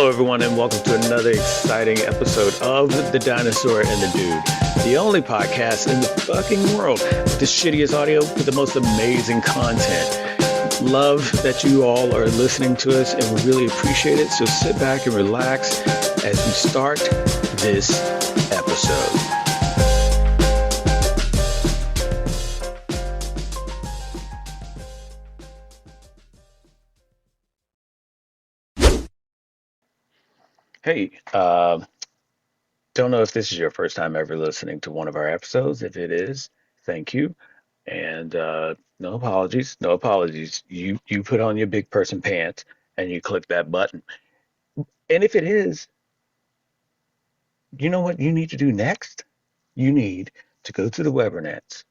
Hello, everyone, and welcome to another exciting episode of The Dinosaur and the Dude, the only podcast in the fucking world with the shittiest audio with the most amazing content. Love that you all are listening to us, and we really appreciate it. So sit back and relax as we start this episode. Hey, don't know if this is your first time ever listening to one of our episodes. If it is, thank you. And no apologies, no apologies. You put on your big person pants and you click that button. And if it is, you know what you need to do next? You need to go to the webernets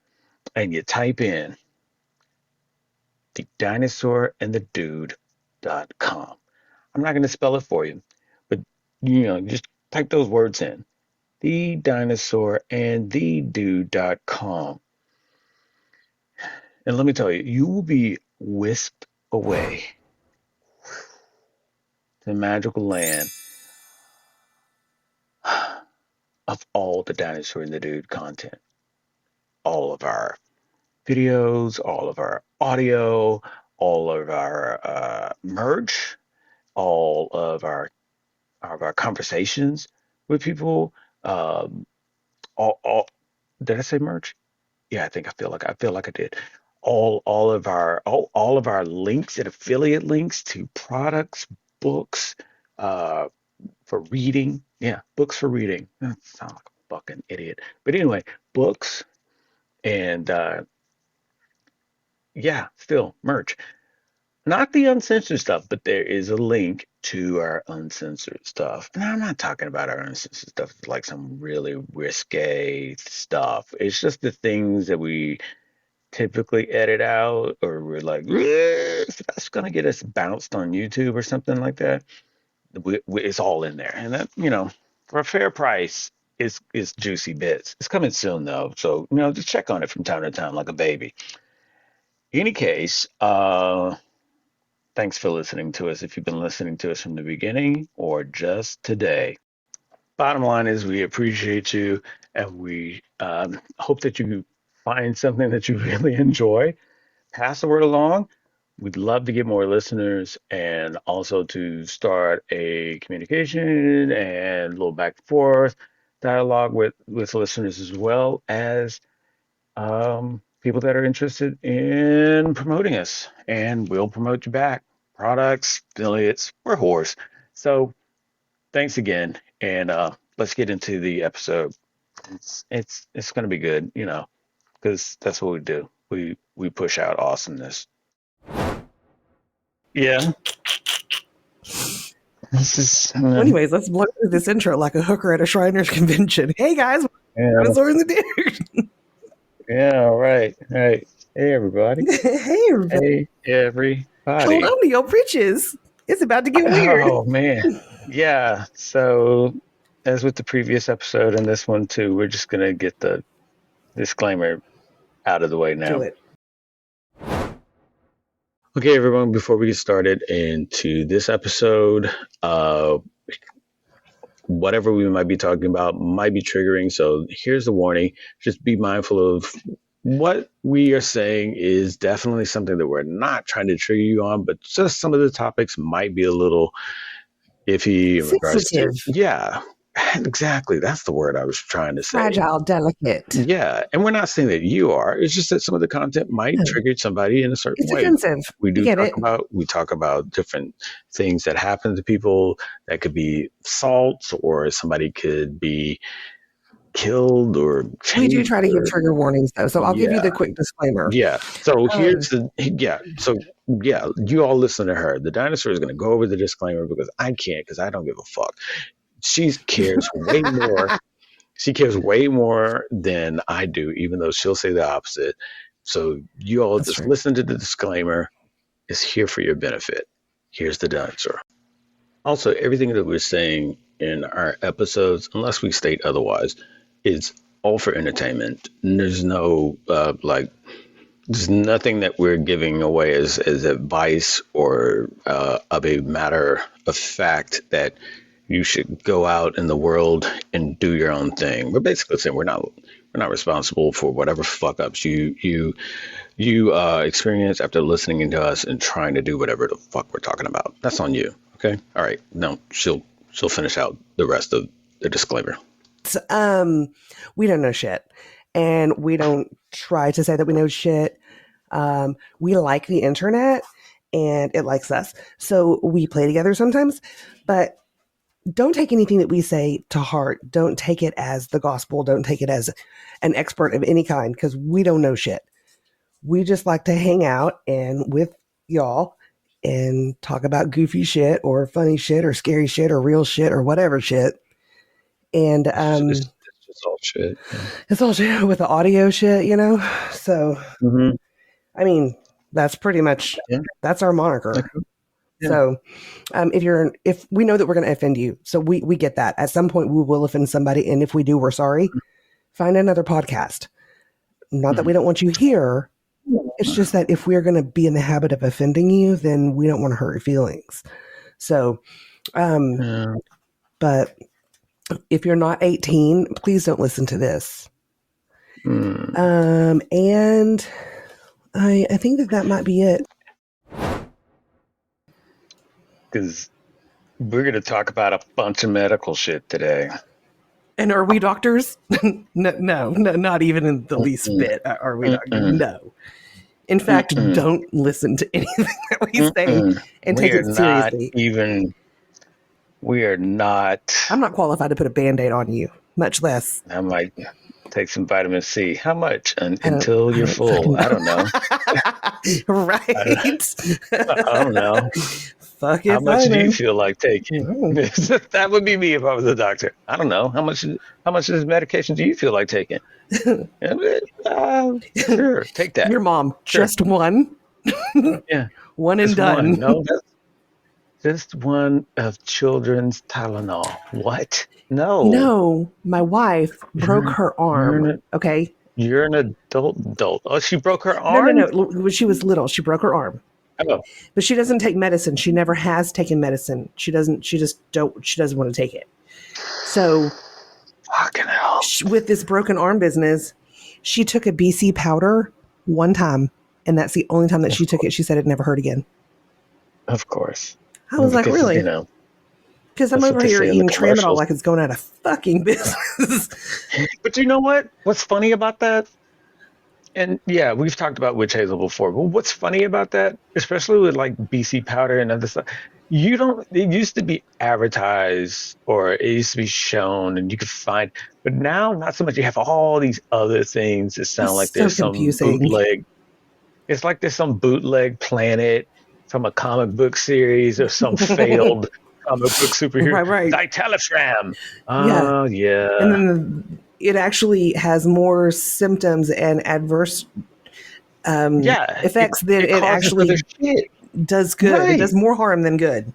and you type in TheDinosaur&TheDude.com. I'm not going to spell it for you, but just type those words in. TheDinosaur&TheDude.com. And let me tell you, you will be whisked away to the magical land of all the Dinosaur and the Dude content. All of our videos, all of our audio, all of our merch, all of our conversations with people. All did I say merch? Yeah, I feel like I did. All of our links and affiliate links to products, books, for reading. Yeah, books for reading. I sound like a fucking idiot. But anyway, books and still merch. Not the uncensored stuff, but there is a link to our uncensored stuff. And I'm not talking about our uncensored stuff like some really risque stuff. It's just the things that we typically edit out, or we're like, if that's gonna get us bounced on YouTube or something like that. It's all in there, and that for a fair price is juicy bits. It's coming soon though, so just check on it from time to time like a baby. Any case, thanks for listening to us. If you've been listening to us from the beginning or just today, bottom line is we appreciate you, and we hope that you find something that you really enjoy. Pass the word along. We'd love to get more listeners, and also to start a communication and a little back and forth dialogue with listeners, as well as people that are interested in promoting us, and we'll promote you back. Products, affiliates, we're whores. So thanks again, and let's get into the episode. It's going to be good, because that's what we do. We push out awesomeness. Yeah. This is. Anyways, let's blow through this intro like a hooker at a Shriners convention. Hey guys, Dinosaur and the Dude. Yeah, right. Hey everybody. Hey everybody. Hey everybody. Hold on to your britches. It's about to get weird. Oh man. Yeah. So, as with the previous episode and this one too, we're just gonna get the disclaimer out of the way now. Do it. Okay, everyone, before we get started into this episode, whatever we might be talking about might be triggering. So here's the warning. Just be mindful of what we are saying is definitely something that we're not trying to trigger you on, but just some of the topics might be a little iffy in regards to, yeah, exactly. That's the word I was trying to say. Fragile, delicate. Yeah. And we're not saying that you are. It's just that some of the content might trigger somebody in a certain way. It's offensive. We talk about different things that happen to people. That could be assaults, or somebody could be killed, or we do try to give trigger warnings though. So I'll give you the quick disclaimer. Yeah. So you all listen to her. The dinosaur is going to go over the disclaimer because I can't, because I don't give a fuck. She cares way more. She cares way more than I do, even though she'll say the opposite. So you all listen to the disclaimer. It's here for your benefit. Here's the dinosaur. Also, everything that we're saying in our episodes, unless we state otherwise, is all for entertainment. And there's no There's nothing that we're giving away as advice or of a matter of fact that you should go out in the world and do your own thing. We're basically saying we're not responsible for whatever fuck ups you experience after listening to us and trying to do whatever the fuck we're talking about. That's on you. Okay. All right. No, she'll finish out the rest of the disclaimer. We don't know shit, and we don't try to say that we know shit. We like the internet, and it likes us, so we play together sometimes. But don't take anything that we say to heart. Don't take it as the gospel. Don't take it as an expert of any kind, because we don't know shit. We just like to hang out and with y'all and talk about goofy shit or funny shit or scary shit or real shit or whatever shit. And It's just all shit. Yeah. it's all shit with the audio shit, you know? So, I mean, that's pretty much, that's our moniker. Okay. Yeah. So, if we know that we're going to offend you, so we get that. At some point, we will offend somebody, and if we do, we're sorry. Find another podcast. Not that we don't want you here. It's just that if we're going to be in the habit of offending you, then we don't want to hurt your feelings. So, but if you're not 18, please don't listen to this. And I think that might be it. Because we're going to talk about a bunch of medical shit today. And are we doctors? No, not even in the least bit. Are we doctors? No. In fact, don't listen to anything that we say and take it seriously. We are not. I'm not qualified to put a Band-Aid on you, much less. I might take some vitamin C. How much? Until you're full. I don't know. Right. I don't know. Fuck How much do you feel like taking? That would be me if I was a doctor. I don't know. How much of this medication do you feel like taking? Sure, take that. Your mom, sure. Just one? Yeah. One and done. One. No, that's just one of children's Tylenol. What? No. No, my wife broke her arm. Okay. You're an adult. Oh, she broke her arm? No. When she was little, she broke her arm. Oh. But she doesn't take medicine. She never has taken medicine. She doesn't want to take it. So fucking hell. With this broken arm business, she took a BC powder one time, and that's the only time that she took it. She said it never hurt again. Of course. I was like, really? Because I'm over here eating Tramadol like it's going out of fucking business. But you know what? What's funny about that? And yeah, we've talked about witch hazel before, but what's funny about that, especially with like BC powder and other stuff, it used to be advertised or it used to be shown and you could find, but now not so much. You have all these other things that sound like there's some bootleg. It's like there's some bootleg planet from a comic book series or some failed comic book superhero. Right. Ditalifram. Oh, yeah. And then it actually has more symptoms and adverse effects than it actually does good. Right. It does more harm than good.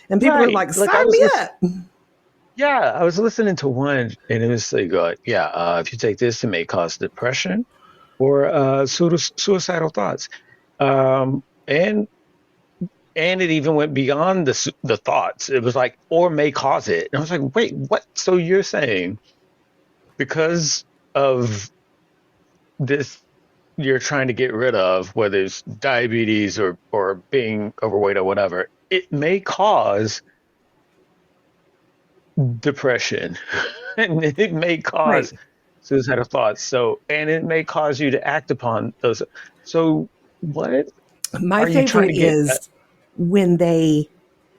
And people are like, sign me up. Yeah, I was listening to one, and it was like, if you take this, it may cause depression or suicidal thoughts. And it even went beyond the thoughts. It was like, or may cause it. And I was like, wait, what? So you're saying because of this, you're trying to get rid of, whether it's diabetes or being overweight or whatever, it may cause depression and it may cause suicidal thoughts. And it may cause you to act upon those. So what? My favorite is when they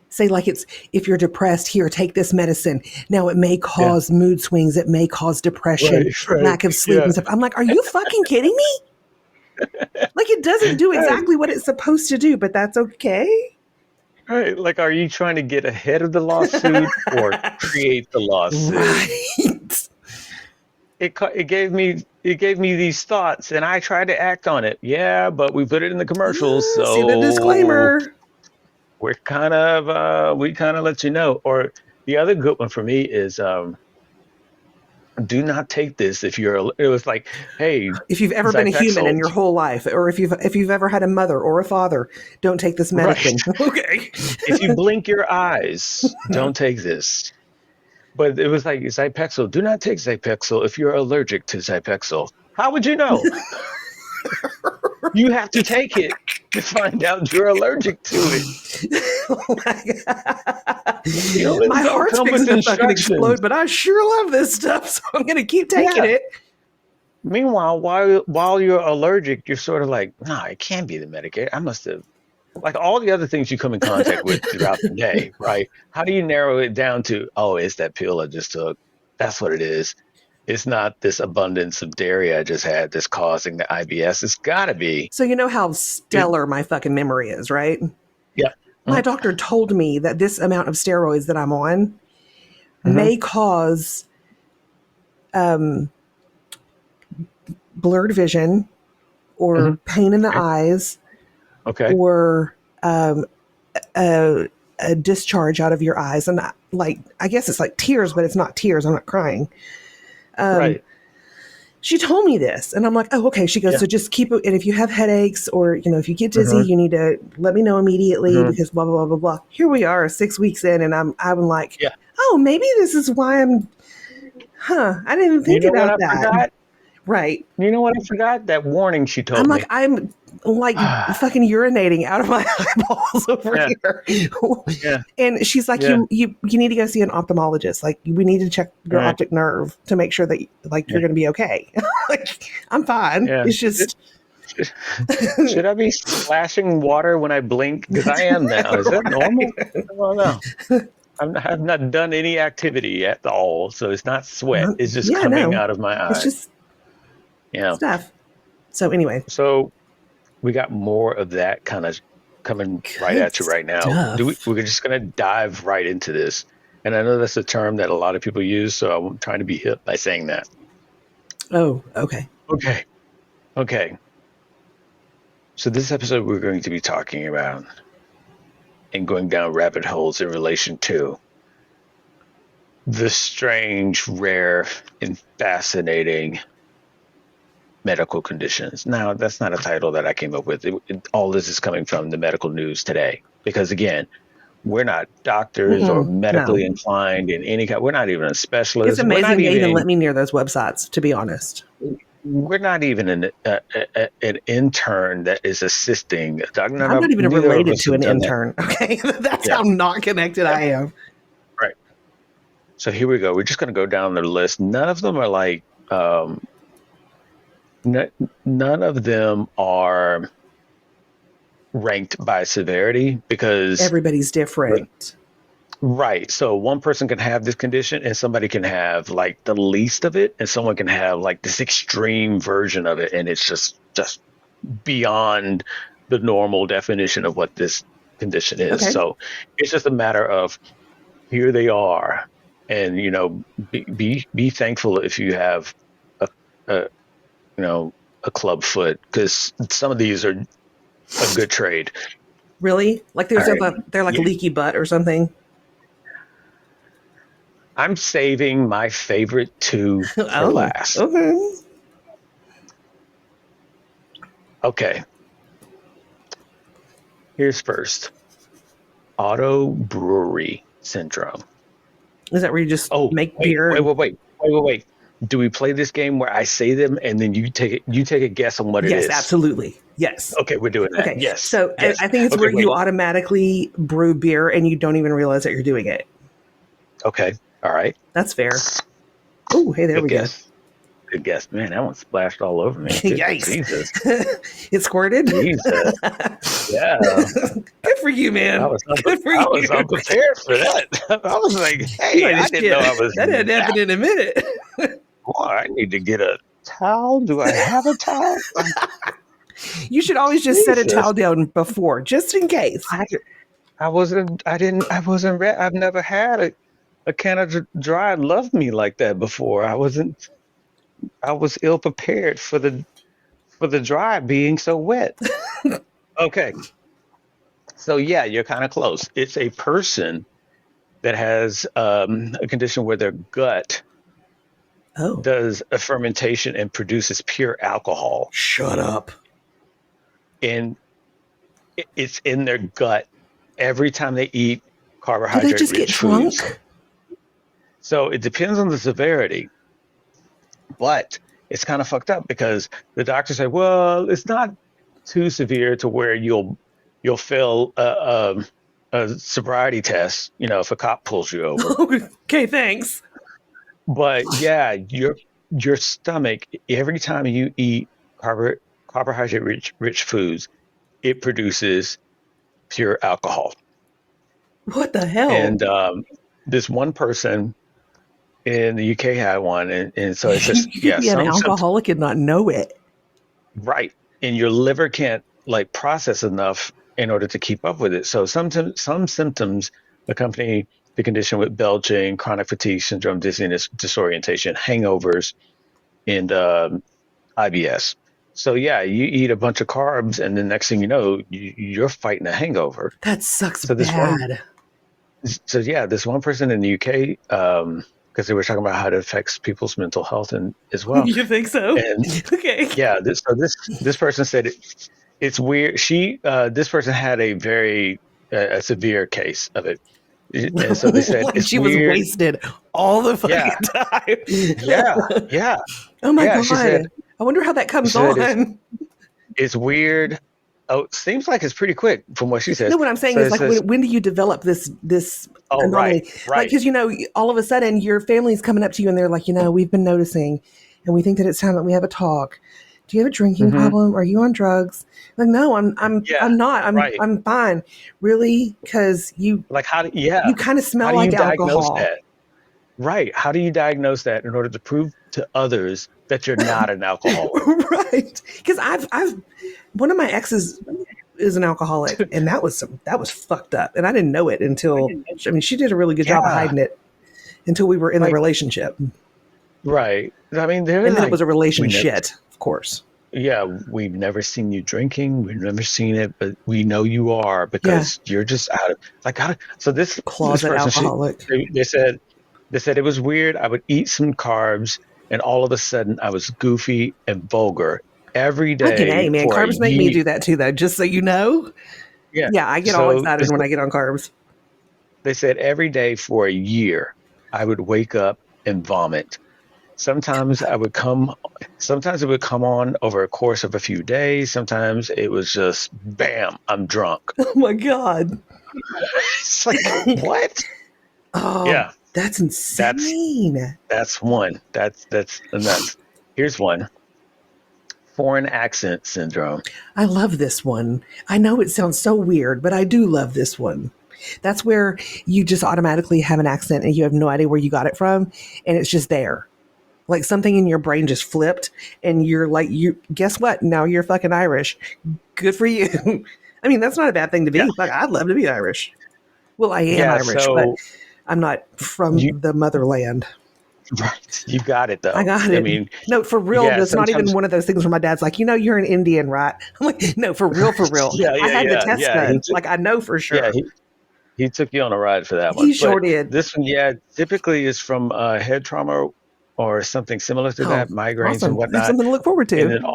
say, like, it's, if you're depressed, here, take this medicine. Now it may cause mood swings. It may cause depression, lack of sleep and stuff. I'm like, are you fucking kidding me? Like, it doesn't do exactly what it's supposed to do, but that's okay. Right. Like, are you trying to get ahead of the lawsuit or create the lawsuit? Right. It gave me these thoughts and I tried to act on it. Yeah, but we put it in the commercials. So see the disclaimer. We kind of let you know. Or the other good one for me is do not take this if you're. It was like, hey, If you've ever been a human in Zypexel, your whole life, or if you've ever had a mother or a father, don't take this right? medicine. Okay. If you blink your eyes, don't take this. But it was like Zypexel. Do not take Zypexel if you're allergic to Zypexel. How would you know? You have to take it to find out you're allergic to it. Oh my God. Humans My don't heart's come with fixing to fucking instructions. explode, but I sure love this stuff, so I'm gonna keep taking Yeah. it. Meanwhile, while you're allergic, you're sort of like, nah, it can't be the Medicare. I must have like all the other things you come in contact with throughout the day, right? How do you narrow it down to, oh, it's that pill I just took? That's what it is. It's not this abundance of dairy I just had that's causing the IBS. It's got to be. So you know how It, stellar my fucking memory is, right? yeah. My Mm-hmm. doctor told me that this amount of steroids that I'm on Mm-hmm. may cause blurred vision or Mm-hmm. pain in the Okay. eyes Okay. or a discharge out of your eyes. And like, I guess it's like tears, but it's not tears. I'm not crying. Right. She told me this, and I'm like, oh, okay. She goes, Yeah. so just keep it. And if you have headaches or, if you get dizzy, Mm-hmm. you need to let me know immediately Mm-hmm. because blah, blah, blah, blah, blah. Here we are 6 weeks in, and I'm like, Yeah. oh, maybe this is why I didn't even You think know what about I that. forgot? Right. You know what I forgot? That warning she I'm told like, me. I'm like fucking urinating out of my eyeballs over Yeah. here. Yeah. And she's like, Yeah. you need to go see an ophthalmologist. Like, we need to check All your right. optic nerve to make sure that like Yeah. you're going to be okay. Like, I'm fine. Yeah. It's just Should I be splashing water when I blink? Because I am now. Is that normal? right. I don't know. I've not done any activity at all, so it's not sweat. It's just Yeah, coming no, out of my it's eyes. just Yeah. stuff. So anyway, So we got more of that kind of coming right good at you right now. stuff. We're just going to dive right into this. And I know that's a term that a lot of people use, so I'm trying to be hip by saying that. Oh, okay. Okay. Okay. So this episode, we're going to be talking about and going down rabbit holes in relation to the strange, rare, and fascinating medical conditions. Now, that's not a title that I came up with. All this is coming from the medical news today. Because again, we're not doctors or No, medically inclined in any kind. We're not even a it's specialist. amazing they even let me near those websites. To be honest, We're not even an intern that is assisting a doctor. I'm not even Neither of related us to have an done that. intern. Okay, that's Yeah, how not connected yeah, I am. right. So here we go. We're just going to go down the list. None of them are like, n- none of them are ranked by severity because, Everybody's different. right. So one person can have this condition and somebody can have like the least of it and someone can have like this extreme version of it. And it's just beyond the normal definition of what this condition is. Okay, So it's just a matter of here they are. And, be thankful if you have a, a a club foot because some of these are a good trade. really? Like All there's right. they're like Yeah. leaky butt or something. I'm saving my favorite two for Oh, last. okay. Okay. Here's first auto brewery syndrome. Is that where you just Oh, make wait, beer wait, and wait, wait, wait, wait, wait. Do we play this game where I say them and then you take a guess on what it yes, is? absolutely. Yes. Okay, we're doing that. Okay. Yes. So Yes. I think it's Okay, where you wait. automatically brew beer and you don't even realize that you're doing it. Okay. All right. That's fair. Oh, hey, there Good we go. guess. Good guess. Man, that one splashed all over me. Good Yikes. Jesus. It squirted. Jesus. Yeah. Good for you, I man. was Good for I was you. unprepared for that. I was like, You hey, like I this didn't know shit. I was That hadn't that happened in a minute. boy. I need to get a towel. Do I have a towel? You should always just set a Jesus. towel down before, just in case. I, I wasn't ready. I've never had a can of dry love me like that before. I was ill prepared for the dry being so wet. Okay. So yeah, you're kind of close. It's a person that has a condition where their gut Oh, does a fermentation and produces pure alcohol, shut up. and it's in their gut every time they eat Do they just get carbohydrate-rich foods. drunk? So it depends on the severity, but it's kind of fucked up because the doctors say, well, it's not too severe to where you'll fail a sobriety test, if a cop pulls you over. Okay, thanks. But yeah, your stomach, every time you eat carbo, carbohydrate rich foods, it produces pure alcohol. What the hell? And this one person in the UK had one, and so it says, You could yeah, be an some symptoms, alcoholic and not know it. right, and your liver can't like process enough in order to keep up with it. So some symptoms accompany the condition with belching, chronic fatigue syndrome, dizziness, disorientation, hangovers, and IBS. So yeah, you eat a bunch of carbs, and the next thing you know, you're fighting a hangover. That sucks So this one, bad. so yeah, this one person in the UK, because they were talking about how it affects people's mental health and as well. You think so? And Okay. yeah, this person said it's weird. This person had a very a severe case of it, and so they said Like it's she was weird. wasted all the Yeah, fucking yeah, time. yeah, Oh my yeah. God. I wonder how that She comes said on. it's weird. Oh, it seems like it's pretty quick from what she says. No, what I'm saying So is it like says, when do you develop this oh, right, anomaly? Like, right. because all of a sudden your family's coming up to you and they're like, we've been noticing, and we think that it's time that we have a talk. Do you have a drinking Hmm. problem? Are you on drugs? Like, no, Yeah, I'm not. right. I'm fine. Really? Because Like yeah, you kind of how smell do you like diagnose alcohol. that? Right. How do you diagnose that in order to prove to others that you're not an alcoholic? Right? Because I've one of my exes is an alcoholic, and that was fucked up, and I didn't know it until, I mean, she did a really good job of Yeah, hiding it until we were in the like relationship, right. I mean, they're and then it like, was a we never, relationship, of course. yeah, we've never seen you drinking. We've never seen it, but we know you are Yeah, because you're just out of like. So this closet person, alcoholic. they said it was weird. I would eat some carbs, and all of a sudden, I was goofy and vulgar every Hey day man, for a carbs make me year. do that too, though. Just so you know. Yeah. Yeah, I get all So excited when I get on carbs. they said every day for a year, I would wake up and vomit. Sometimes I would come, sometimes it would come on over a course of a few days. Sometimes it was just bam, I'm drunk. Oh my god. It's like, what? Oh, Yeah, that's that's insane. one. That's nuts. Here's one. Foreign accent syndrome. I love this one. I know it sounds so weird, but I do love this one. That's where you just automatically have an accent and you have no idea where you got it from, and it's just there. Like something in your brain just flipped, and you're like, you guess what? Now you're fucking Irish. Good for you. I mean, that's not a bad thing to Yeah, be. Like, I'd love to be Irish. Well, I am yeah. Irish, but So I'm not from you the motherland. right, you got it I though. got I it. mean, No, for real. yeah. That's not even Sometimes, one of those things where my dad's like, you're an Indian, right? I'm like, no, for real, for real. yeah, I yeah, had the yeah, test yeah. done. Like, I know for Yeah, sure. he took you on a ride for that He one. sure But did. this one, yeah, typically is from head trauma or something similar to Oh, that, migraines and awesome. I have whatnot. something to look forward And to. then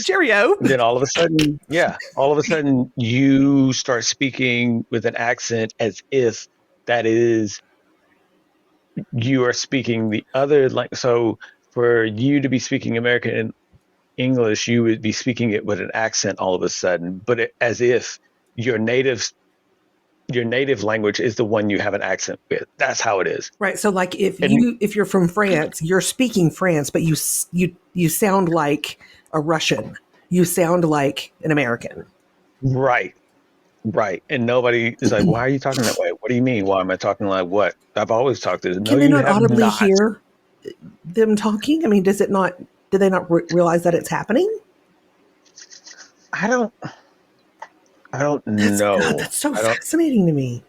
Cheerio. all of a sudden, yeah, all of a sudden you start speaking with an accent as if that is you are speaking the other like so for you to be speaking American English, you would be speaking it with an accent all of a sudden, but as if your native your native language is the one you have an accent with. That's how it is. Right. So, like, And if you're from France, you're speaking France, but you sound like a Russian. You sound like an American. right, right. And nobody is like, why are you talking that way? What do you mean? Why am I talking like what? I've always talked this. No, Can they you not have audibly not. hear them talking? I mean, does it not? Do they not realize that it's happening? I don't I don't That's God. know. That's so I don't fascinating to me.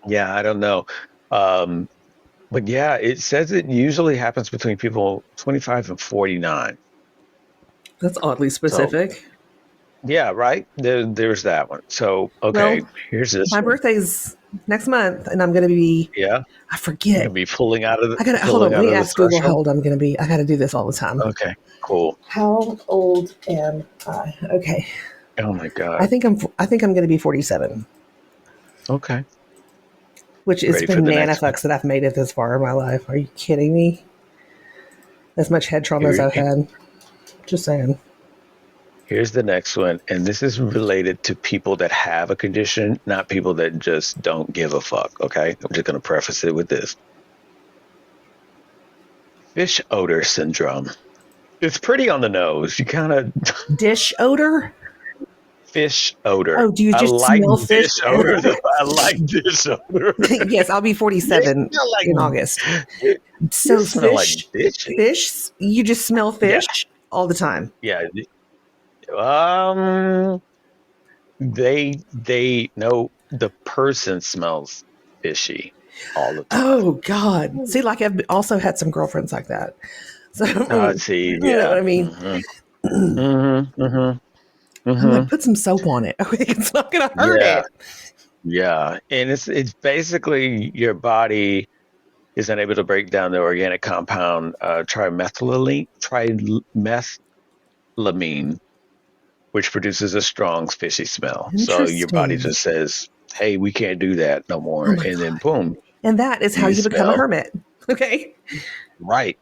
yeah, I don't know. Um but yeah, it says it usually happens between people 25 and 49. That's oddly So specific. yeah, right. There's that one. So okay, Well, here's this my one. birthday's next month, and I'm going to be. Yeah, I you're forget. gonna be pulling out of the I got to hold on. pulling Let out me of the ask Google how threshold. old I'm going to be. I got to do this all the time. Okay, cool. How old am I? Okay, Oh my I God. think I'm. I think I'm going to be 47, Okay, which it's ready for been the next one. nanofucks that I've made it this far in my life. Are you kidding me? As much head trauma as Here, I've had. Just saying. here's the next one, and this is related to people that have a condition, not people that just don't give a fuck. Okay, I'm just gonna preface it with this: fish odor syndrome. It's pretty on the nose. You kind of Dish odor. fish odor. Oh, do you I just like smell fish? dish odor. Though. I like dish odor. Yes, I'll be You 47 smell like in August. you So smell like fish, fishy. fish, you just smell Yeah, fish all the time. yeah. Um, they know the person smells fishy all the time. Oh God. See, like I've also had some girlfriends like that. So See, you know what yeah. I mean? I'm like, Mm-hmm. put some soap on it. Okay, it's not gonna hurt Yeah, it. yeah. And it's basically your body is unable to break down the organic compound trimethylamine, which produces a strong fishy smell. So your body Interesting. just says, "Hey, we can't do that no Oh more," my and then God. boom, And that is how you you become a smell hermit. Okay. right,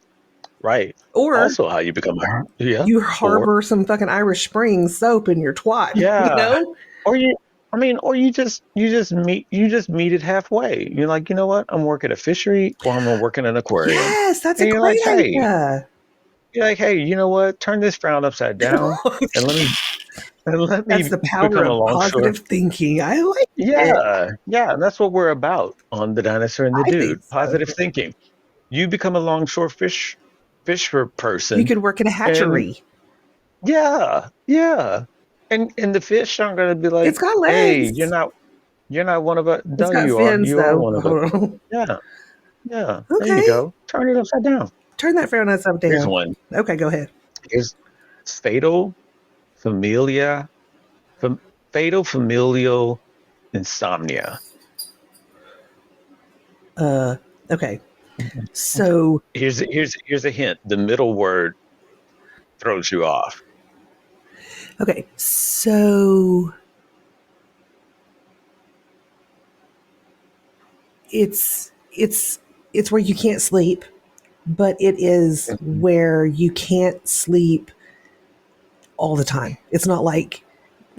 right. Or Also, how you become yeah, you or harbor some fucking Irish Spring soap in your twat, you yeah, know? or you. I mean, or you just meet it halfway. You're like, you know what? I'm working a fishery, or I'm gonna work in an aquarium, Yes, that's a and great idea. you're like, hey, you know what? Turn this frown upside down, and let That's me the power become a of longshore. positive thinking. I like it. Yeah, yeah, and that's what we're about on the Dinosaur and the I think Dude. so. Positive thinking. You become a longshore fisher You person, could work at a and hatchery. yeah, yeah, and the fish aren't gonna be It's like, got hey, legs. you're not one of us. It's No, got you are. fins, You are though. one of us. Hold on. Yeah, yeah. There you Okay. go. Turn it upside down. Turn that frown upside Here's down. one. Okay, go ahead. Here's fatal familia, fam, fatal familial insomnia. Uh, okay. So Here's a hint. The middle word throws you off. okay. So it's it's where you can't sleep, but it is where you can't sleep all the time. It's not like,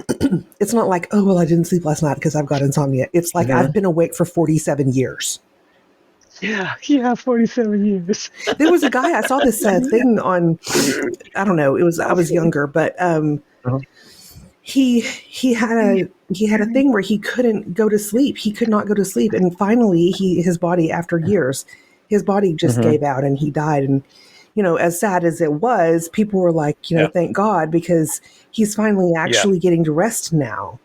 oh well, I didn't sleep last night because I've got insomnia. It's like Mhm. I've been awake for 47 years. Yeah, yeah, 47 years. There was a guy I saw this thing on. I don't know. It was I was younger, but Uh-huh. he had a thing where he couldn't go to sleep. He could not go to sleep, and finally, his body after years, his body just Mhm. gave out, and he died. And you know, as sad as it was, people were like, you know, Yeah, thank God because he's finally yeah, actually getting to rest now.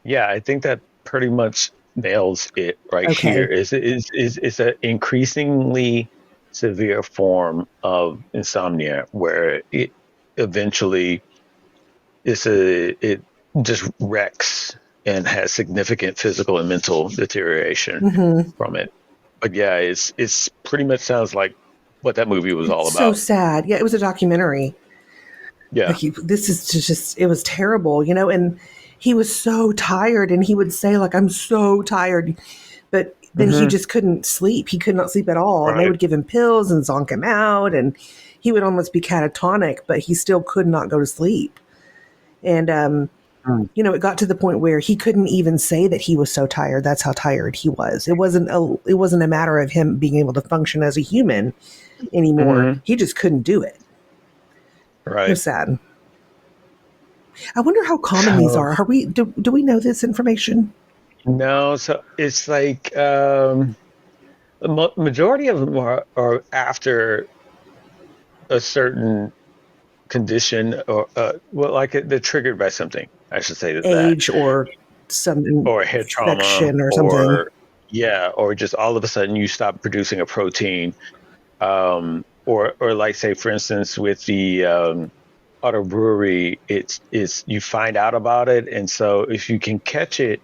yeah. I think that pretty much nails it right here. Okay. Is an increasingly severe form of insomnia where it eventually it just wrecks and has significant physical and mental deterioration Hmm. from it. But yeah, it's pretty much sounds like what that movie was all It's so about. sad. Yeah, it was a documentary. Like Yeah. this is just it was terrible, you know, and he was so tired and he would say like I'm so tired, but then he Hmm. just couldn't sleep. He could not sleep at all, and they Right. would give him pills and zonk him out, and he would almost be catatonic, but he still could not go to sleep. And Mm. you know, it got to the point where he couldn't even say that he was so tired. That's how tired he was. It wasn't a matter of him being able to function as a human anymore. Hmm. He just couldn't do it. It Right. was sad. I wonder how common these So are. Are we do we know this information? no, so it's like the majority of them are after a certain condition or well, like they're triggered by something. I should say that, Age or some or head trauma, infection or something? or yeah, or just all of a sudden you stop producing a protein, or like say for instance with the auto brewery, it's you find out about it, and so if you can catch it,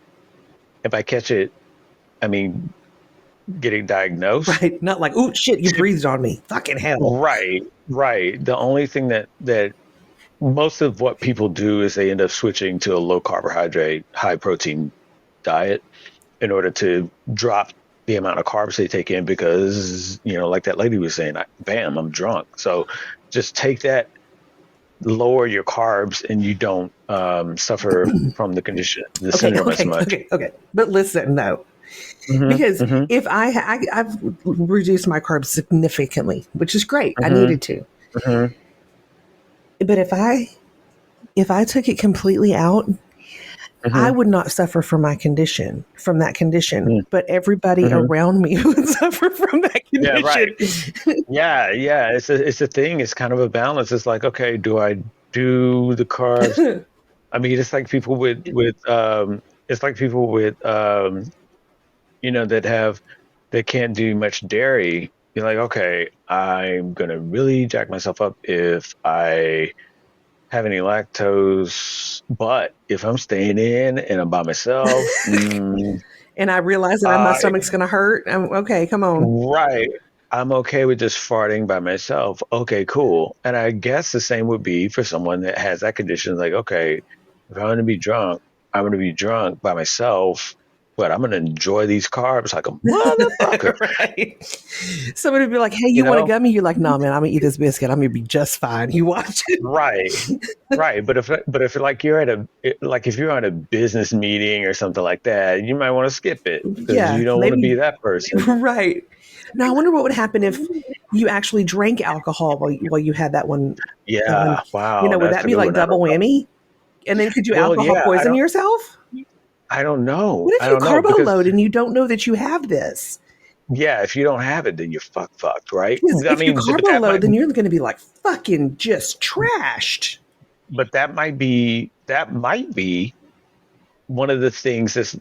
if I catch it. I mean, getting diagnosed. Right. Not like, oh shit, you breathed on me. Fucking hell. Right, right. The only thing that most of what people do is they end up switching to a low carbohydrate, high protein diet in order to drop the amount of carbs they take in because, like that lady was saying, bam, I'm drunk. So just take that, lower your carbs, and you don't suffer from the condition, the Okay, syndrome as okay, much. okay, okay. But listen, no. Hmm. Because Hmm. if I've reduced my carbs significantly, which is great. I Hmm. needed to. Hmm. But if I took it completely out, I Hmm. would not suffer from that condition. But everybody Hmm. around me would suffer from that Yeah, right. condition. Yeah, yeah. It's a thing. It's kind of a balance. It's like, okay, do I do the carbs? I mean, it's like people it's like people with that can't do much dairy. You're like, okay, I'm gonna really jack myself up if I have any lactose, but if I'm staying in and I'm by myself, And I realize that my I stomach's going to hurt. Okay, come on. right. I'm okay with just farting by myself. Okay, cool. And I guess the same would be for someone that has that condition. Like, okay, if I'm going to be drunk, I'm going to be drunk by myself, but I'm going to enjoy these carbs like a motherfucker, Right. Somebody would be like, hey, you you want a know? gummy? You're like, no, man, I'm going to eat this biscuit. I'm going to be just fine. You watch it. Right. Right. But if like like if you're at a business meeting or something like that, you might want to skip it because Yeah, you don't want to be maybe. that person. Right. Now, I wonder what would happen if you actually drank alcohol while you had that one, Yeah. Wow. would That's that a be good like one. I double don't know. whammy? And then could you Well, alcohol yeah, poison yourself? I don't know. What if I you don't know carbo because load and you don't know that you have this? yeah, if you don't have it, then you're fucked, right? Because I if you mean, carbo load, then you're going to be like fucking just trashed. but that might be one of the things that's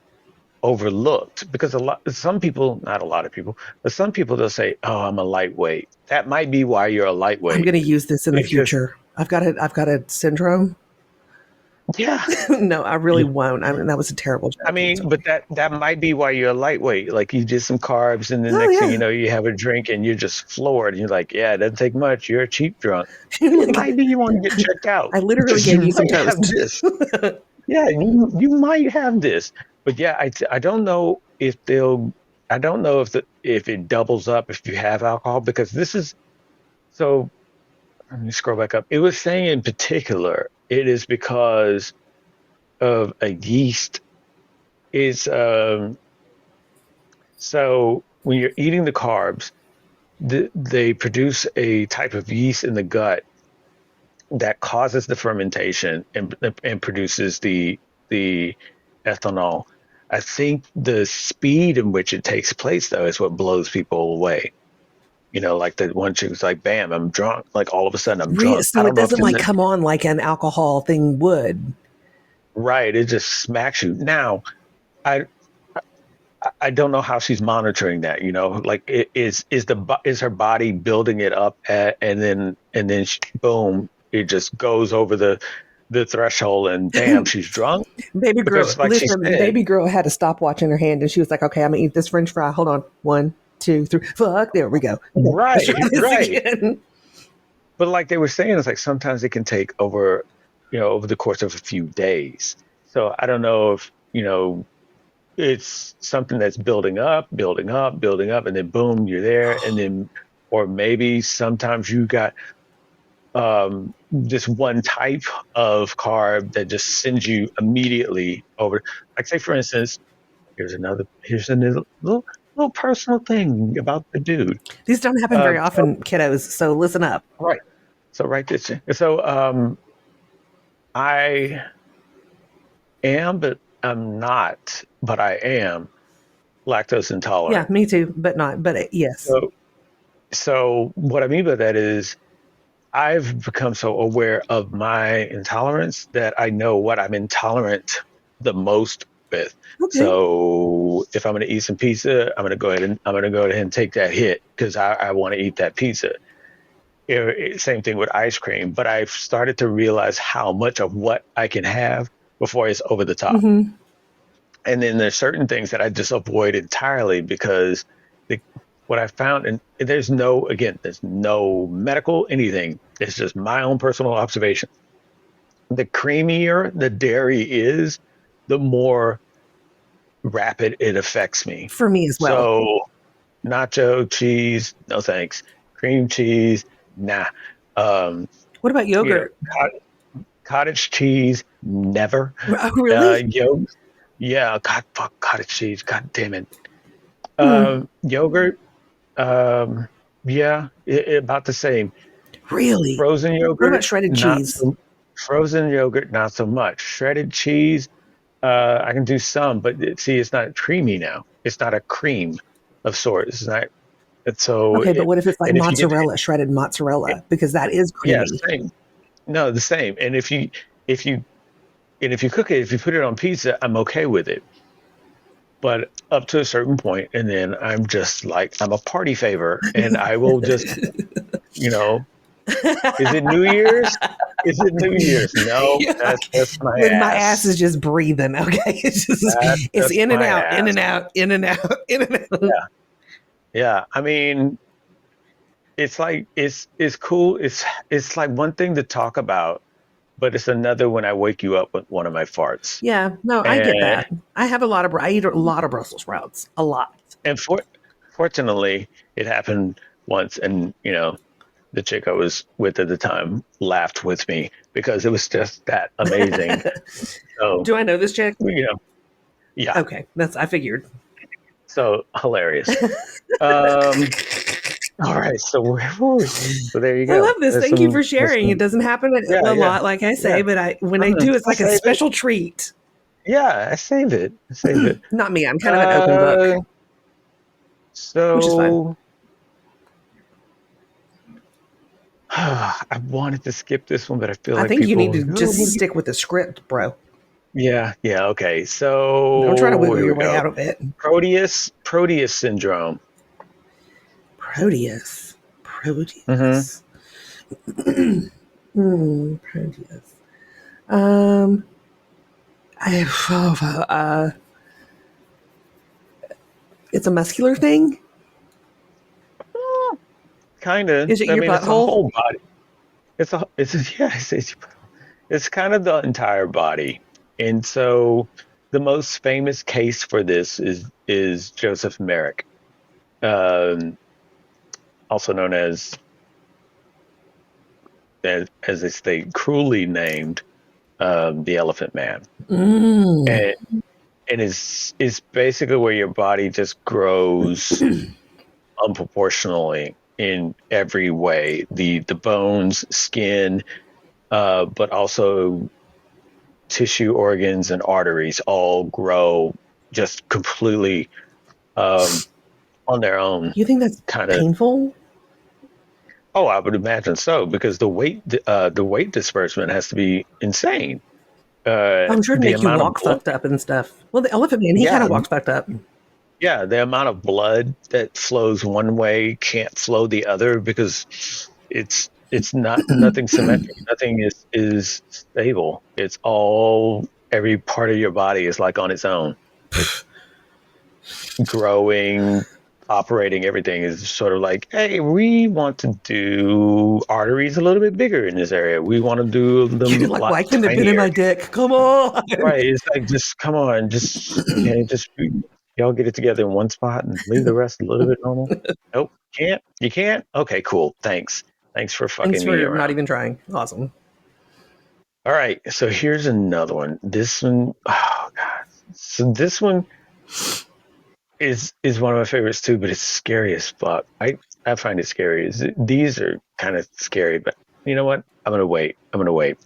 overlooked because some people, not a lot of people, but some people they'll say, "Oh, I'm a lightweight." That might be why you're a I'm lightweight going to use this in the because future. I've got a syndrome. yeah, No, I really won't. I mean, that was a terrible I joke. I'm mean, sorry. but that might be why you're a lightweight. Like you did some carbs, and the Oh next thing you yeah. know, you have a drink, and you're just floored. And you're like, "Yeah, it doesn't take much. You're a cheap drunk." It might be you want to get checked out I literally because gave you you some might have toast. this. Yeah, you might have this, but yeah, I don't know if they'll. I don't know if it doubles up if you have alcohol because this is so. Let me scroll back up. It was saying in particular, it is because of a yeast. Is So when you're eating the carbs, they produce a type of yeast in the gut that causes the fermentation and produces the ethanol. I think the speed in which it takes place though is what blows people away. Like the one chick was like, "Bam, I'm drunk." Like all of a sudden, I'm drunk. I So it don't know if doesn't the like come on like an alcohol thing would. right. It just smacks you. Now, I I don't know how she's monitoring that. Like is her body building it up and then boom, it just goes over the threshold and bam, she's drunk Baby girl, because like she listen, said, baby girl had a stopwatch in her hand and she was like, okay, I'm gonna eat this French fry. Hold on. 1, 2, 3. Fuck. There we go. Okay, let's try right, this right. again. But like they were saying, it's like sometimes it can take over the course of a few days. So I don't know if it's something that's building up, building up, building up, and then boom, you're there, and then or maybe sometimes you got just one type of carb that just sends you immediately over. Like say for instance, here's a little personal thing about the dude. These don't happen Uh, very so, often, kiddos. So listen up. right. So right this. So I am, but I'm not, but I am lactose Yeah, intolerant. me too, but not. But yes. So so what I mean by that is I've become so aware of my intolerance that I know what I'm intolerant the most with. Okay. So if I'm going to eat some pizza, I'm going to go ahead and take that hit because I want to eat that pizza. Same thing with ice cream, but I've started to realize how much of what I can have before it's over the top. Mm-hmm. And then there's certain things that I just avoid entirely because the, what I found, and there's no medical anything. It's just my own personal observation. The creamier the dairy is, the more rapid it affects me. For me as well. So nacho cheese, no thanks. Cream cheese, nah. Um, What about you know, yogurt? cottage cheese, never. Oh, really? Yolk, yeah, God, fuck cottage cheese. God damn it. Hmm. Yogurt, um, yeah, about the same. Really? Frozen What about yogurt, shredded not cheese? so. Frozen yogurt, not so much. Shredded cheese, I can do some, but see, it's not creamy now. It's not a cream of sorts. It's not. It's so. Okay, but what if it's like And if you get, mozzarella, shredded mozzarella, because that is yeah, creamy. same. No, the same. And if you, and if you cook it, if you put it on pizza, I'm okay with it. But up to a certain point, and then I'm just like I'm a party favor, and I will just, you know, is it New Year's? Is it New Year's? No, Yeah. that's my When my ass ass. is just breathing, okay? That's It's just in and my out, in ass. and out, in and out, in and out. Yeah, yeah. I mean, it's cool. It's like one thing to talk about, but it's another when I wake you up with one of my farts. Yeah, no, I get And that. I eat a lot of Brussels sprouts, a lot. and fortunately, it happened once, and the chick I was with at the time laughed with me because it was just that amazing. So, Do I know this chick? you know, yeah, Okay, that's I figured. so hilarious. Um, all right, so where were we? So there you I go. love this. Thank you for There's sharing. It some, doesn't happen yeah, a yeah, lot, like I yeah. say, but when I Mm, do, it's I like a save it. special treat. Yeah, I save it. I save it. Not me. I'm kind of an open book, Uh, which is fine. so I wanted to skip this one, but I feel I like think you need people are to like, oh, just stick with the script, bro. yeah, yeah, okay. Don't try to So wiggle here your we way go. out of it. Proteus syndrome. Proteus. Hmm. Proteus. Proteus. Um, I, it's a muscular thing. Kind of. Is it I your mean, it's a butthole? whole body. Yeah, it's kind of the entire body. And so the most famous case for this is Joseph Merrick, um, also known as they state, cruelly named the Elephant Man. Mm. And and is basically where your body just grows unproportionally in every way. The bones, skin, but also tissue, organs, and arteries all grow just completely um, on their own. You think that's Kind of. painful? Oh, I would imagine so because the weight disbursement has to be insane. I'm sure to The make you amount of walk blood, fucked up and stuff. Well, the elephant man, he kind yeah, of walks fucked up. yeah, the amount of blood that flows one way can't flow the other because it's not nothing symmetric. Nothing is stable. It's all every part of your body is like on its own. It's growing, operating, everything is sort of like, hey, we want to do arteries a little bit bigger in this area. We want to do them You're a like, lot why can't it been in tinier. my dick? Come on. Right. It's like, just come on, just can just y'all get it together in one spot and leave the rest a little bit normal. Nope. Can't. You can't? Okay, cool. Thanks. Thanks for Thanks fucking me for not around. even trying. Awesome. All right. So here's another one. This one, oh God. So this one is one of my favorites too, but it's scary as fuck. I find it scary. These are kind of scary, but you know what? I'm gonna wait. I'm gonna wait.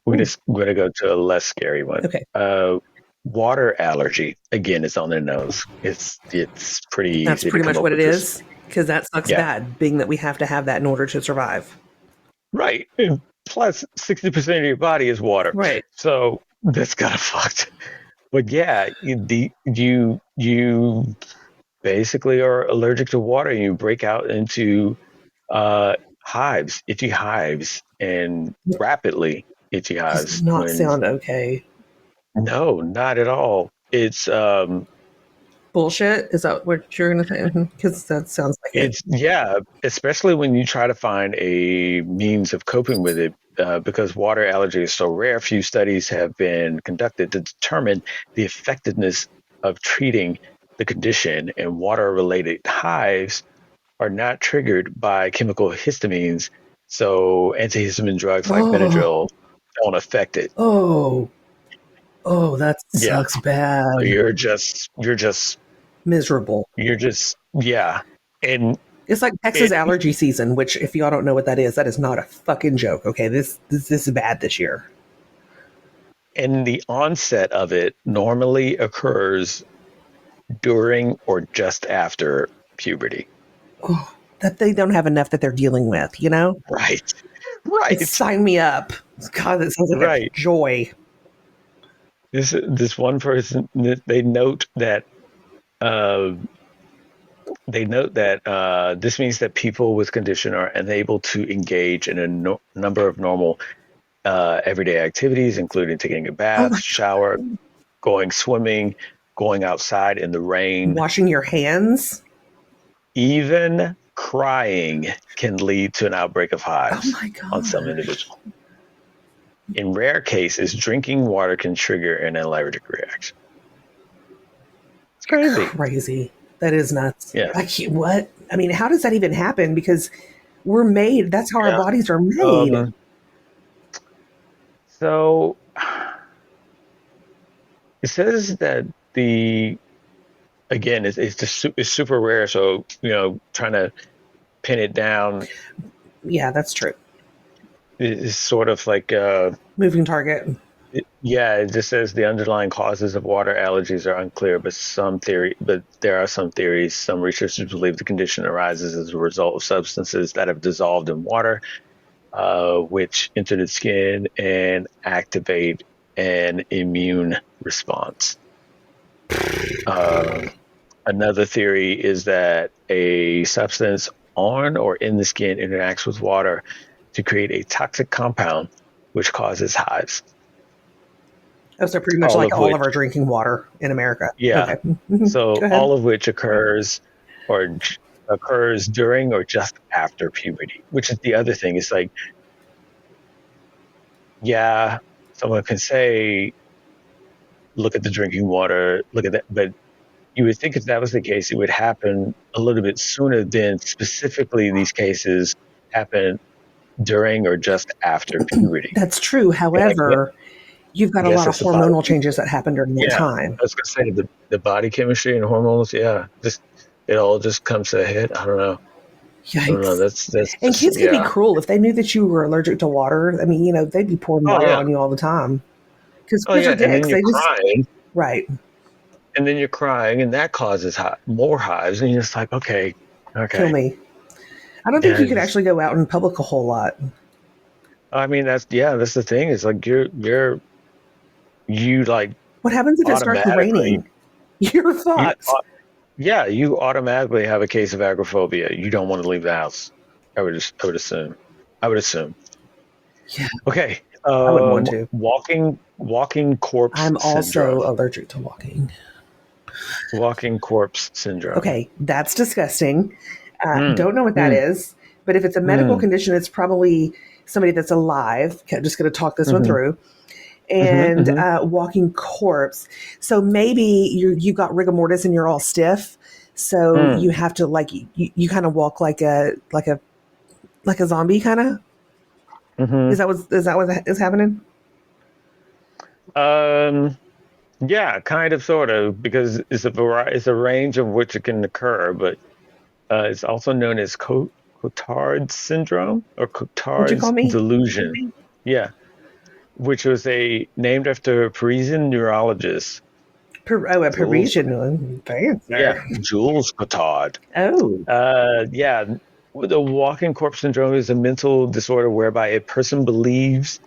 Ooh, We're gonna go to a less scary one. okay. Water allergy. Again, it's on the nose. It's pretty That's easy to pretty come much up what it with this. is. Because that sucks Yeah, bad, being that we have to have that in order to survive. right. And plus, 60% of your body is water, Right. so that's kind of fucked. But yeah, you basically are allergic to water, and you break out into hives, itchy hives, and rapidly itchy Does hives. not When sound okay. no, not at all. It's Bullshit? Is that what you're going to think? Because that sounds like it. It's yeah, especially when you try to find a means of coping with it, because water allergy is so rare. Few studies have been conducted to determine the effectiveness of treating the condition, and water-related hives are not triggered by chemical histamines, so antihistamine drugs like Oh, Benadryl don't affect it. oh, oh, that Yeah, sucks bad. so Miserable. you're just yeah, and It's like Texas it allergy season, which, if y'all don't know what that is not a fucking joke. Okay, this is bad this year. and the onset of it normally occurs during or just after puberty. Oh, that they don't have enough that they're dealing with. You know, Right. it's Right. sign me up. God, that sounds like a Right. joy. This one person, they note that uh, this means that people with condition are unable to engage in a number of normal everyday activities, including taking a Oh bath, my shower, going swimming, going outside in the rain. Washing your hands. Even crying can lead to an outbreak of Oh hives my on some gosh. individuals. In rare cases, drinking water can trigger an allergic reaction. It's crazy. Crazy. That is nuts. Yeah. Like what? I mean, how does that even happen? Because we're made. That's how our Yeah. bodies are made. Um, so it says that the again it's just it's super rare. So trying to pin it down Yeah, that's true. is sort of like Moving target. yeah, it just says the underlying causes of water allergies are unclear, but there are some theories. Some researchers believe the condition arises as a result of substances that have dissolved in water, which enter the skin and activate an immune response. Uh, Another theory is that a substance on or in the skin interacts with water to create a toxic compound, which causes hives. Oh, so pretty much All like of all which of our drinking water in America. Yeah. Okay. Mhm. So Go ahead. all of which or occurs during or just after puberty, which is the other thing. It's like, yeah, someone can say, look at the drinking water, look at that. But you would think if that was the case, it would happen a little bit sooner than specifically these cases happen during or just after puberty. That's true. And However, you've I got a guess lot of it's the body. hormonal changes that happen during that Yeah. time. I was going to say the body chemistry and hormones. Yeah. Just, it all just comes to a head. I don't know. I don't know. Yikes. That's And just kids can be yeah. cruel if they knew that you were allergic to water. I mean, they'd be pouring Oh water yeah. on you all the time. Because Oh kids yeah. are And then dicks. you're They just, crying, right. and that causes more hives, and you're just like, okay, Kill okay. me. I don't think Yeah. you could actually go out in public a whole lot. I mean, that's the thing. It's like you like What happens if it starts automatically raining? You're you fucked. yeah you automatically have a case of agoraphobia. You don't want to leave the house. I would assume. I would assume. Yeah, Okay. I wouldn't want to. Walking corpse I'm also syndrome. allergic to walking. Walking corpse syndrome. Okay, that's disgusting. Mm, Don't know what that mm, is, but if it's a medical mm, condition, it's probably somebody that's alive. Okay, I'm just going to talk this one mm-hmm, through. mm-hmm, And mm-hmm, walking corpse. So maybe you got rigor mortis and you're all stiff. So mm, you have to you kind of walk like a zombie kind of. mm-hmm. Is that what is happening? Um, yeah, kind of, sort of, because it's a range of which it can occur, but it's also known as Cotard's syndrome or What'd you call Cotard's me? delusion. Yeah, which was named after a Parisian neurologist, A Jules. Parisian one. Yeah, Fancy. Jules Cotard. Oh, Yeah, the walking corpse syndrome is a mental disorder whereby a person believes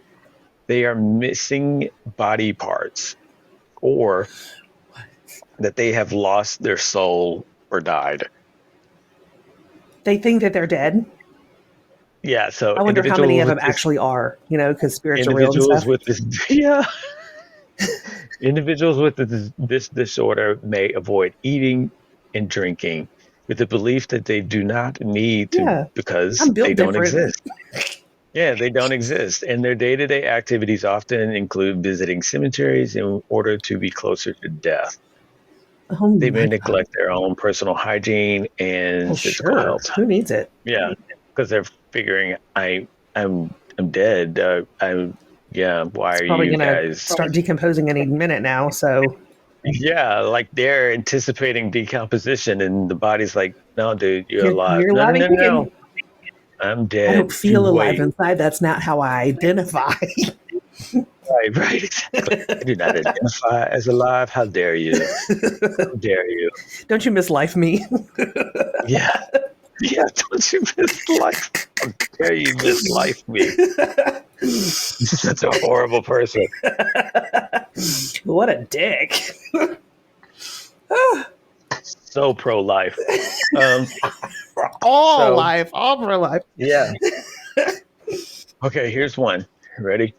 they are missing body parts or that they have lost their soul or died. they think that they're dead. Yeah, so I wonder how many individuals of them with this actually are. Because spirits are real and individuals stuff. with this yeah, Individuals with this disorder may avoid eating and drinking with the belief that they do not need to Yeah, because I'm they built don't different. exist. Yeah, they don't exist. And their day to day activities often include visiting cemeteries in order to be closer to death. Oh They may my God. neglect their own personal hygiene Well, and physical sure. health. Who needs it? Yeah, because they're figuring I'm dead. Yeah. Why It's are probably you going to guys? start decomposing any minute now. So Yeah, like they're anticipating decomposition, and the body's like, "No, dude, you're alive." you're No, no, alive and no, no, kicking. no. I'm I don't dead. You feel alive wait. inside. That's not how I identify. Right, right, exactly. I do not identify as alive. How dare you? How dare you? Don't you miss life me? Yeah, yeah. Don't you miss life? How dare you miss life me? You're such a horrible person. What a dick. So pro life. Um. All So life, all for life. yeah. Okay. Here's one. Ready?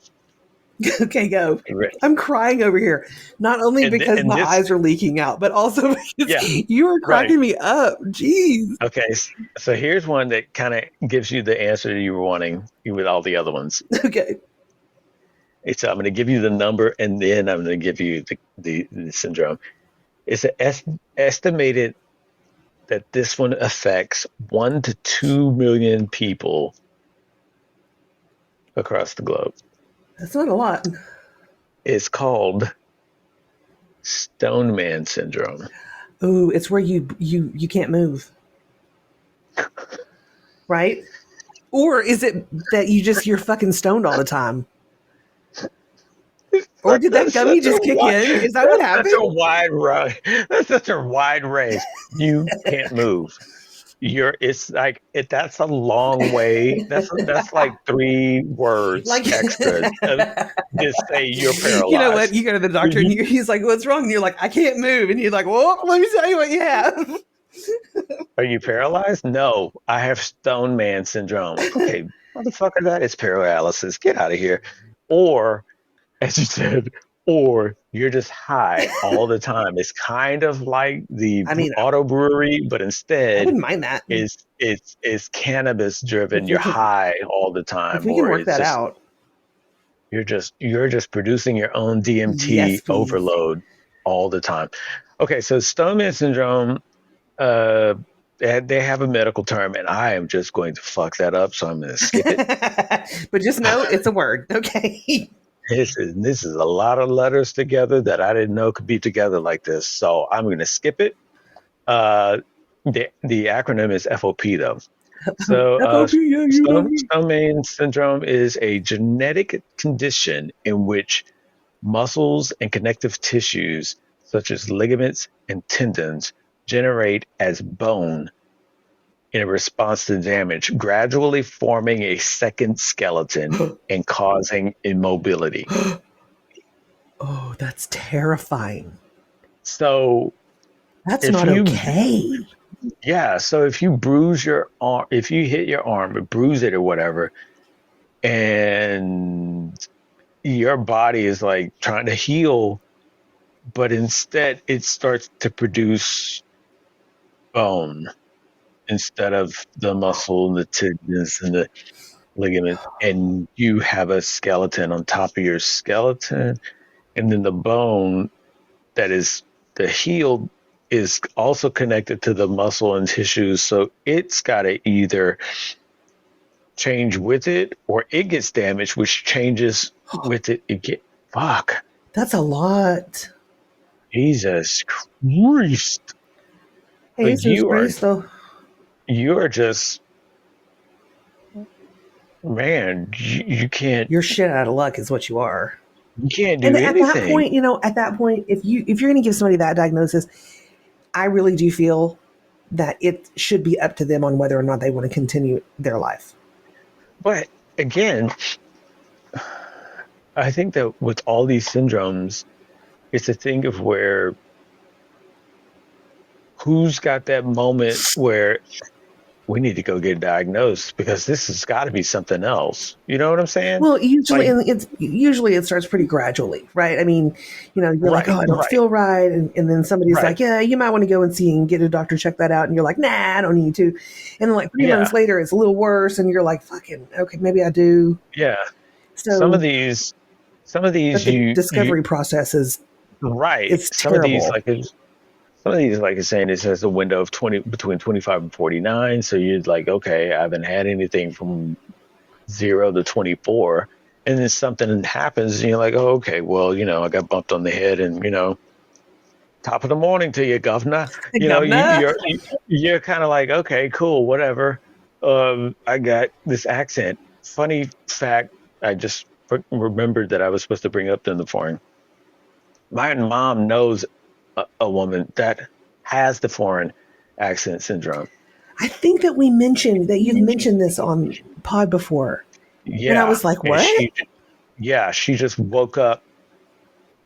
Okay, go. Ready. I'm crying over here, not only because And my this. eyes are leaking out, but also because Yeah. you are Right. cracking me up. Jeez. Okay, so here's one that kind of gives you the answer you were wanting with all the other ones. Okay. So I'm going to give you the number, and then I'm going to give you the syndrome. It's estimated that this one affects 1 to 2 million people across the globe. That's not a lot. It's called Stone Man syndrome. Oh, it's where you can't move, right? Or is it that you're fucking stoned all the time? Or did that That's gummy such a just kick wide, in? Is that what that's such happened? a wide range. That's such a wide range. You can't move. It's like that's a long way. That's like 3 words Like, extra. Just say you're you know what? paralyzed. You go to the doctor and he's like, "What's wrong?" And you're like, "I can't move." And you're like, "Well, let me tell you what you have." Are you paralyzed? No, I have Stone Man syndrome. Okay, motherfucker, that is paralysis. Get out of here. Or, as you said, or you're just high all the time. It's kind of like the I mean, auto brewery, but I instead wouldn't mind that it's cannabis driven. if You're we can high all the if time, we can or work it's that just out. you're just producing your own Yes, DMT please. overload all the time. Okay, so Stoneman syndrome, uh, they have a medical term, and I am just going to fuck that up, so I'm going to skip it. But just know it's a word, okay? This is a lot of letters together that I didn't know could be together like this, so I'm going to skip it. Uh, the acronym is FOP though. So, FOP, yeah, you know me. Stoneman syndrome is a genetic condition in which muscles and connective tissues, such as ligaments and tendons, generate as bone in response to damage, gradually forming a second skeleton and causing immobility. Oh, that's terrifying. So, That's if not you, okay. yeah, so if you bruise your arm, if you hit your arm or bruise it or whatever, and your body is like trying to heal, but instead it starts to produce bone instead of the muscle and the tendons and the ligaments, and you have a skeleton on top of your skeleton, and then the bone that is the heel is also connected to the muscle and tissues, so it's got to either change with it or it gets damaged, which changes with it. Fuck. That's a lot. Jesus Christ. So Jesus Christ, though. you are just, man, you can't You're shit out of luck, is what you are. you can't And do at that anything. point, if you're going to give somebody that diagnosis, I really do feel that it should be up to them on whether or not they want to continue their life. But again, I think that with all these syndromes, it's a thing of where who's got that moment where we need to go get diagnosed because this has got to be something else. You know what I'm saying? Well, usually, Like, and it's usually it starts pretty gradually, right? I mean, you're like, oh, right, I don't right, feel right, and then somebody's right. like, yeah, you might want to go and see and get a doctor check that out, and you're like, nah, I don't need to, and then like 3 months Yeah, later, it's a little worse, and you're like, fucking, okay, maybe I do. yeah. Some of So, these, some of these, but the you discovery process is right. it's terrible. Some of these, like it's saying, it says a window of 20 between 25 and 49. So you're like, okay, I haven't had anything from 0 to 24, and then something happens, and you're like, oh, okay, well, I got bumped on the head, and top of the morning to you, governor. Governor. You're kind of like, okay, cool, whatever. I got this accent. Funny fact, I just remembered that I was supposed to bring up in the foreign. My mom knows a woman that has the foreign accent syndrome. I think that we mentioned that you've mentioned this on pod before, and I Yeah, was like, and what? she just woke up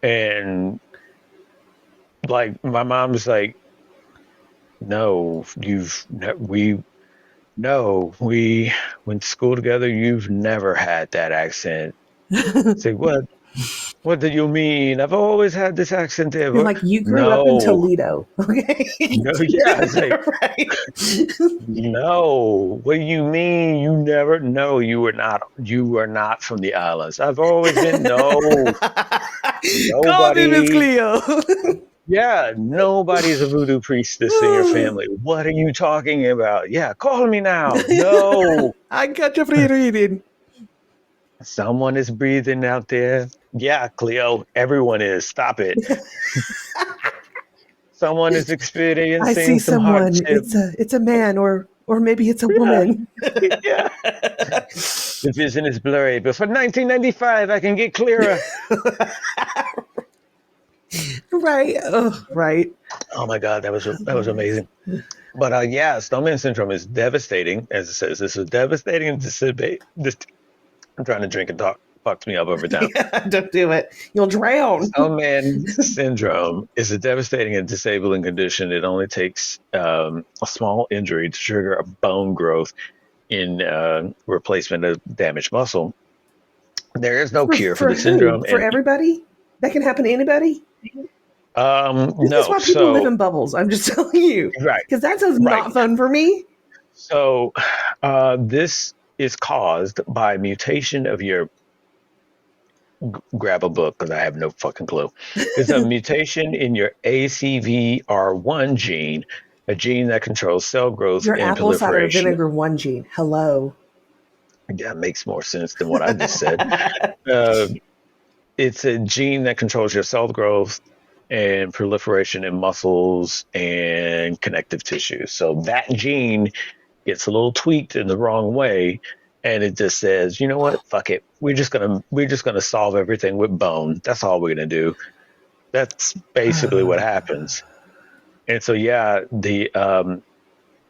and like my mom's like, no, we went to school together. You've never had that accent. Say what? What do you mean? I've always had this accent there. You're But like, you grew up in no, Toledo, okay? no, yeah. It's like Right. no. What do you mean? You never? No, you were not. You were not from the islands. I've always been. No, Call me Miss nobody. Cleo. Yeah, nobody's a voodoo priestess in your family. What are you talking about? Yeah, call me now. No, I got your free reading. someone is breathing out there. Yeah, Cleo, everyone is. Stop it. Someone is I see experiencing some someone. hardship. It's a man or maybe it's a Yeah, woman. yeah. The vision is blurry, but for 1995, I can get clearer. Right. Oh, right. Oh my God, that was amazing. But yeah, snowman syndrome is devastating, as it says. This is devastating and this. I'm trying to drink and talk. Fucks me up over time. Yeah, don't do it. You'll drown. Snowman syndrome is a devastating and disabling condition. It only takes a small injury to trigger a bone growth in replacement of damaged muscle. There is no cure for For the who? syndrome, For and everybody? That can happen to anybody? This is no. why people live in bubbles. I'm just telling you. Right, Because that sounds right. not fun for me. So this is caused by mutation of your grab a book because I have no fucking clue. It's a mutation in your ACVR1 gene, a gene that controls cell growth Your and apple cider proliferation. vinegar one gene. Hello. That makes more sense than what I just said. Uh, it's a gene that controls your cell growth and proliferation in muscles and connective tissues. So that gene gets a little tweaked in the wrong way, and it just says, you know what, fuck it, we're just gonna solve everything with bone. That's all we're gonna do. That's basically what happens. And so yeah, the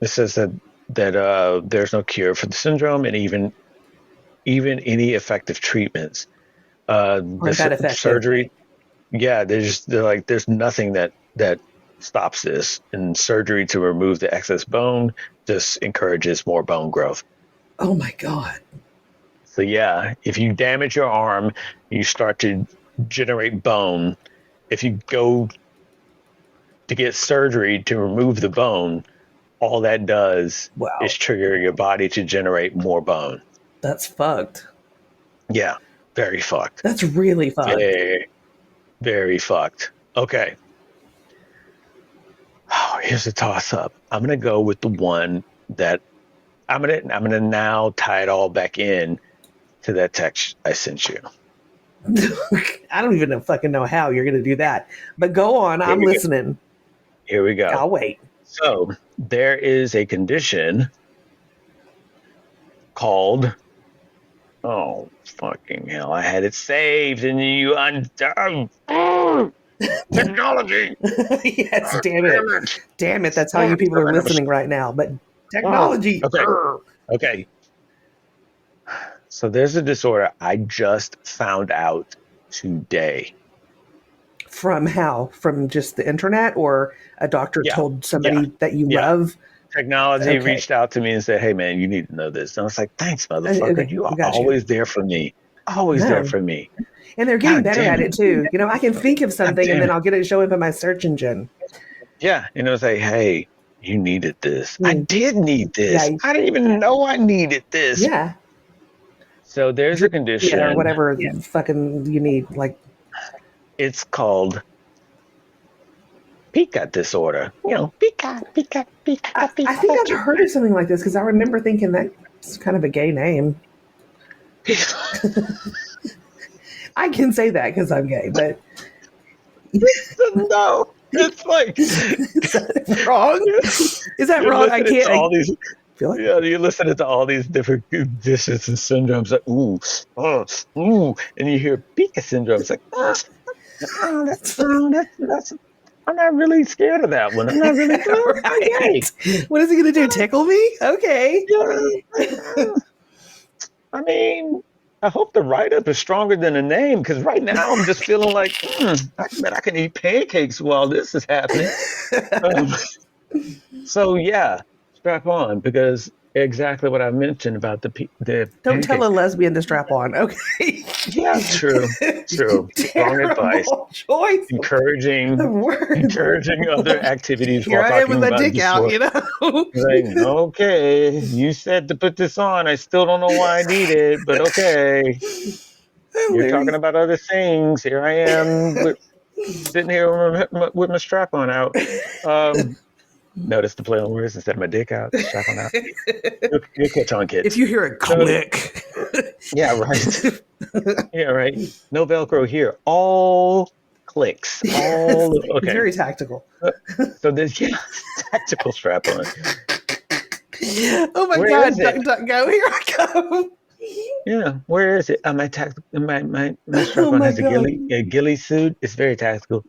it says that there's no cure for the syndrome, and even any effective treatments. Aren't The that effective? surgery, yeah, they're like there's nothing that stops this, and surgery to remove the excess bone just encourages more bone growth. Oh my God. So yeah, if you damage your arm, you start to generate bone. If you go to get surgery to remove the bone, all that does is Wow. trigger your body to generate more bone. That's fucked. Yeah, very fucked. That's really fucked. Very, very fucked. Okay. Oh, here's a toss up. I'm gonna go with the one that I'm gonna now tie it all back in to that text I sent you. I don't even fucking know how you're going to do that. But go on. Here I'm we go. listening. Here we go. I'll wait. So there is a condition called, oh fucking hell, I had it saved and you undone. Technology. Yes, Oh, damn it. damn it. Damn it. That's how Oh, you people are listening right now. But technology. okay. Okay. So there's a disorder I just found out today. From how? From just the internet or a doctor Yeah. told Yeah. somebody that you Yeah. love? technology Okay. reached out to me and said, "Hey, man, you need to know this." And I was like, "Thanks, motherfucker. Okay, You are got you. always there for me. Always there No. for me. And they're getting God better damn at it. it too. I can think of God something and damn then it." I'll get it show up in my search engine. Yeah. And it was like, "Hey, you needed this. I Mm. did need Yeah, this. I didn't even know I needed this." yeah. So there's a Yeah, or condition. whatever fucking you need. Like, It's called Pica disorder. Pica, Pica, Pica, I think Pica. I've heard of something like this because I remember thinking that's kind of a gay name. I can say that because I'm gay, but No, it's like is that wrong? Is that you're wrong? I listening to can't. I all these. feel like Yeah, you're listening to all these different conditions and syndromes. Like ooh, and you hear Pica syndrome. It's like, that's. I'm not really scared of that one. I'm not really. right. Okay. What is he gonna do? Tickle me? Okay. Yeah, I mean, I hope the write up is stronger than the name because right now I'm just feeling like, I bet I can eat pancakes while this is happening. Um, so yeah, strap on because exactly what I mentioned about the Don't tell a pancakes. lesbian to strap on. Okay. Yeah, true, true. Wrong advice. Terrible choice of Encouraging, words. encouraging other activities Here while I am with talking my about dick out, disorder. you know? Like, okay, you said to put this on. I still don't know why I need it, but okay. You're talking Hilarious. about other things. Here I am sitting here with my strap on out. Um, Notice the play on words instead of my dick out, strap on out. You'll catch on, If kids. you hear a So, click, yeah, right. Yeah, right. No Velcro here. All clicks. yes, All it's okay. very tactical. So there's tactical strap on. Oh my Where is God, duck, it? duck, go. Here I come. Yeah, where is it? My Oh strap on my has God. a ghillie suit. It's very tactical.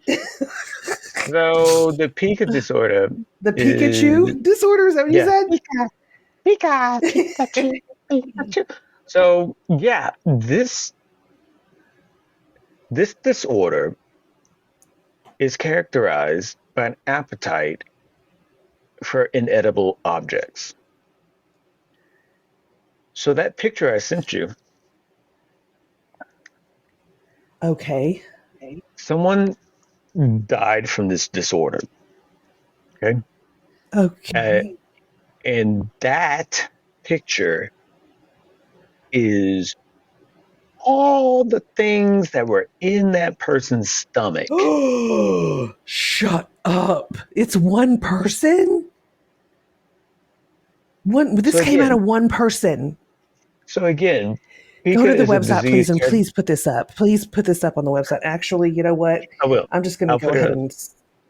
So the Pica disorder The is Pikachu disorder, is that what you yeah. said? Pikachu, Pikachu. So yeah, this disorder is characterized by an appetite for inedible objects. So that picture I sent you, Okay. someone died from this disorder. Okay, uh, Okay. and that picture is all the things that were in that person's stomach. Oh, shut up. It's one person? So This came out again, of one person. so again, Go Pica to the is a website, please, disease. and please put this up. Please put this up on the website. Actually, you know what? I will. I'm just going to I'll go put ahead it. and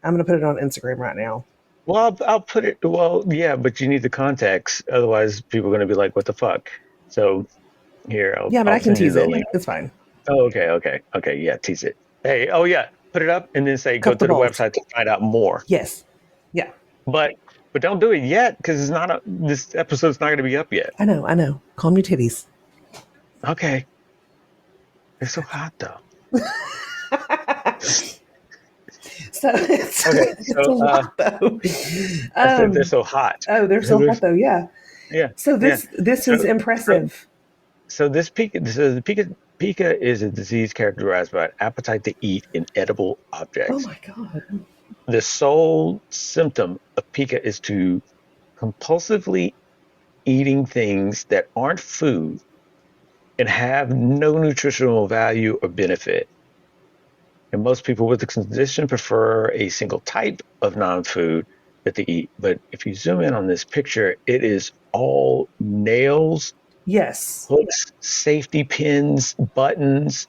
I'm going to put it on Instagram right now. Well, I'll put it. Well, yeah, but you need the context. Otherwise, people are going to be like, "What the fuck?" So here, Yeah, but I I'll can send you tease the it. link. It's fine. Oh, okay. Yeah, tease it. Hey, oh yeah, put it up and then say go Cup the to the balls. website to find out more. Yes. Yeah. But don't do it yet because it's not. This episode's not going to be up yet. I know. I know. Calm your titties. Okay. It's so hot though. So it's, Okay, it's a so lot though. I said they're Um, so hot. oh, they're so hot though. Yeah. Yeah, So yeah. this is So, so impressive. So this pica is a disease characterized by an appetite to eat inedible Oh objects. my God. The sole symptom of pica is to compulsively eating things that aren't food and have no nutritional value or benefit. And most people with the condition prefer a single type of non-food that they eat. But if you zoom in on this picture, it is all nails, Yes. hooks, safety pins, buttons.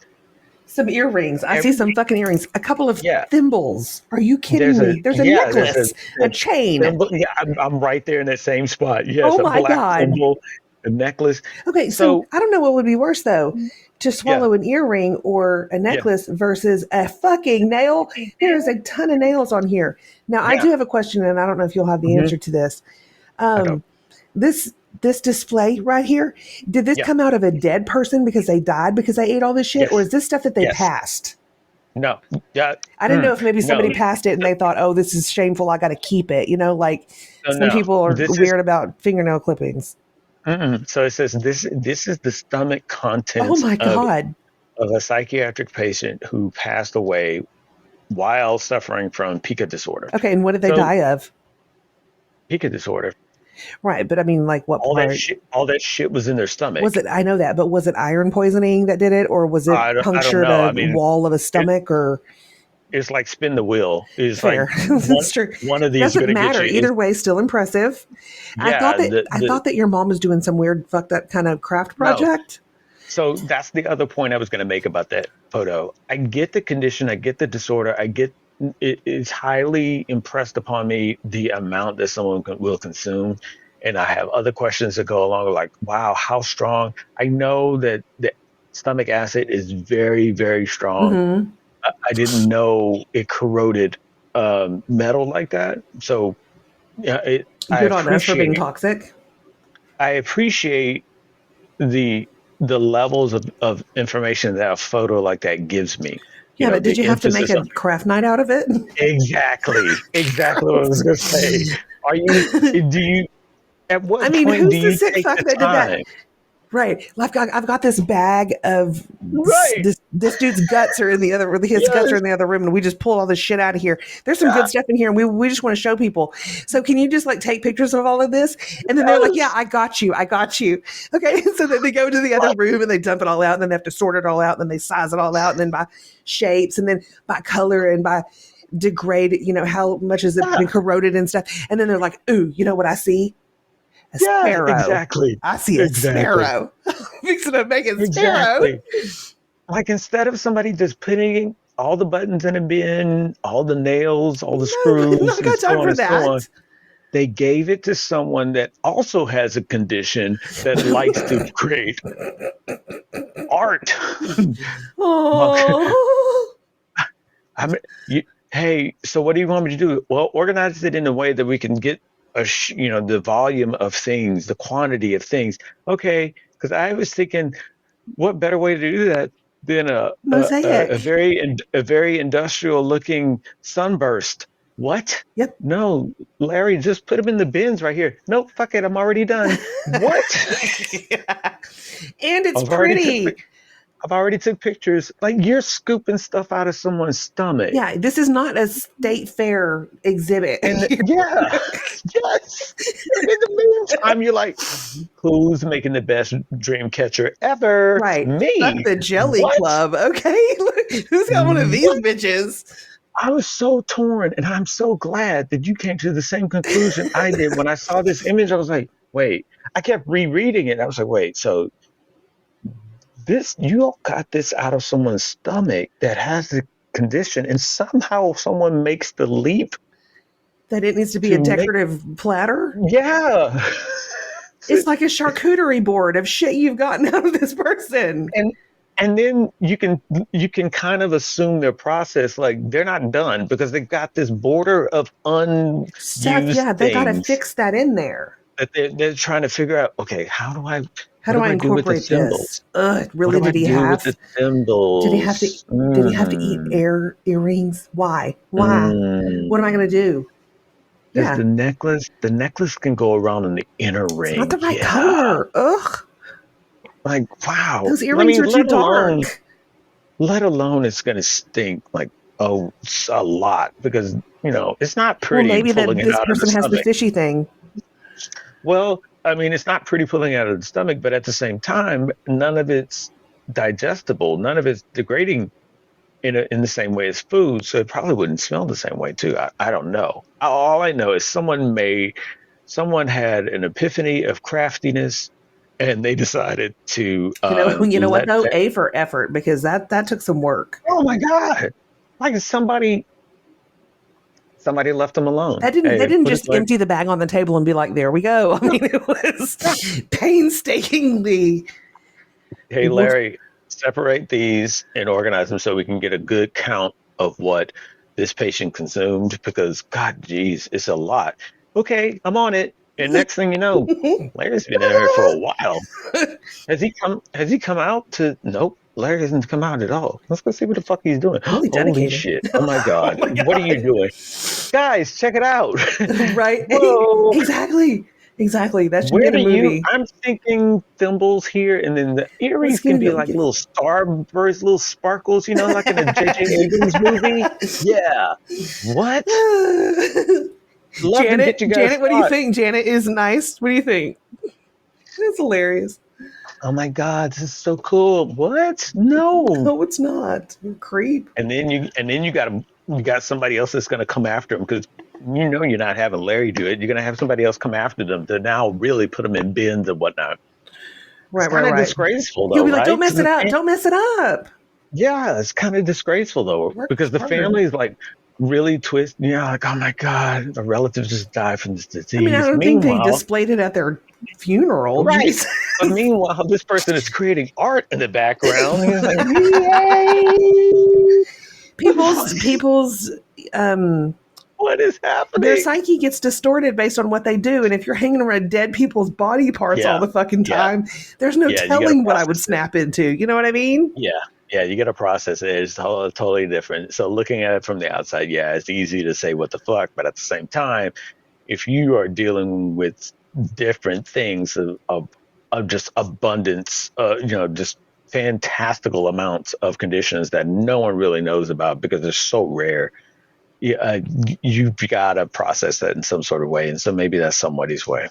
Some earrings. I see Every, some fucking earrings. A couple of yeah, thimbles. Are you kidding me? There's a there's necklace, a a chain. thimble. Yeah, I'm right there in that same spot. Yes, Oh a my black God. thimble, a necklace. Okay, so So I don't know what would be worse though, to yeah, swallow an earring or a yeah, necklace versus a fucking nail. There's a ton of nails on here. Now I yeah. do have a question, and I don't know if you'll have the Hmm. answer to this. I don't. Um, this display right here, did this Yeah, come out of a dead person because they died because they ate all this shit, or yes, is this stuff that they yes. passed? No, yeah, I didn't know if maybe no, somebody passed it and they thought, "Oh, this is shameful. I got to keep it." You know, like no, some no. people are This is weird about fingernail clippings. so it says this is the stomach Oh contents my god. of a psychiatric patient who passed away while suffering from pica disorder. Okay, and what did they So die of? pica disorder, Right, but I mean, like, what part? all that shit was in their Was stomach. it? I know that, but was it iron poisoning that did it, or was it I don't punctured know. a I mean, wall of a it, stomach? Or it's like spin the wheel. It's like fair, that's true. one of these is Doesn't gonna get matter you. Is either way. Still impressive. yeah, I thought that your mom was doing some weird fucked up kind of craft no. project. So that's the other point I was going to make about that photo. I get the condition, I get the disorder, I get it is highly impressed upon me the amount that someone will consume. And I have other questions that go along like, wow, how strong? I know that the stomach acid is very, very strong. Mm-hmm. I didn't know it corroded metal like that. So yeah, Good on us for being toxic. I appreciate the levels of information that a photo like that gives me. You Yeah, know, but did the you have to make emphasis a on craft night out of it? exactly what I was going to say. Are you do you at I what mean, point do who's the you sick take fuck the that did that? time? Right. I've got this bag of Right. this dude's guts are in the other his guts are Yes. in the other room and we just pull all this shit out of here. There's some Yeah, good stuff in here and we just want to show people. So can you just like take pictures of all of this? And then they're like, "Yeah, yes. I got you. I got you." Okay. So then they go to the other Like, room and they dump it all out and then they have to sort it all out and then they size it all out and then by shapes and then by color and by degrade, how much has it yeah, been corroded and stuff. And then they're like, "Ooh, you know what I see? A yeah, sparrow. exactly. I see a Exactly. sparrow." Fixing to make a sparrow. Exactly. Like instead of somebody just putting all the buttons in a bin, all the nails, all the No, screws, not and got so time on for and so on, that. they gave it to someone that also has a condition that likes to create art. Well, Oh, I mean, hey, so what do you want me to do? Well, organize it in a way that we can get the volume of things, the quantity of things. Okay, because I was thinking, what better way to do that than mosaic. a very industrial looking sunburst? What? Yep. No, Larry, just put them in the bins right here. Nope, fuck it, I'm already done. What? And it's I've already took pretty. I've already took pictures. Like you're scooping stuff out of someone's stomach. Yeah, this is not a state fair exhibit. And yeah, yes. And in the meantime, you're like, who's making the best dream catcher ever? Right. Fuck Me. the jelly What? club. Okay. Who's got one of these What? bitches? I was so torn, and I'm so glad that you came to the same conclusion I did when I saw this image. I was like, wait. I kept rereading it. I was like, wait. So this you all got this out of someone's stomach that has the condition, and somehow someone makes the leap That it needs to be a to make decorative platter. yeah. It's like a charcuterie board of shit you've gotten out of this person. and and then you can kind of assume their process like they're not done because they've got this border of Stuff, unused yeah, they got to things fix that in there. that they're trying to figure out. Okay, How what do do I I do with the incorporate this? symbols? Ugh, What really? do I do with the Did he have to? symbols? Did he have to eat earrings? Why? Why? What am I Mm. going to do? Because Yeah, the necklace can go around in the inner it's not the ring. right Yeah, color. Ugh, like wow. those I earrings mean, are too dark. let alone it's going to stink like a lot because it's not Well, pretty maybe pulling that it this out of the person has the stomach. fishy thing. Well, I mean, it's not pretty pulling out of the stomach, but at the same time, none of it's digestible. None of it's degrading in the same way as food, so it probably wouldn't smell the same way too. I don't know. All I know is someone had an epiphany of craftiness, and they decided to You know what let though? that. A for effort because that took some work. Oh my God! Like somebody left them alone. They Hey, didn't put it just like, empty the bag on the table and be like, "There we go." I mean, it was painstakingly. hey, Larry, separate these and organize them so we can get a good count of what this patient consumed because, God, geez, it's a lot. Okay, I'm on it. And next thing you know, Larry's been in here for a while. Has he come out to? Nope. Larry doesn't come out at all. Let's go see what the fuck he's doing. Really Holy dedicated. shit. Oh my Oh God. my What are you god. doing? Guys, check it out. Right? Whoa. Exactly. Exactly. That should be Where in a do you? movie. I'm thinking thimbles here, and then the What earrings can skinny be Billy like get? little starbursts, little sparkles, like in a J.J. Abrams movie. Yeah. What? Love to get Janet, you guys' Janet, what do you thought. think? Janet is nice. What do you think? It's hilarious. Oh my God, this is so cool. What? No. No, it's not. You creep. And then you got somebody else that's gonna come after him because you're not having Larry do it. You're gonna have somebody else come after them to now really put them in bins and whatnot. It's Right, right, kind of right. disgraceful You'll though, be like, don't right? mess it up. Don't mess it up. Yeah, it's kind of disgraceful though Work because the hard. family is like really twist. Like, oh my God, a relative just died from this I mean, I disease. don't think they Meanwhile, displayed it at their funeral. right. But meanwhile, this person is creating art in the background. He's like, yay! people's um What is their happening? psyche gets distorted based on what they do. And if you're hanging around dead people's body parts all Yeah, the fucking yeah, time, there's no yeah. You got to telling what I would process it. snap into. You know what I mean? Yeah, yeah. You got to process it. It's totally different. So looking at it from the outside, yeah, it's easy to say what the fuck, but at the same time, if you are dealing with different things of just abundance, just fantastical amounts of conditions that no one really knows about because they're so rare. Yeah, you've got to process that in some sort of way, and so maybe that's somebody's way.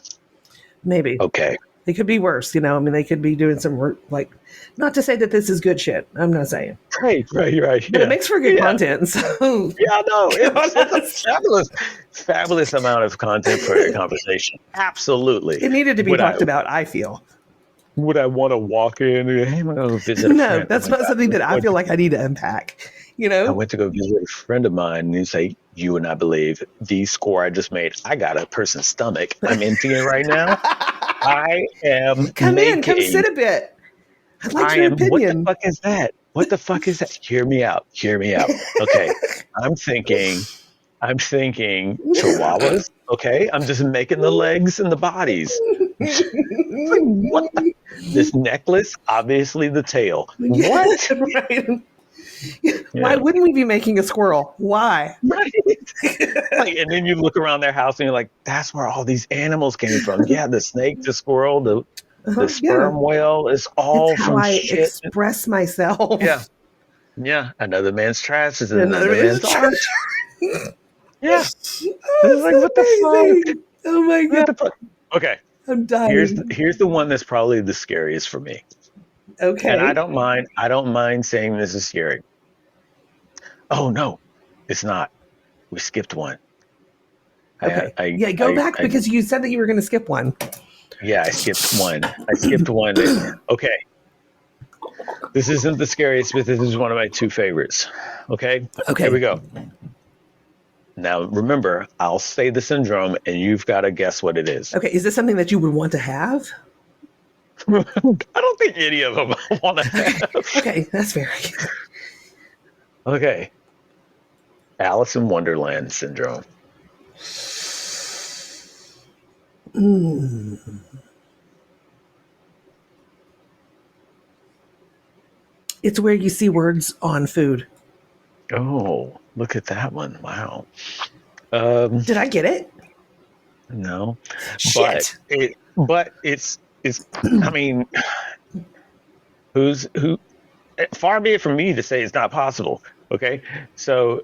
Maybe. Okay. It could be worse, I mean, they could be doing some like, not to say that this is good shit. I'm not saying, Right. but it Yeah, makes for good yeah, content. So, yeah. No, it's a honest, fabulous amount of content for a conversation. Absolutely. it needed to be Would I talked about. I feel would I want to walk in and hey, I'm gonna go visit a no, friend? Oh that's my not God, something that I feel like I need to unpack. You I know, went to go visit a friend of mine, and he's like, "You would not believe the score I just made. I got a person's stomach. I'm emptying right now. I am come in, come making. sit a bit. I'd like I your am. What the opinion. fuck is that? What the fuck is that? Hear me out. Hear me out. Okay, I'm thinking. I'm thinking chihuahuas. Okay, I'm just making the legs and the bodies. It's like what? This necklace, obviously the tail. What? Right? Why Yeah, wouldn't we be making a squirrel? Why? right. Like, and then you look around their house and you're like, that's where all these animals came from. Yeah, the snake, the squirrel, the Yeah, sperm whale is it's all how from I shit. express Yeah, myself. yeah. Another man's trash is Another another man's man's art. Yeah, it's Oh, like what the it's fuck? amazing. Oh my What god, the fuck? Okay, I'm here's dying. here's the one that's probably the scariest for me, and I Okay. don't mind. I don't mind saying this is scary. Oh no, it's not. We skipped one. I Okay. I Yeah, go I, back I because you said that you were going to skip one. yeah, I skipped one. I skipped one. Okay, this isn't the scariest, but this is one of my two favorites. Okay, here we Okay. go. Now remember, I'll say the syndrome, and you've got to guess what it is. Okay. Is this something that you would want to have? I don't think any of them want to have. Okay, that's fair. Okay, Alice in Wonderland syndrome. It's where you see words on food. Oh, look at that one! Wow. Did I get it? No, but Shit. it's. I mean, who? Far be it from me to say it's not possible. Okay, so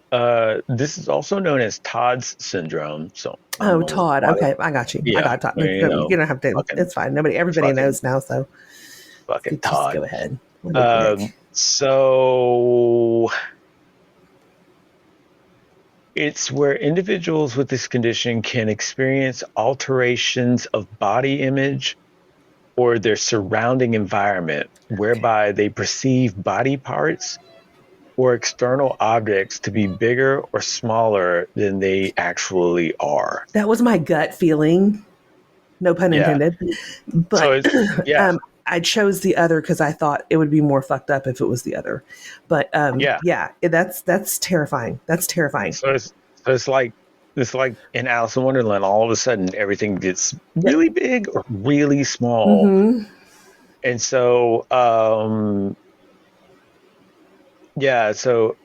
this is also known as Todd's syndrome. So I don't Oh, know Todd. why. Okay, I got you. I Yeah, got Todd. You you don't have to. fucking It's fine. Everybody fucking knows now. So fucking just Todd. go ahead. What a dick. So it's where individuals with this condition can experience alterations of body image or their surrounding environment, Okay. whereby they perceive body parts or external objects to be bigger or smaller than they actually are. That was my gut feeling. No pun Yeah. intended. So But it's, yeah, I chose the other because I thought it would be more fucked up if it was the other. But yeah. yeah, that's terrifying. That's terrifying. So it's like in Alice in Wonderland, all of a sudden everything gets Yep. really big or really small. Mm-hmm. And so Yeah, so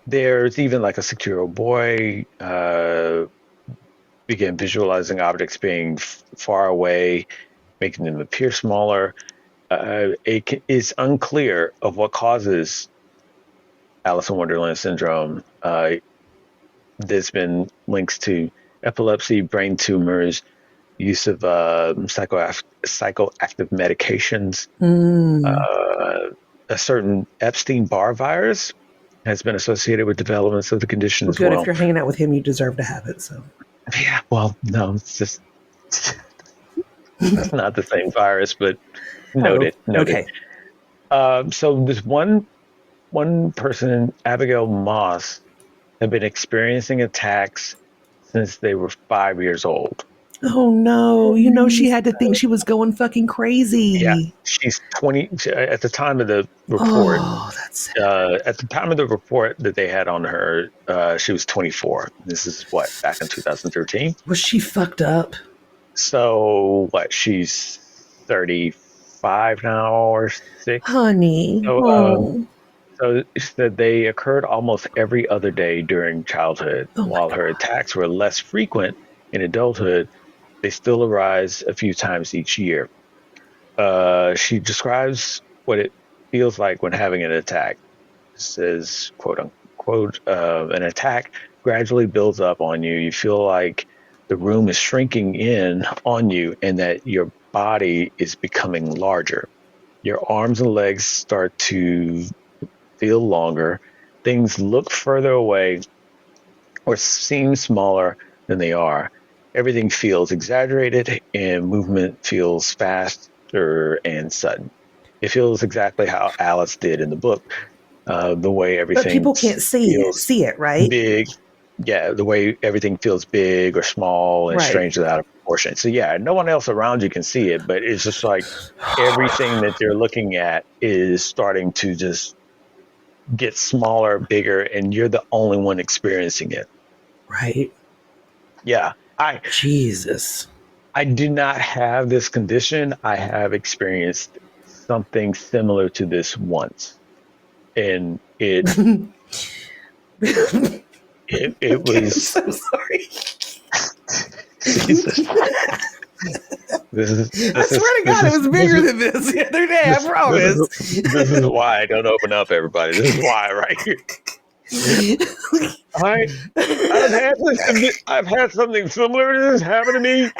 there's even like a 6-year-old boy began visualizing objects being far away, making them appear smaller. It's unclear of what causes Alice in Wonderland syndrome. There's been links to epilepsy, brain tumors, use of psychoactive medications. Mm. Uh, a certain Epstein-Barr virus has been associated with developments of the condition Well, as good. If well. you're hanging out with him, you deserve to have it. So. Yeah, well, no, it's just it's not the same virus, but Oh, noted, noted. okay. So this one person, Abigail Moss, had been experiencing attacks since they were 5 years old. Oh no! You know she had to think she was going fucking Yeah, crazy. she's 20 at the time of the report. Oh, that's sad. At the time of the report that they had on her, she was 24. This is what, back in 2013. Was she fucked up? So what? She's 35 now or six. Honey. So Oh. so that they occurred almost every other day during childhood. Oh my While her god. attacks were less frequent in adulthood, they still arise a few times each year. She describes what it feels like when having an attack. Says, quote unquote, an attack gradually builds up on you. You feel like the room is shrinking in on you and that your body is becoming larger. Your arms and legs start to feel longer. Things look further away or seem smaller than they are. Everything feels exaggerated and movement feels faster and sudden. It feels exactly how Alice did in the book. The way But everything people can't feels see it, right? big. Yeah, the way everything feels big or small and Right. strangely out of proportion. So yeah, no one else around you can see it, but it's just like everything that they're looking at is starting to just get smaller, bigger, and you're the only one experiencing it. Right. Yeah. Jesus. I do not have this condition. I have experienced something similar to this once. And it I'm was so sorry. Jesus. I swear to God, it was bigger than this the other day. I promise. This is why I don't open up, everybody. This is why right here. I I've had something similar to this happen to me.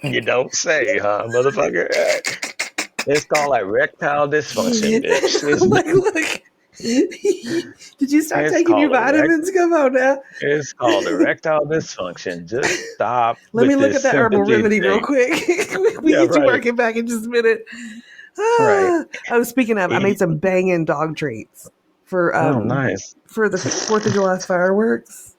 You don't say, huh, motherfucker? It's called like erectile dysfunction, bitch. Look. Did you start It's taking your called vitamins? Come on now. it's called erectile dysfunction. Just stop Let me with look this at that herbal sympathy remedy real thing. quick. We Yeah, get you right, working back in just a minute. right. Oh, speaking of, I made some banging dog treats for Oh, nice. the 4th of July fireworks.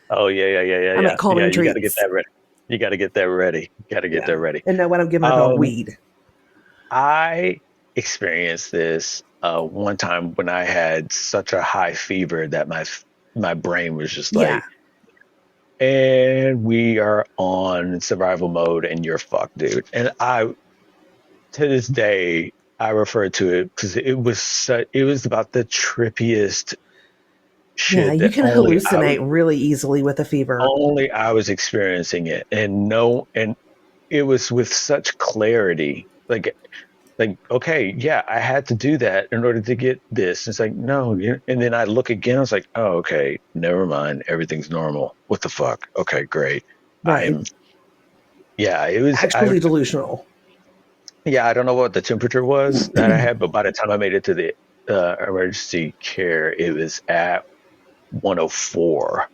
Oh, I make yeah. calming You got to get treats. that ready. You got to get that ready. Got to get Yeah. that ready. And no, I don't give my dog Um, weed. I experienced this one time when I had such a high fever that my brain was just Yeah. like, and we are on survival mode, and you're fucked, dude. And I, to this day, I refer to it because it was about the trippiest Yeah, shit you that can hallucinate really easily with a fever. only I was experiencing it, and no, and it was with such clarity, like okay, yeah, I had to do that in order to get this. It's like no, and then I look again, I was like, oh, okay, never mind, everything's normal. What the fuck? Okay, great. Right. I'm yeah, it was I Actually delusional. yeah, I don't know what the temperature was that I had, but by the time I made it to the emergency care, it was at 104.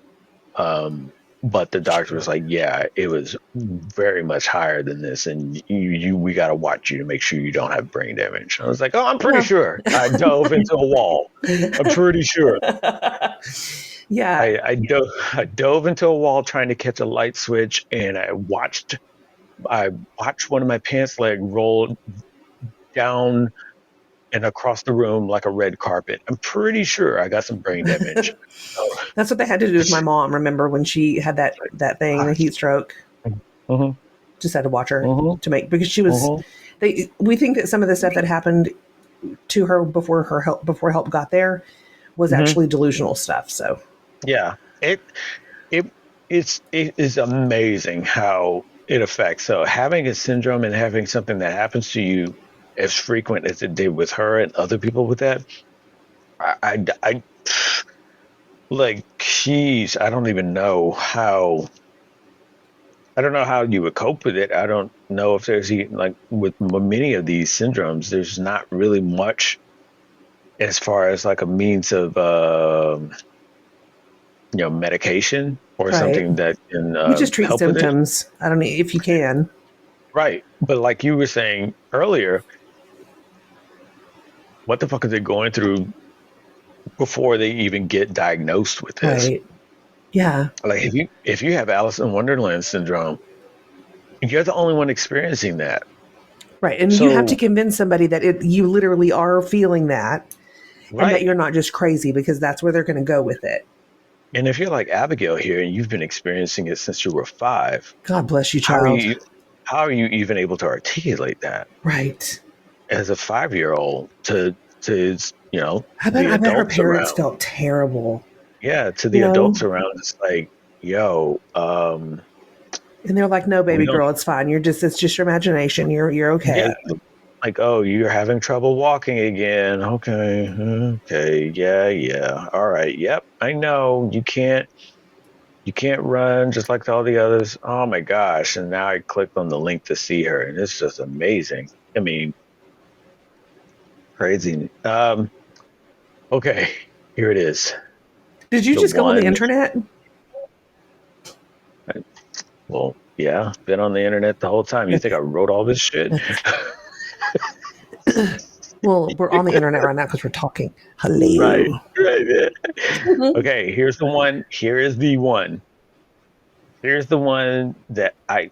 But the doctor was like, yeah, it was very much higher than this, and we got to watch you to make sure you don't have brain damage. I was like, oh, I'm pretty Well, sure. I dove into a wall. I'm pretty sure. yeah. I dove into a wall trying to catch a light switch, and I watched one of my pants leg roll down and across the room like a red carpet. I'm pretty sure I got some brain damage. So, That's what they had to do with my mom. Remember when she had that thing, the gosh. heat stroke? Mhm, Just had to watch her mhm, to make because she was mhm. We think that some of the stuff that happened to her before help got there was Hmm. actually delusional stuff. So Yeah. It it is amazing how it affects. So having a syndrome and having something that happens to you as frequent as it did with her and other people with that, I like, geez, I don't even know how. I don't know how you would cope with it. I don't know if there's even, like, with many of these syndromes, there's not really much as far as like a means of medication or right, something that can you just treat help with it. symptoms. I don't know if you can. Right. But like you were saying earlier, what the fuck are they going through before they even get diagnosed with this? Right. Yeah. Like, if you have Alice in Wonderland syndrome, you're the only one experiencing that. Right. And you have to So, convince somebody that you literally are feeling that and that right. you're not just crazy, because that's where they're going to go with it. And if you're like Abigail here and you've been experiencing it since you were 5, God bless you, how are child. you how are you even able to articulate that Right. as a 5-year-old to I the bet her adults parents around? felt terrible, Yeah, to you the adults know? around, it's like, yo, And they're like, no, we baby don't. girl, it's fine. It's just your imagination. You're Yeah, okay. like, oh, you're having trouble walking again. Okay, okay, yeah, yeah, all right, yep, I know you can't run just like all the others. Oh my gosh! And now I clicked on the link to see her, and it's just amazing. I mean, crazy. Okay, here it is. Did you The just go on the one. internet? Well, yeah, been on the internet the whole time. You think I Okay. wrote all this shit? Okay. Well, we're on the internet right now because we're talking. Right. Hello. Right. Yeah. Okay, here's the one. Here is the one. Here's the one that I.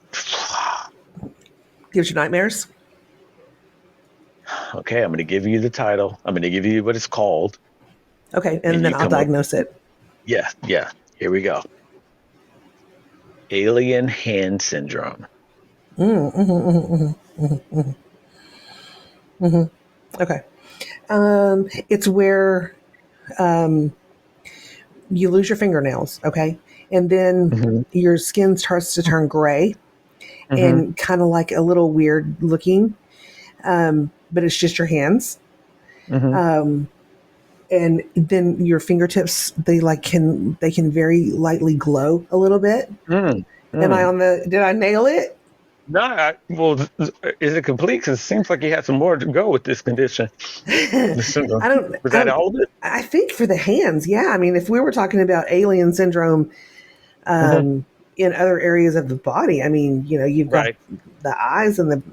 Gives you nightmares? Okay, I'm going to give you the title. I'm going to give you what it's called, Okay. and And then you I'll come up. diagnose it. Yeah, yeah. Here we go. Alien hand syndrome. Okay. It's where you lose your fingernails. Okay. And then Hmm. your skin starts to turn gray Hmm. and kind of like a little weird looking, but it's just your hands. Hmm. And then your fingertips, they can very lightly glow a little bit. Mm. Am I Mm. on the? Did I nail it? No, well, is it complete? Because it seems like you had some more to go with this condition, the syndrome. Was I that don't. all of it? I think for the hands, yeah. I mean, if we were talking about alien syndrome Hmm. in other areas of the body, I mean, you've got Right. the eyes and the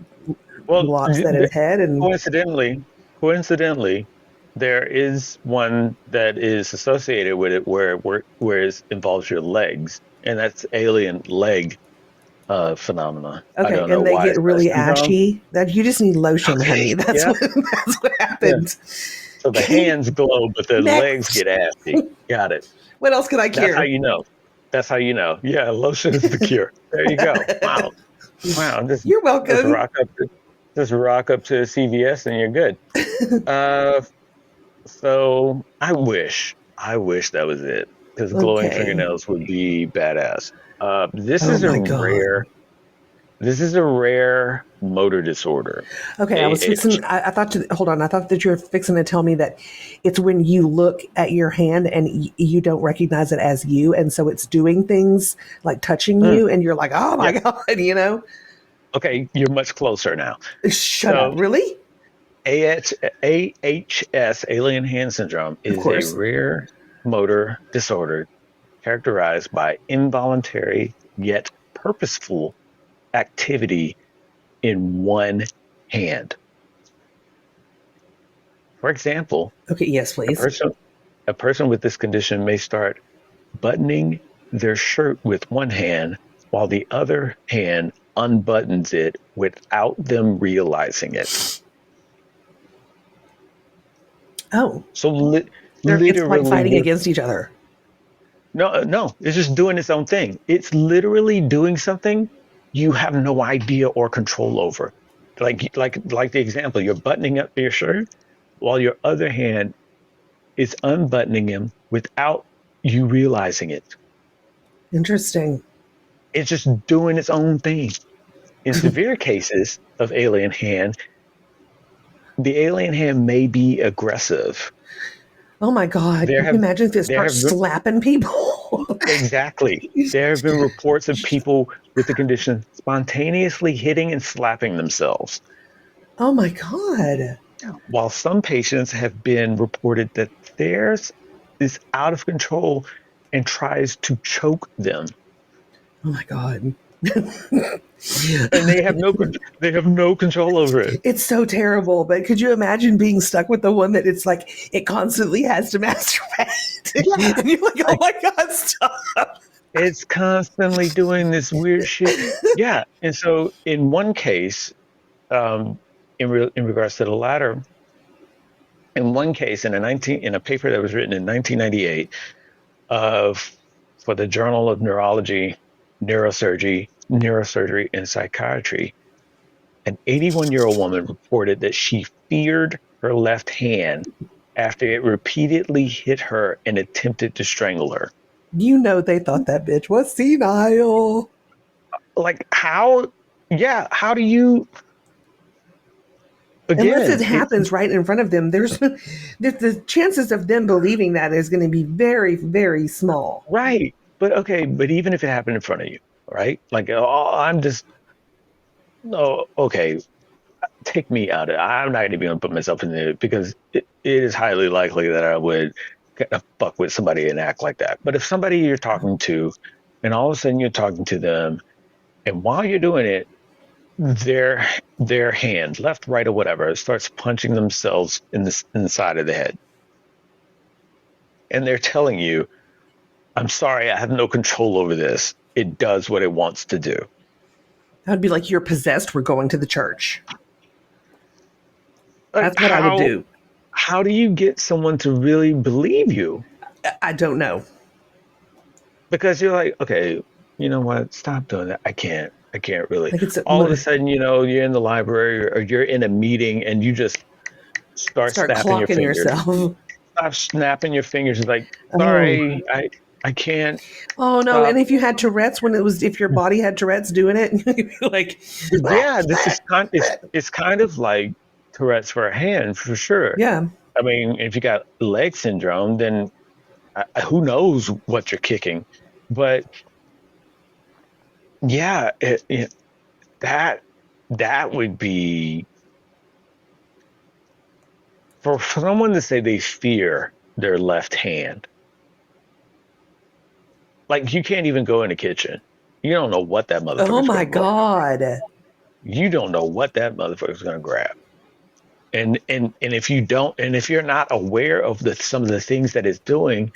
Well, blobs that in head, and coincidentally, there is one that is associated with it where it involves your legs, and that's alien leg phenomena. I okay, don't know and they why get it's that really syndrome. ashy. That you just need lotion, Okay. honey. That's Yeah. what that's what Yeah. happens. So the hands glow, but the legs Next, get ashy. Got it. what else can I That's how cure? you know. That's how you know. Yeah, lotion is the cure. There you go. Wow. Wow. You're Just welcome. rock up to CVS and you're good. Uh, so I wish that was it, because glowing Okay. fingernails would be badass. This Oh is a my god. rare. This is a rare motor disorder. Okay, I was AH. fixing. I thought to hold on. I thought that you were fixing to tell me that it's when you look at your hand and you don't recognize it as you, and so it's doing things like touching Mm, you, and you're like, "Oh my yeah. god," you know. Okay, you're much closer now. Shut up! So Really? AHS, alien hand syndrome, Of is a course. rare motor disorder characterized by involuntary yet purposeful activity in one hand. For example, Okay. Yes, a please. person a person with this condition may start buttoning their shirt with one hand while the other hand unbuttons it without them realizing it. Oh, So it's like literally, fighting against each other. no, no, it's just doing its own thing. It's literally doing something you have no idea or control over. like the example, you're buttoning up your shirt while your other hand is unbuttoning him without you realizing it. Interesting. It's just doing its own thing. In severe cases of alien hand, the alien hand may be aggressive. Oh my God. There Can you have imagine if it there starts have been, slapping people? exactly. There have been reports of people with the condition spontaneously hitting and slapping themselves, Oh my God. while some patients have been reported that theirs is out of control and tries to choke them, Oh my God. and they have no control over it. It's so terrible, but could you imagine being stuck with the one that it's like it constantly has to masturbate? Yeah, And you're like, oh like my God, stop. it's constantly doing this weird shit. Yeah, and so in one case, um, in regards to the latter, in one case in a paper that was written in 1998 of for the Journal of Neurology, Neurosurgery and Psychiatry, an 81-year-old woman reported that she feared her left hand after it repeatedly hit her and attempted to strangle her. You know, they thought that bitch was senile. Like how? Yeah, how do you? Unless it Again, it's happens right in front of them, the chances of them believing that is going to be very, very small. right. But okay, but even if it happened in front of you, right? Like, oh, I'm just, no, okay, take me out of it. I'm not going to be able to put myself in there because it is highly likely that I would kind of fuck with somebody and act like that. But if somebody you're talking to, and all of a sudden you're talking to them, and while you're doing it, their their hand, left, right, or whatever, starts punching themselves in the side of the head, and they're telling you, "I'm sorry, I have no control over this. It does what it wants to do." That would be like you're possessed. We're going to the church. Like That's what I would do. how do you get someone to really believe you? I don't know. Because you're like, okay, you know what? Stop doing that. I can't really. Like it's All of a sudden, you're in the library or you're in a meeting and you just start start snapping your clocking fingers. yourself. Stop snapping your fingers. It's like, Oh, sorry, I can't oh no! stop. And if you had Tourette's, if your body had Tourette's doing it, you'd be like, Yeah, this is it's kind of like Tourette's for a hand for sure. yeah. I mean, if you got leg syndrome, then who knows what you're kicking, but yeah, that that would be for someone to say they fear their left hand. Like you can't even go in the kitchen. You don't know what that Oh motherfucker's my going to grab. God. You don't know what that motherfucker's going to grab. And if you don't, and if you're not aware of the some of the things that it's doing,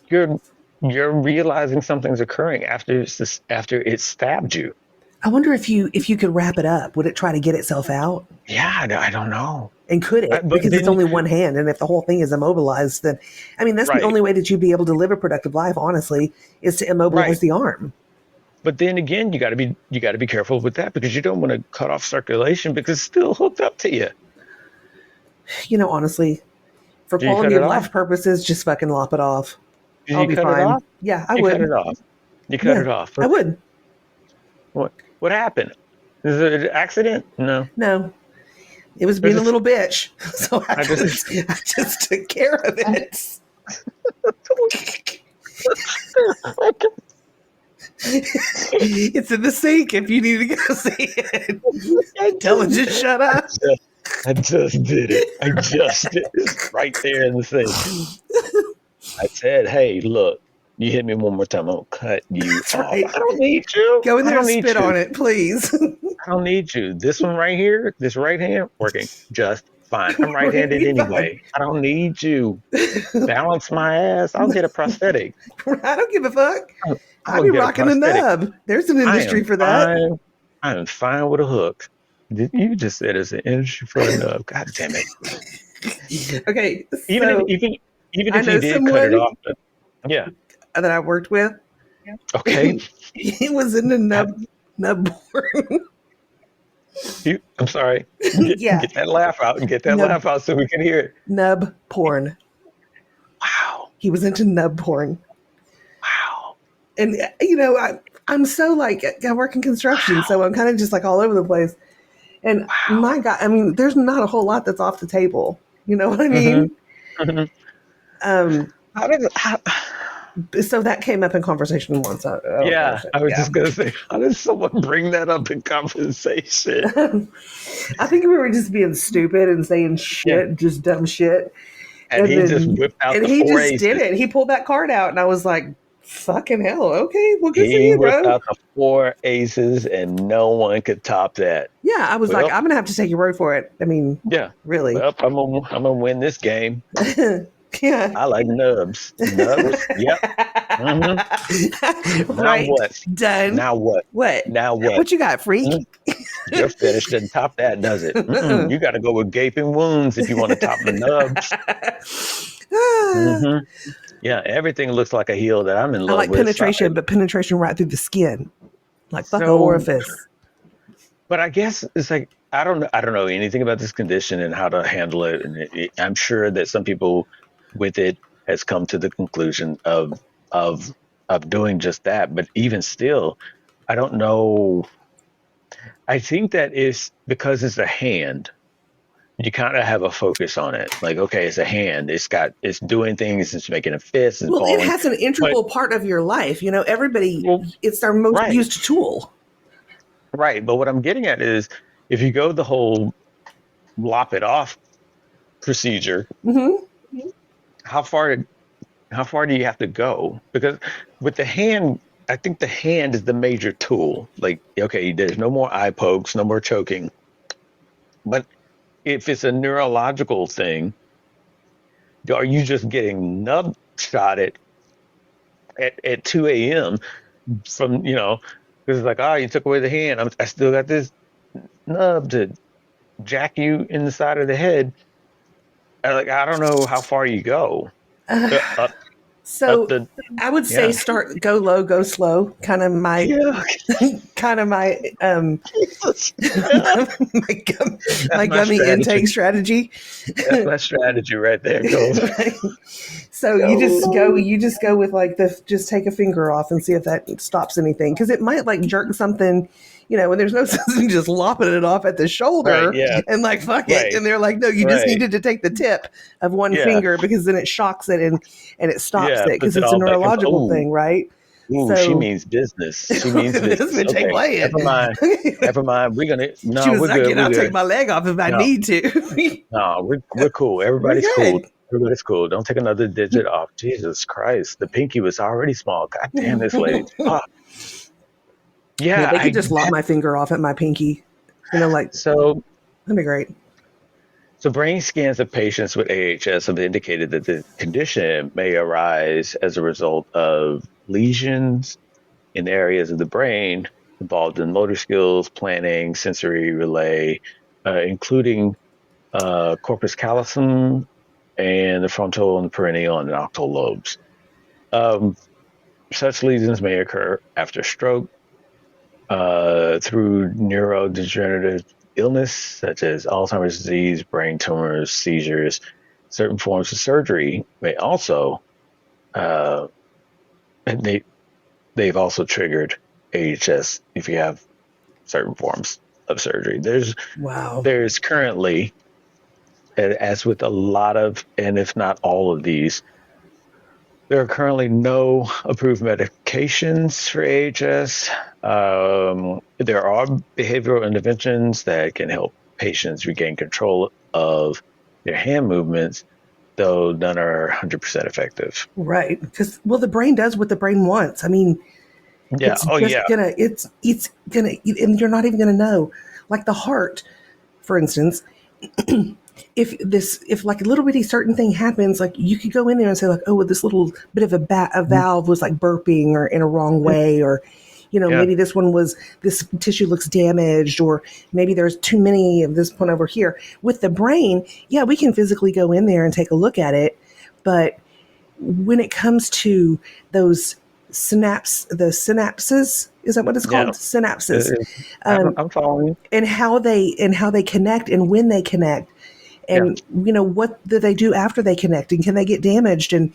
you're you're realizing something's occurring after it stabbed you. I wonder if you could wrap it up, would it try to get itself out? Yeah, I don't know. And could it? But Because it's then, only one hand, and if the whole thing is immobilized, then I mean that's the right, only way that you'd be able to live a productive life, honestly, is to immobilize right. the arm. But then again, you got to be careful with that because you don't want to cut off circulation because it's still hooked up to you. Honestly, for Do you cut quality it of off? life purposes, just fucking lop it off. Did I'll you be cut it fine. off? Yeah, I You cut would. it off. You cut Yeah, it off. I would. What happened? Is it an accident? No. No, it was I being a just little bitch, so I just I just took care of it. It's in the sink if you need to go see it. I Tell it just to shut I up. just I just did it. I just did it right there in the thing. I said, "Hey, look, you hit me one more time, I'm gonna cut you That's off. right. I don't need you. Go in I there and don't need spit you. on it, please. I don't need you. This one right here, this right hand, working just fine. I'm We're gonna right-handed be fine. anyway. I don't need you. Balance my ass. I'll get a prosthetic. I don't give a fuck. I'll, I I'll be get a rocking a prosthetic. nub. There's an I industry am for that. fine. I am fine with a hook. You just said it's an industry for a nub. God damn it. Okay, Even if so even even I if you know did cut it someone off, but yeah. that I worked with. Okay. He was in the nub board. I'm sorry. Yeah, Get that laugh out and get that nub laugh out so we can hear it. nub porn. Wow. He was into nub porn. Wow. And I'm so like, I work in construction, Wow. so I'm kind of just like all over the place. And Wow. my God, I mean, there's not a whole lot that's off the table. You know what I Hmm. mean? Hmm. Um, How did how, so that came up in conversation once. I don't yeah, understand. I was Yeah. just gonna say, how did someone bring that up in conversation? I think we were just being stupid and saying Yeah. shit, just dumb shit. And And he just then, whipped out and the he four just did aces. it. He pulled that card out, and I was like, fucking hell. Okay, well, good for He you, whipped bro. out the four aces and no one could top that. Yeah, I was like, Well, I'm going to have to take your word for it. I mean, yeah. really. Well, I'm gonna win this game. Yeah. I like nubs. Nubs? Yep. Hmm. Now Right. what? Done. Now what? What? Now what? What you got, freak? Mm, your fetish doesn't top that, does it? Mm-mm. You got to go with gaping wounds if you want to top the nubs. Hmm. Yeah, everything looks like a heel that I'm in I love like with. penetration, Sorry. but penetration right through the skin. Like fuck a So, orifice. but I guess it's like I don't know anything about this condition and how to handle it, and I'm sure that some people with it has come to the conclusion of of doing just that. But even still, I don't know. I think that is because it's a hand. You kind of have a focus on it. Like, okay, it's a hand. It's doing things. It's making a fist and Well, it falling. has an But integral part of your life. You know, everybody, well, it's their most right, used tool. right. But what I'm getting at is, if you go the whole lop it off procedure, Hmm. how far how far do you have to go? Because with the hand, I think the hand is the major tool. Like, okay, there's no more eye pokes, no more choking. But if it's a neurological thing, are you just getting nub shot at 2 a.m. from, because it's like, oh, you took away the hand. I still got this nub to jack you in the side of the head. Like, I don't know how far you go. Up, up So the, I would say yeah. start go low, go slow. Yeah. Kind of my Jesus. Yeah. my, That's my my gummy strategy. intake strategy. That's my strategy right there. Go, Right? So go low. you just go with like the just take a finger off and see if that stops anything because it might like jerk something, and there's no sense in just lopping it off at the Right. shoulder Yeah. and like fuck it. Right. And they're like, no, you just Right. needed to take the tip of one Yeah. finger because then it shocks it and it stops Yeah. it Puts because it it's a all back in. neurological Oh, thing, right? ooh, she So means business. She means this business. bitch ain't Okay. Never mind. playing. Never mind. We're gonna She no, was we're like, good. We're I'll take good. my leg off if I No, need to. no, we're cool. We're Everybody's cool. good. Everybody's cool. Don't take another digit off. Jesus Christ. The pinky was already small. God damn this lady. Fuck. Yeah, Yeah, they could I just lop my finger off at my pinky. Like so that'd be great. so brain scans of patients with AHS have indicated that the condition may arise as a result of lesions in areas of the brain involved in motor skills, planning, sensory relay, including corpus callosum and the frontal and the perennial and octal lobes. Um, Such lesions may occur after stroke, through neurodegenerative illness such as Alzheimer's disease, brain tumors, seizures. Certain forms of surgery may also, uh, and they've also triggered AHS if you have certain forms of surgery. Wow. There's currently, as with a lot of, and if not all of these, there are currently no approved medications for AHS. There are behavioral interventions that can help patients regain control of their hand movements, though none are 100% effective. Right. Because the brain does what the brain wants. I mean, Yeah. it's Oh, just yeah. it's gonna and you're not even gonna know. Like the heart, for instance, if like a little bitty certain thing happens, like you could go in there and say like, oh, well, this little bit of a valve was like burping or in a wrong way, or Yeah. maybe this tissue looks damaged, or maybe there's too many of this one over here. With the brain, yeah, we can physically go in there and take a look at it, but when it comes to those the synapses, Is that what it's Yeah. called? Synapses. I'm, Um, I'm following and how they connect and when they connect, you. and what do they do after they connect, and can they get damaged, and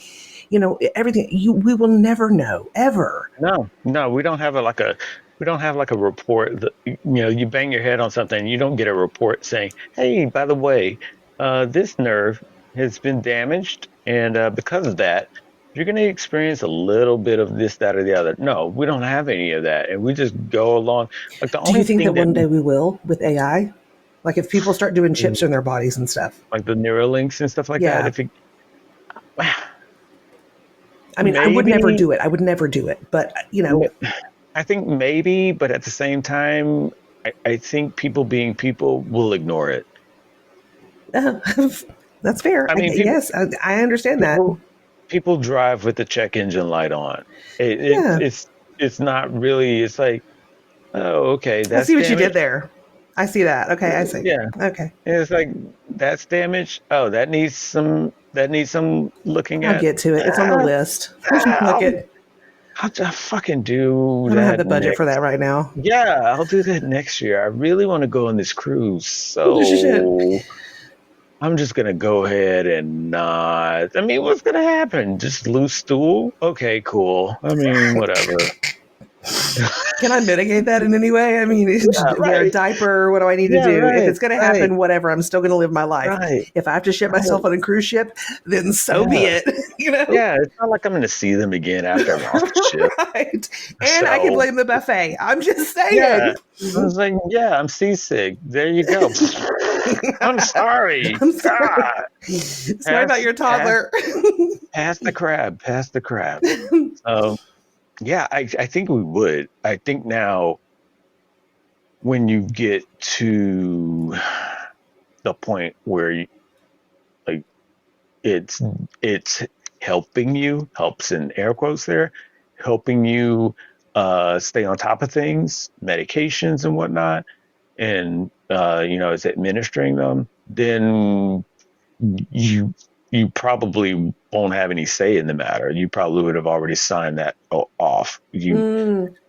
everything. We will never know ever. No, no, we don't have like a report that you bang your head on something, you don't get a report saying, "Hey, by the way, this nerve has been damaged, and because of that, you're going to experience a little bit of this, that, or the other." No, we don't have any of that, and we just go along. Like the Do you only think thing that that one day we will with AI? Like if people start doing chips in their bodies and stuff. like the Neuralinks and stuff like that, Yeah. if it I mean, I would never maybe do it. I would never do it. But I think maybe, but at the same time, I think people being people will ignore it. that's fair. I mean, Yes, I understand that. people, people drive with the check engine light on. It, it's, Yeah, it's, it's not really. It's like, oh, okay, I that's see what you did damaged. there. I see that. Okay, I see. Yeah, Okay, and it's like that's damaged. Oh, that needs some looking I'll at. get to it. It's on the Ah, list. Fuck I'll, it. I'll fucking do I don't have that the budget for next. that right now. Yeah, I'll do that next year. I really want to go on this cruise, Shit. so I'm just gonna go ahead and not. I mean, what's gonna happen? Just loose stool? Okay, cool. I mean, whatever. Can I mitigate that in any way? I mean, Yeah, wear a right. diaper. What do I need to Yeah, do? If right, it's going to right, happen, whatever. I'm still going to live my life. right, If I have to shit right. myself on a cruise ship, then so be Yeah, it. You know, yeah. It's not like I'm gonna see them again after I'm off the ship. right? And I can So blame the buffet. I'm just yeah, saying. I was like, yeah, I'm seasick. There you go. I'm sorry. I'm sorry. God, Sorry about pass, your pass, toddler. pass the crab, pass the crab. So yeah, I think we would. I think now when you get to the point where like it's it's helping you, helps in air quotes there, helping you stay on top of things, medications and whatnot, and it's administering them, then you you probably won't have any say in the matter. You probably would have already signed that off.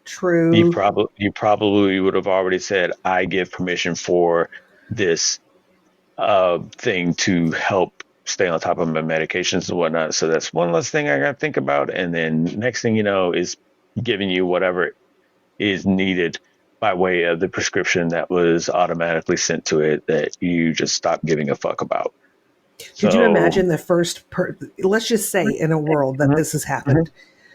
True. You probably would have already said, I give permission for this thing to help stay on top of my medications and whatnot. So that's one less thing I got to think about. And then next thing you know is giving you whatever is needed by way of the prescription that was automatically sent to it that you just stopped giving a fuck about. Could you So, imagine let's just say in a world that mhm, this has mhm, happened,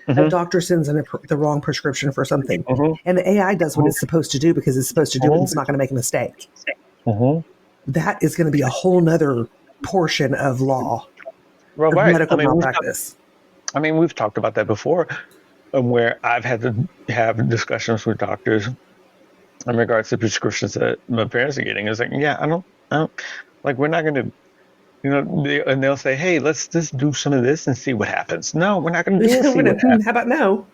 a mhm, doctor sends in the wrong prescription for something, mhm, and the AI does what mhm, it's supposed to do because it's supposed to do it and mhm, it's not going to make a mistake. mhm. That is going to be a whole nother portion of law, Well, of right. medical malpractice. I mean, we've talked about that before, where I've had to have discussions with doctors in regards to prescriptions that my parents are getting. It's like, yeah, I don't, like, we're not going to, and they'll say, hey, let's just do some of this and see what happens. No, we're not going to do it. See what How happens. about no?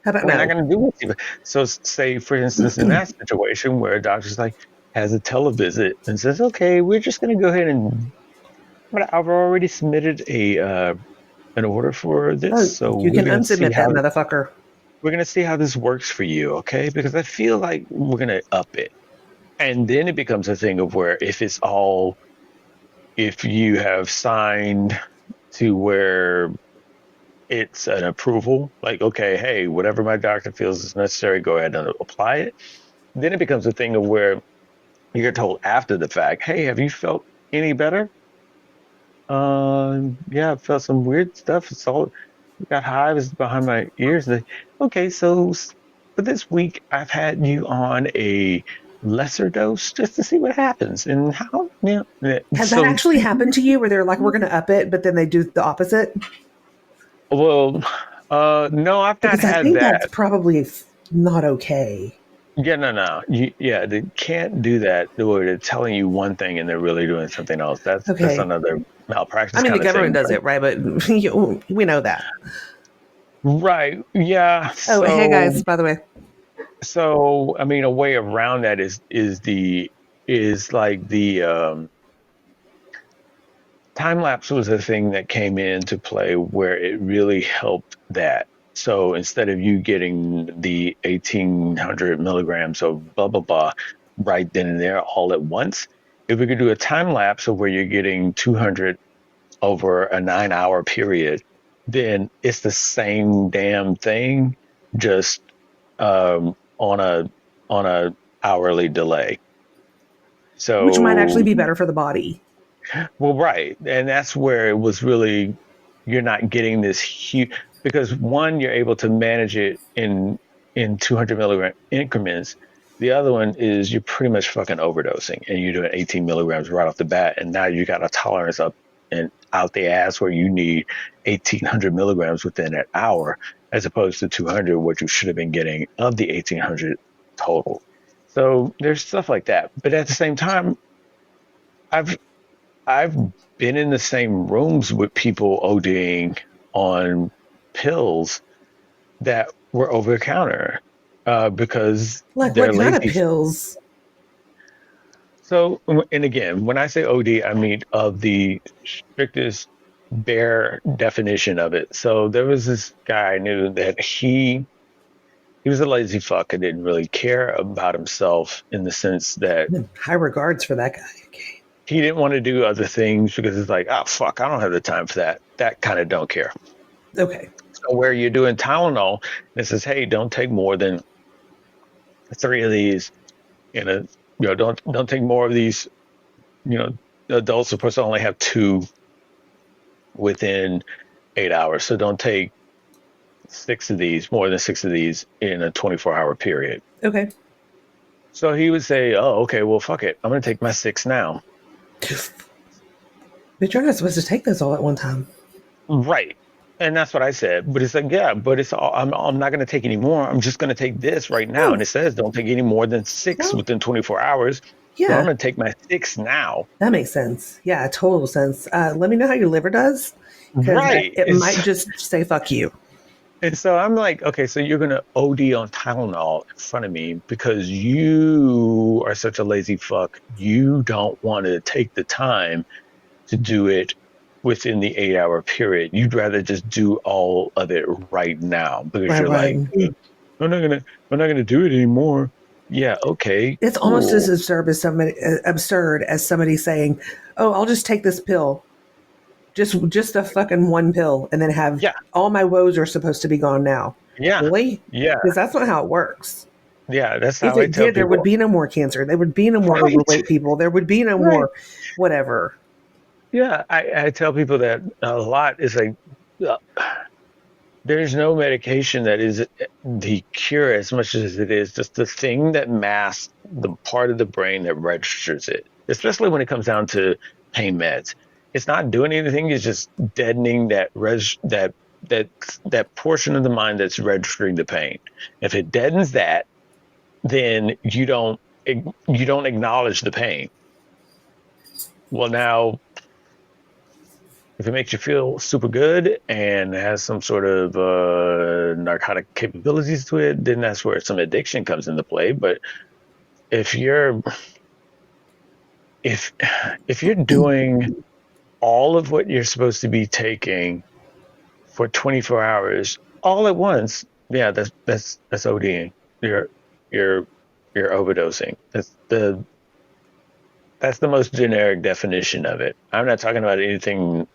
How about We're not no? going to do it. So, say, for instance, in that situation where a doctor's like, has a televisit and says, okay, we're just going to go ahead and, but I've already submitted an order for this, Oh, so you can unsubmit that motherfucker. we're gonna see how this works for you, okay? Because I feel like we're gonna up it. And then it becomes a thing of where if you have signed to where it's an approval, like, okay, hey, whatever my doctor feels is necessary, go ahead and apply it. Then it becomes a thing of where you're told after the fact, hey, have you felt any better? Yeah, I felt some weird stuff. It's all got hives behind my ears. Like, okay, so for this week, I've had you on a lesser dose just to see what happens and how. Yeah. Has that So, actually happened to you where they're like, we're going to up it, but then they do the opposite? well, no, I've not Because I had think that's that. probably not okay. Yeah, no, no. Yeah, they can't do that where they're telling you one thing and they're really doing something else. That's Okay. another I malpractice mean, the kind of government thing. does it, right? But we know that. Right. Yeah. Oh, hey guys, by the way. So I mean, a way around that is like the time lapse was a thing that came into play where it really helped that. So instead of you getting the 1800 milligrams of blah, blah, blah right then and there all at once, if we could do a time lapse of where you're getting 200 over a 9 hour period, then it's the same damn thing, just on a hourly delay. which might actually So be better for the body. well, right. And that's where it was really, you're not getting this huge, because one, you're able to manage it in 200 milligram increments. The other one is you're pretty much fucking overdosing and you're doing 18 milligrams right off the bat. And now you got a tolerance up and out the ass where you need 1800 milligrams within an hour, as opposed to 200, what you should have been getting of the 1800 total. So there's stuff like that. But at the same time, I've I've been in the same rooms with people ODing on pills that were over the counter because Like what they're kind of lazy. pills? So, and again, when I say OD, I mean of the strictest bare definition of it. So there was this guy I knew that he was a lazy fuck and didn't really care about himself in the sense that High regards for that guy. Okay. he didn't want to do other things because it's like, oh fuck, I don't have the time for that. That kind of don't care. Okay. So where you're doing Tylenol, it says, hey, don't take more than three of these in a, don't take more of these. You know, adults are supposed to only have two within 8 hours, so don't take six of these, more than six of these in a 24-hour period. Okay. So he would say, oh, okay, well, fuck it, I'm gonna take my six now. But you're not supposed to take this all at one time. Right. And that's what I said. But it's like, yeah, but it's all, I'm not going to take any more. I'm just going to take this right now. Oh, And it says don't take any more than six well, within 24 hours. So I'm yeah, going to take my six now. that makes sense. Yeah, total sense. Let me know how your liver does, because Right. it might just say "fuck you." And so I'm like, okay, so you're going to OD on Tylenol in front of me because you are such a lazy fuck. You don't want to take the time to do it within the 8 hour period. You'd rather just do all of it right now because Right, you're right. like, I'm not gonna do it anymore. Yeah, okay, It's almost as cool. absurd as somebody saying, "Oh, I'll just take this pill, just a fucking one pill, and then have Yeah, all my woes are supposed to be gone now." yeah, Really? yeah, Because that's not how it works. yeah. That's If how I it tell did, there would people. be no more cancer. There would be no more Right, overweight people. There would be no right. more whatever. Yeah, I tell people that a lot is like, uh, there's no medication that is the cure as much as it is just the thing that masks the part of the brain that registers it, especially when it comes down to pain meds. It's not doing anything, it's just deadening that that portion of the mind that's registering the pain. If it deadens that, then you don't acknowledge the pain. Well, now if it makes you feel super good and has some sort of narcotic capabilities to it, then that's where some addiction comes into play. But if you're if if you're doing all of what you're supposed to be taking for 24 hours all at once, yeah, that's ODing. You're you're you're overdosing. That's the most generic definition of it. I'm not talking about anything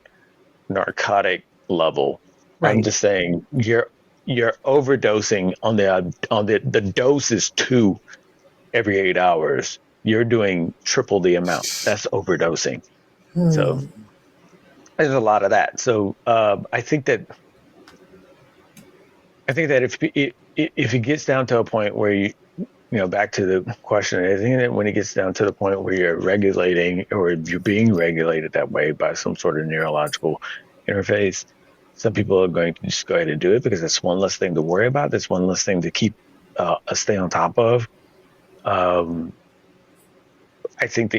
narcotic level. I'm Right. just saying you're overdosing on the dose is two every 8 hours. You're doing triple the amount. That's overdosing. So Hmm. there's a lot of that. So I think that if it gets down to a point where back to the question, I think that when it gets down to the point where you're regulating or you're being regulated that way by some sort of neurological interface, some people are going to just go ahead and do it because it's one less thing to worry about. That's one less thing to keep stay on top of. Um, I think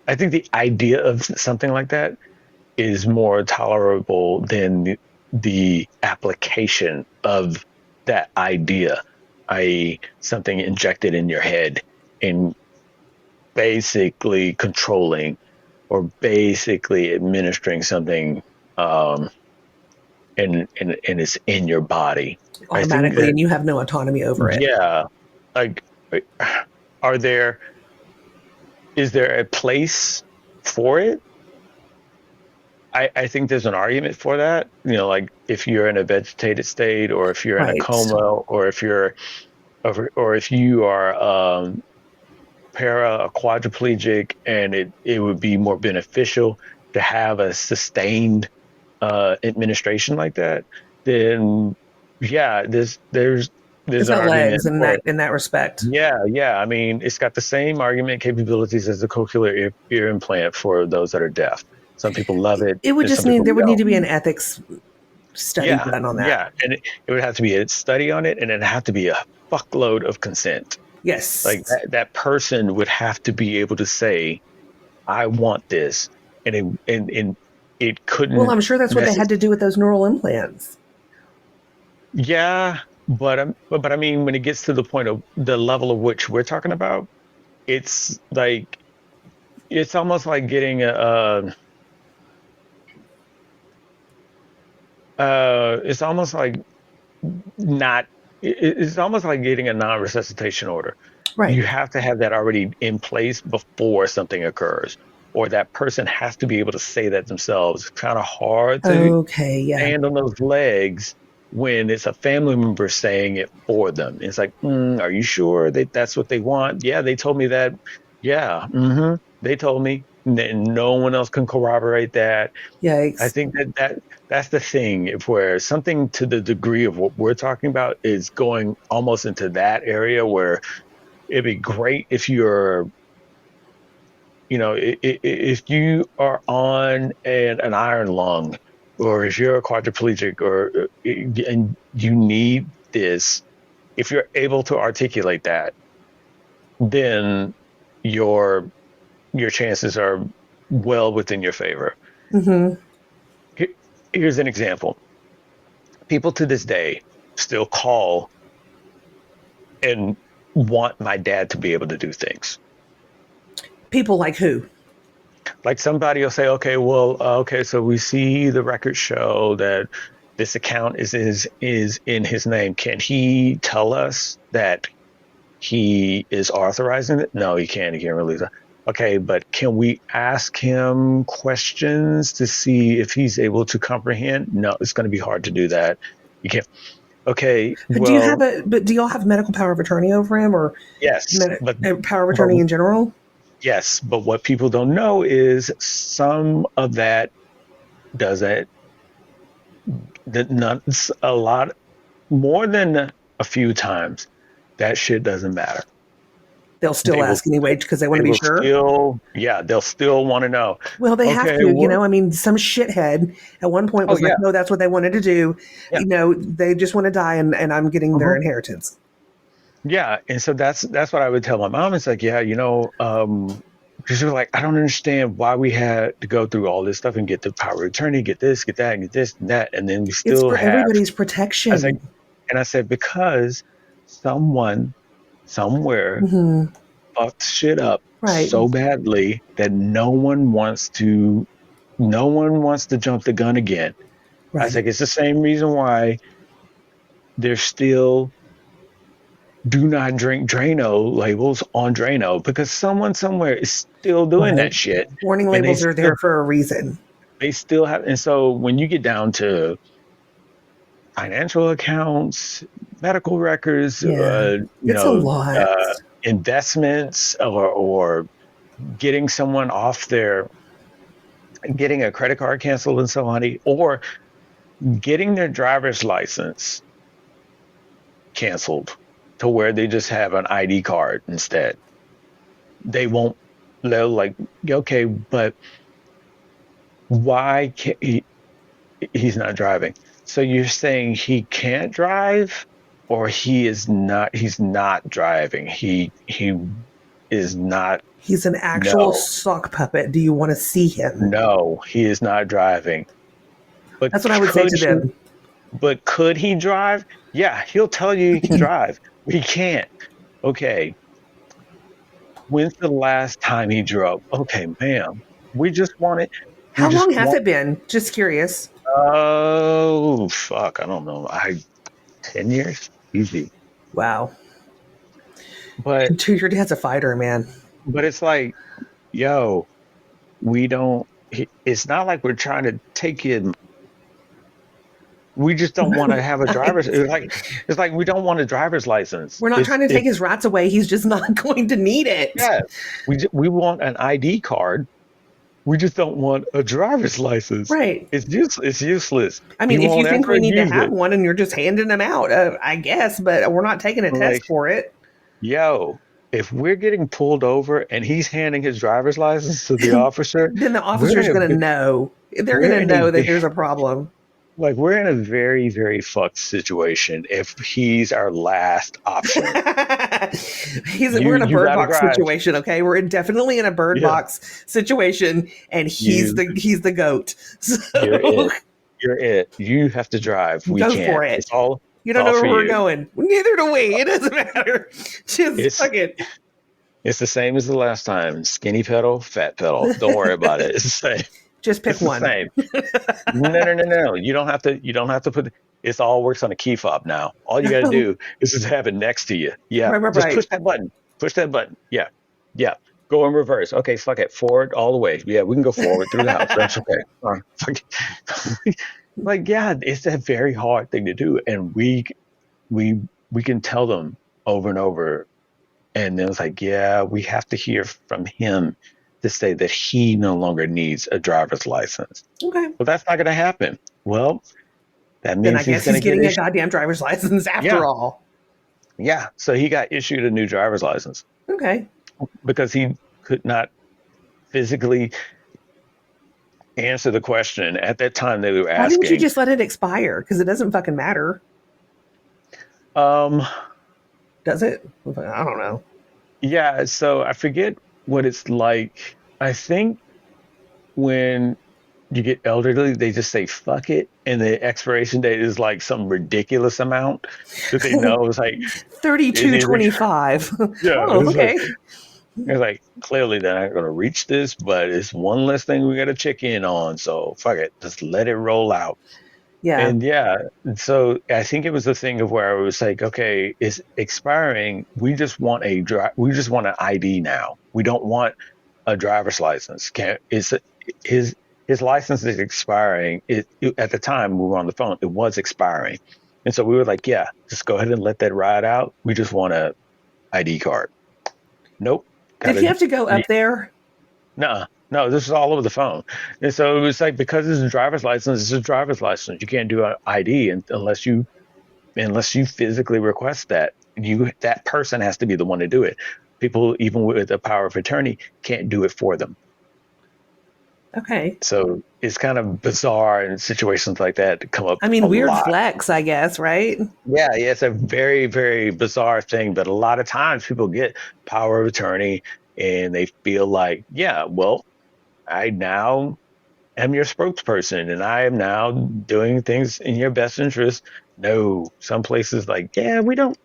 I think the idea of something like that is more tolerable than the application of that idea, i.e., something injected in your head and basically controlling or basically administering something and it's in your body. I think automatically, that, and you have no autonomy over it. yeah, like, are there is there a place for it? I think there's an argument for that. Like if you're in a vegetated state, or if you're in a Right. coma, or if you're or if you are para or quadriplegic, and it would be more beneficial to have a sustained administration like that, then yeah, there's It's an got argument legs in for that it. in that respect. Yeah. I mean, it's got the same argument capabilities as the cochlear ear implant for those that are deaf. Some people love it, It would and just some need people there would need to be an don't. ethics study Yeah, done on that. yeah, and it would have to be a study on it, and it'd have to be a fuckload of consent. Like Yes. that person would have to be able to say, "I want this," and it Well, couldn't I'm sure that's what they necessarily. had to do with those neural implants. Yeah, but I mean, when it gets to the point of the level of which we're talking about, it's like it's almost like getting it's almost like not it's almost like getting a non-resuscitation order. Right. You have to have that already in place before something occurs, or that person has to be able to say that themselves. It's kind of hard to Okay. Yeah. stand on those legs when it's a family member saying it for them. It's like, are you sure that that's what they want? Yeah, they told me that. Yeah, they told me. And no one else can corroborate that. I Yikes. think that's the thing. If where something to the degree of what we're talking about is going almost into that area, where it'd be great if you're, if you are on an iron lung, or if you're a quadriplegic, or and you need this, if you're able to articulate that, then your your chances are well within your favor. Mm-hmm. Here's an example. People to this day still call and want my dad to be able to do things. People like who? Like somebody will say, okay, well, okay, so we see the records show that this account is in his name. Can he tell us that he is authorizing it? No, he can't. He can't release it. Okay, but can we ask him questions to see if he's able to comprehend? No, it's going to be hard to do that. You can't. Okay, Do you have well, a? But do y'all have medical power of attorney over him, or yes, power of but attorney in general? yes, but what people don't know is some of that doesn't, that not a lot more than a few times, that shit doesn't matter. They'll They still will ask anyway because they want they to be will sure. still, yeah, they'll still want to know. Well, they have Okay, to, what? I mean, some shithead at one point Oh was like, yeah, no, that's what they wanted to do. yeah. They just want to die, and I'm getting their Uh-huh. inheritance. Yeah, and so that's what I would tell my mom. It's like, yeah, because she was like, I don't understand why we had to go through all this stuff and get the power of attorney, get this, get that, and get this and that, and then we It's still for have. everybody's I was protection. like, and I said, because someone somewhere Hmm. fucked shit up Right, so badly that no one wants to jump the gun again. I was right. like, it's the same reason why there's still do not drink Drano labels on Drano, because someone somewhere is still doing Right. that shit, Warning and labels are there for a reason. they still have. And so when you get down to financial accounts, medical records, Yeah. It's a lot. investments, or getting someone off their, getting a credit card canceled and somebody, or getting their driver's license canceled to where they just have an ID card instead. They won't, they'll like, okay, but why can't he's not driving? So you're saying he can't drive, or he's not driving. He is not, He's an actual no, sock puppet. Do you want to see him? no, he is not driving. But That's what I would say to them. could he drive? Yeah, he'll tell you he can drive. But he can't. Okay, when's the last time he drove? Okay, ma'am, we just want it. We How just long has want it been? Just curious. Oh, fuck. I don't know. 10 years? Easy. Wow. But, Dude, your dad's a fighter, man. but it's like, yo, we don't, it's not like we're trying to take him. We just don't want to have a driver's. It's like we don't want a driver's license. We're not trying to take his rights away. He's just not going to need it. Yeah, we want an ID card. We just don't want a driver's license. Right. It's useless. I He mean, if you won't think ever we need to use have it. one and you're just handing them out, I guess, but we're not taking a Like, test for it. yo, if we're getting pulled over and he's handing his driver's license to the officer, Then the we're officer's in going to a know. They're going we're to in a know that there's a problem. like we're in a very, very fucked situation if he's our last option. We're You in a you bird gotta box drive. situation, okay? We're definitely in a bird Yeah. box situation, and he's You the goat. you're So it. You're it. You have to drive. We go for can't. it. You It's don't all know for where we're you. going. Neither do we. It doesn't matter. Just It's fuck it. it's the same as the last time. Skinny pedal, fat pedal. Don't worry about it. It's the same. Just pick It's the one. same. No. You don't have to put it's all works on a key fob now. All you gotta do is just have it next to you. Yeah. Right, right, Just right. push that button. Push that button. Yeah. Yeah. Go in reverse. Okay, fuck it. Forward all the way. Yeah, we can go forward through the house. That's okay. Fuck it. Like, yeah, it's a very hard thing to do. And we can tell them over and over. And then it's like, yeah, we have to hear from him to say that he no longer needs a driver's license. Okay. Well, that's not going to happen. Well, that Then I means he's guess going he's to get getting a issued. goddamn driver's license Yeah, after all. yeah. So he got issued a new driver's license Okay. because he could not physically answer the question at that time they were Why didn't you asking. just let it expire? Because it doesn't fucking matter, Um, does it? I don't know. yeah. So I forget what it's like. I think when you get elderly, they just say fuck it, and the expiration date is like some ridiculous amount that they know is like 3225. yeah, Oh, okay. it's like clearly they're not going to reach this, but it's one less thing we got to check in on. So fuck it, just let it roll out. Yeah. And yeah, so I think it was the thing of where I was like, okay, it's expiring. We just want an ID now. We don't want a driver's license. Can is his his license is expiring. At the time we were on the phone, it was expiring, and so we were like, yeah, just go ahead and let that ride out. We just want a ID card. Nope, Did he gotta have to go up there? no, no, this is all over the phone. And so it was like because it's a driver's license, it's a driver's license. You can't do an ID unless you physically request that. That person has to be the one to do it. People, even with a power of attorney, can't do it for them. Okay. So it's kind of bizarre in situations like that to come up I a mean, weird lot. flex, I guess, right? Yeah, it's a very, very bizarre thing. But a lot of times people get power of attorney and they feel like, yeah, well, I now am your spokesperson and I am now doing things in your best interest. No, some places like, yeah, we don't,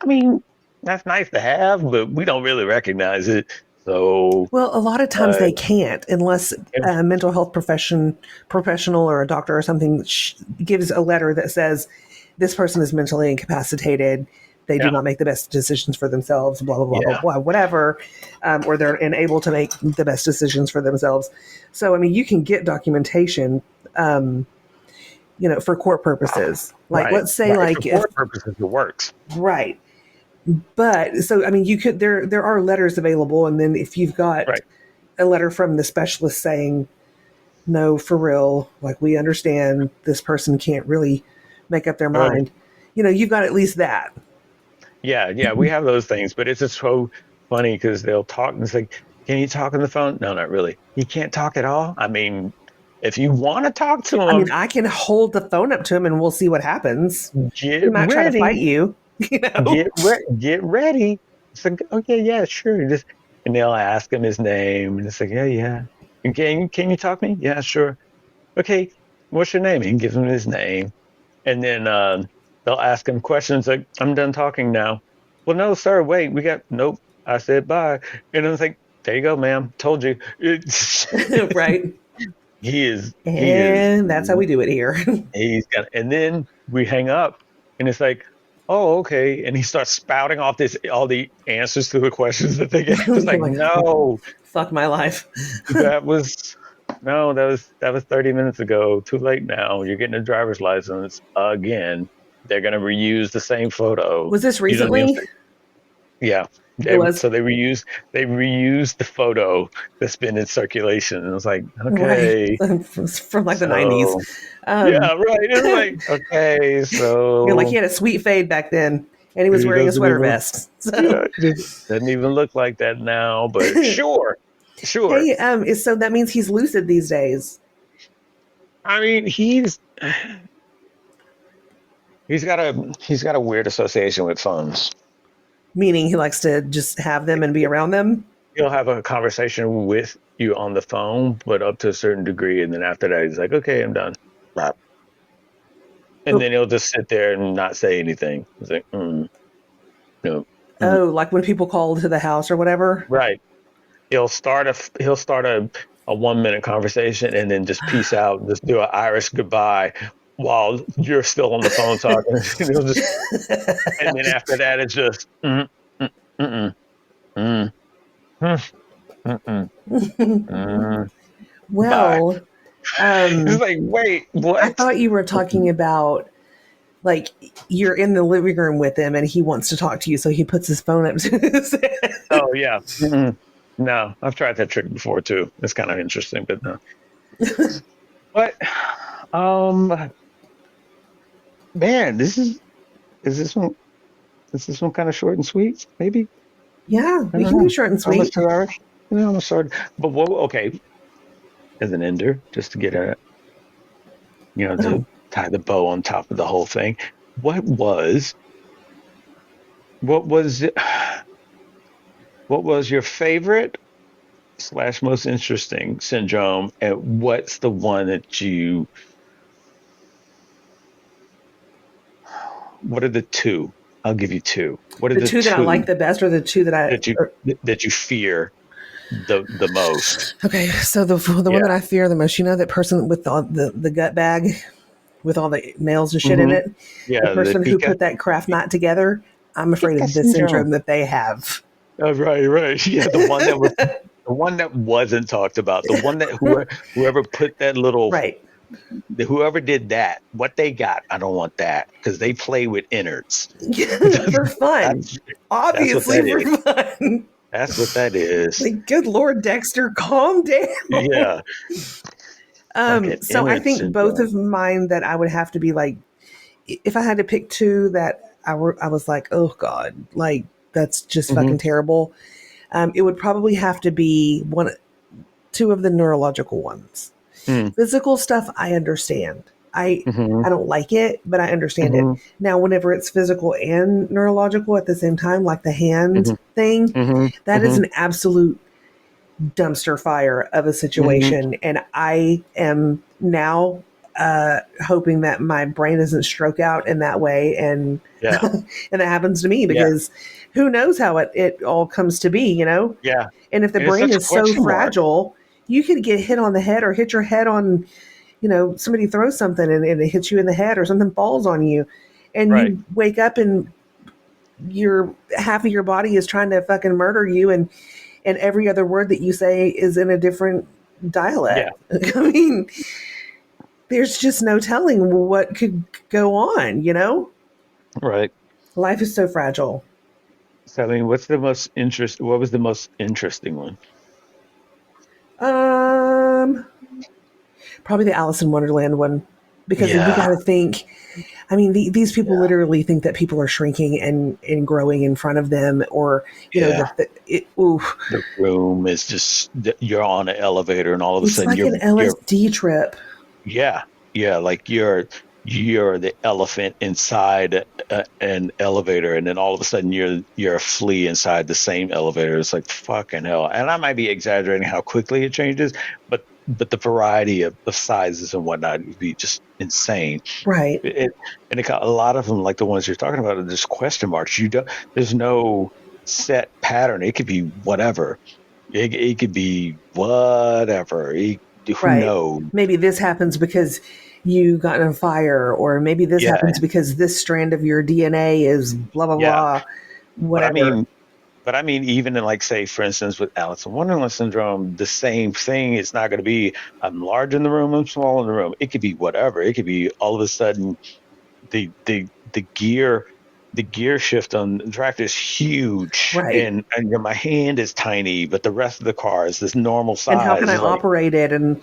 I mean, that's nice to have, but we don't really recognize it. So, Well, a lot of times uh, they can't unless a mental health professional or a doctor or something gives a letter that says this person is mentally incapacitated. They do yeah, not make the best decisions for themselves, blah, blah, blah, blah, yeah, blah, whatever, or they're unable to make the best decisions for themselves. So, I mean, you can get documentation, um, for court purposes. Like, right, let's say, right. For like, if, court purposes, it works. right. But so, I mean, there are letters available. And then if you've got Right, a letter from the specialist saying, no, for real, like, we understand this person can't really make up their right. mind, you've got at least that. Yeah, yeah. We have those things, but it's just so funny because they'll talk and it's like, can you talk on the phone? No, not really. You can't talk at all. I mean, if you want to talk to I them, mean, I can hold the phone up to him and we'll see what happens. He get might try to fight ready. you, Get ready. It's like, okay, yeah, sure. Just and they'll ask him his name, and it's like, yeah, yeah. And can you talk to me? Yeah, sure. Okay, what's your name? He gives him his name, and then they'll ask him questions like, I'm done talking now. Well, no, sir, wait, we got nope. I said bye, and I was like, there you go, ma'am. Told you. It's right? He is. He is. And that's how we do it here. He's got. And then we hang up, and it's like, oh, okay. And he starts spouting off all the answers to the questions that they get. It's You're like, like, no, fuck my life. that was no, that was 30 minutes ago. Too late now. You're getting a driver's license again. They're gonna reuse the same photo. Was this You don't even. recently? Yeah. It was. So they reused the photo that's been in circulation. And it was like, Right. okay, From like the 90s. so Um, yeah, right. It's like, okay, like he so had a sweet fade back then and he was he wearing a doesn't sweater even, vest. So, yeah, it doesn't even look like that now, but sure, sure. hey, so that means he's lucid these days, I mean, he's got a weird association with phones. meaning he likes to just have them and be around them. He'll have a conversation with you on the phone, but up to a certain degree, and then after that, he's like, okay, I'm done. Blah. And But, then he'll just sit there and not say anything. He's like, no. oh, like when people call to the house or whatever. Right. He'll start a 1 minute conversation and then just peace out and just do an Irish goodbye while you're still on the phone talking. And then after that, it's just mm, mm, mm, mm, bye. Well, It's like, wait, I what? thought you were talking about like you're in the living room with him and he wants to talk to you, so he puts his phone up to his head. Oh yeah. No, I've tried that trick before too. It's kind of interesting, but no. But um, man, is this one kind of short and sweet? Maybe Yeah, I we don't can do know. short and Almost sweet. 2 hours. Almost short. But what? Okay, as an ender, just to get Oh, to tie the bow on top of the whole thing. What was what was what was your favorite slash most interesting syndrome, and what's the one that you? What are the two? I'll give you two. What are the the two that I like two the best, or the two that I. that you that you fear the most? Okay, so the one that Yeah. I fear the most, that person with all the gut bag with all the nails and shit in Hmm. it, the Yeah, the person who Pika put that craft knot together. I'm afraid Pika of the syndrome. syndrome that they have. Oh, right, right. Yeah, the one that wasn't talked about. The one that whoever put that little Right. whoever did that, what they got, I don't want that because they play with innards. For fun. That's that's what Obviously that for is. fun. That's what that is. Like, good Lord, Dexter, calm down. Yeah, like an So I innard think both syndrome. of mine that I would have to be like, if I had to pick two that I was like, oh God, like that's just Hmm. fucking terrible. It would probably have to be two of the neurological ones. Mm. Physical stuff, I understand. I Hmm. don't like it, but I understand it. Hmm. Now, whenever it's physical and neurological at the same time, like the hand Hmm. thing, Hmm. that is Hmm. an absolute dumpster fire of a Hmm. situation. And I am now hoping that my brain doesn't stroke out in that way, and Yeah, and that happens to me yeah, because who knows how it all comes to be. yeah. And if the And it's brain such a is so question mark. fragile, you could get hit on the head or hit your head on, somebody throws something and it hits you in the head or something falls on you, and Right. you wake up and your half of your body is trying to fucking murder you, and every other word that you say is in a different Yeah. dialect. I mean, there's just no telling what could go on. Right. Life is so fragile. So I mean, what was the most interesting one? Um, Probably the Alice in Wonderland one, because you got Yeah. to think. I mean, these people Yeah. literally think that people are shrinking and growing in front of them, or Yeah. that oof, The room is just you're on an elevator and all of a it's sudden like an you're LSD trip. yeah, yeah, like you're the elephant inside an elevator, and then all of a sudden you're a flea inside the same elevator. It's like fucking hell. And I might be exaggerating how quickly it changes, but the variety of sizes and whatnot would be just insane. Right. And it got a lot of them, like the ones you're talking about, are just question marks. There's no set pattern. It could be whatever. It could be whatever. who Right. knows? Maybe this happens because you got in a fire, or maybe this Yeah, happens because this strand of your DNA is blah, blah, yeah. blah, But I whatever. mean, even in, like, say, for instance, with Alice in Wonderland syndrome, the same thing. It's not going to be I'm large in the room, I'm small in the room. It could be whatever. It could be all of a sudden the gear shift on the tractor is huge, Right. and my hand is tiny, but the rest of the car is this normal And how can size. I It's like, operate it? And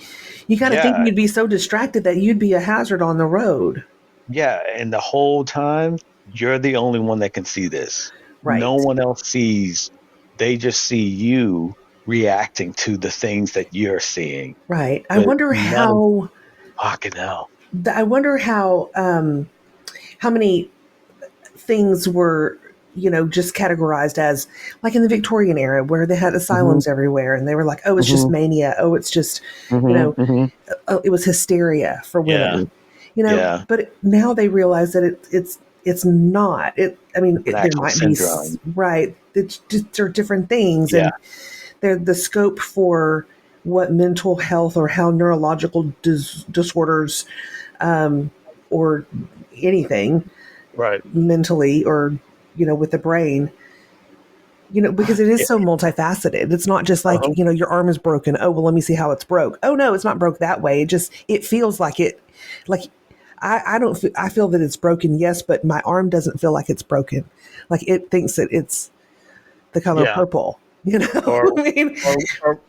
you got to think yeah, you'd be so distracted that you'd be a hazard on the road. yeah, and the whole time you're the only one that can see this. Right. No one else sees. They just see you reacting to the things that you're seeing. Right. But none of fucking hell. I wonder how many things were, just categorized as, like in the Victorian era where they had Hmm. asylums everywhere and they were like, oh, it's just Hmm. mania. Oh, it's just, you Hmm. know, Hmm. oh, it was hysteria for Yeah, women, yeah. but now they realize that it's not I mean, It's an there actual might be, syndrome. right. It's just, they're different things. Yeah, And the scope for what mental health or how neurological disorders, or anything right. mentally, or with the brain, because it is Yeah, so multifaceted. It's not just like, uh-huh. your arm is broken, oh well, let me see how it's broke. Oh no, it's not broke that way. It feels like it, like I don't I feel that it's broken, yes, but my arm doesn't feel like it's broken. Like it thinks that it's the color Yeah. purple. Or, I mean,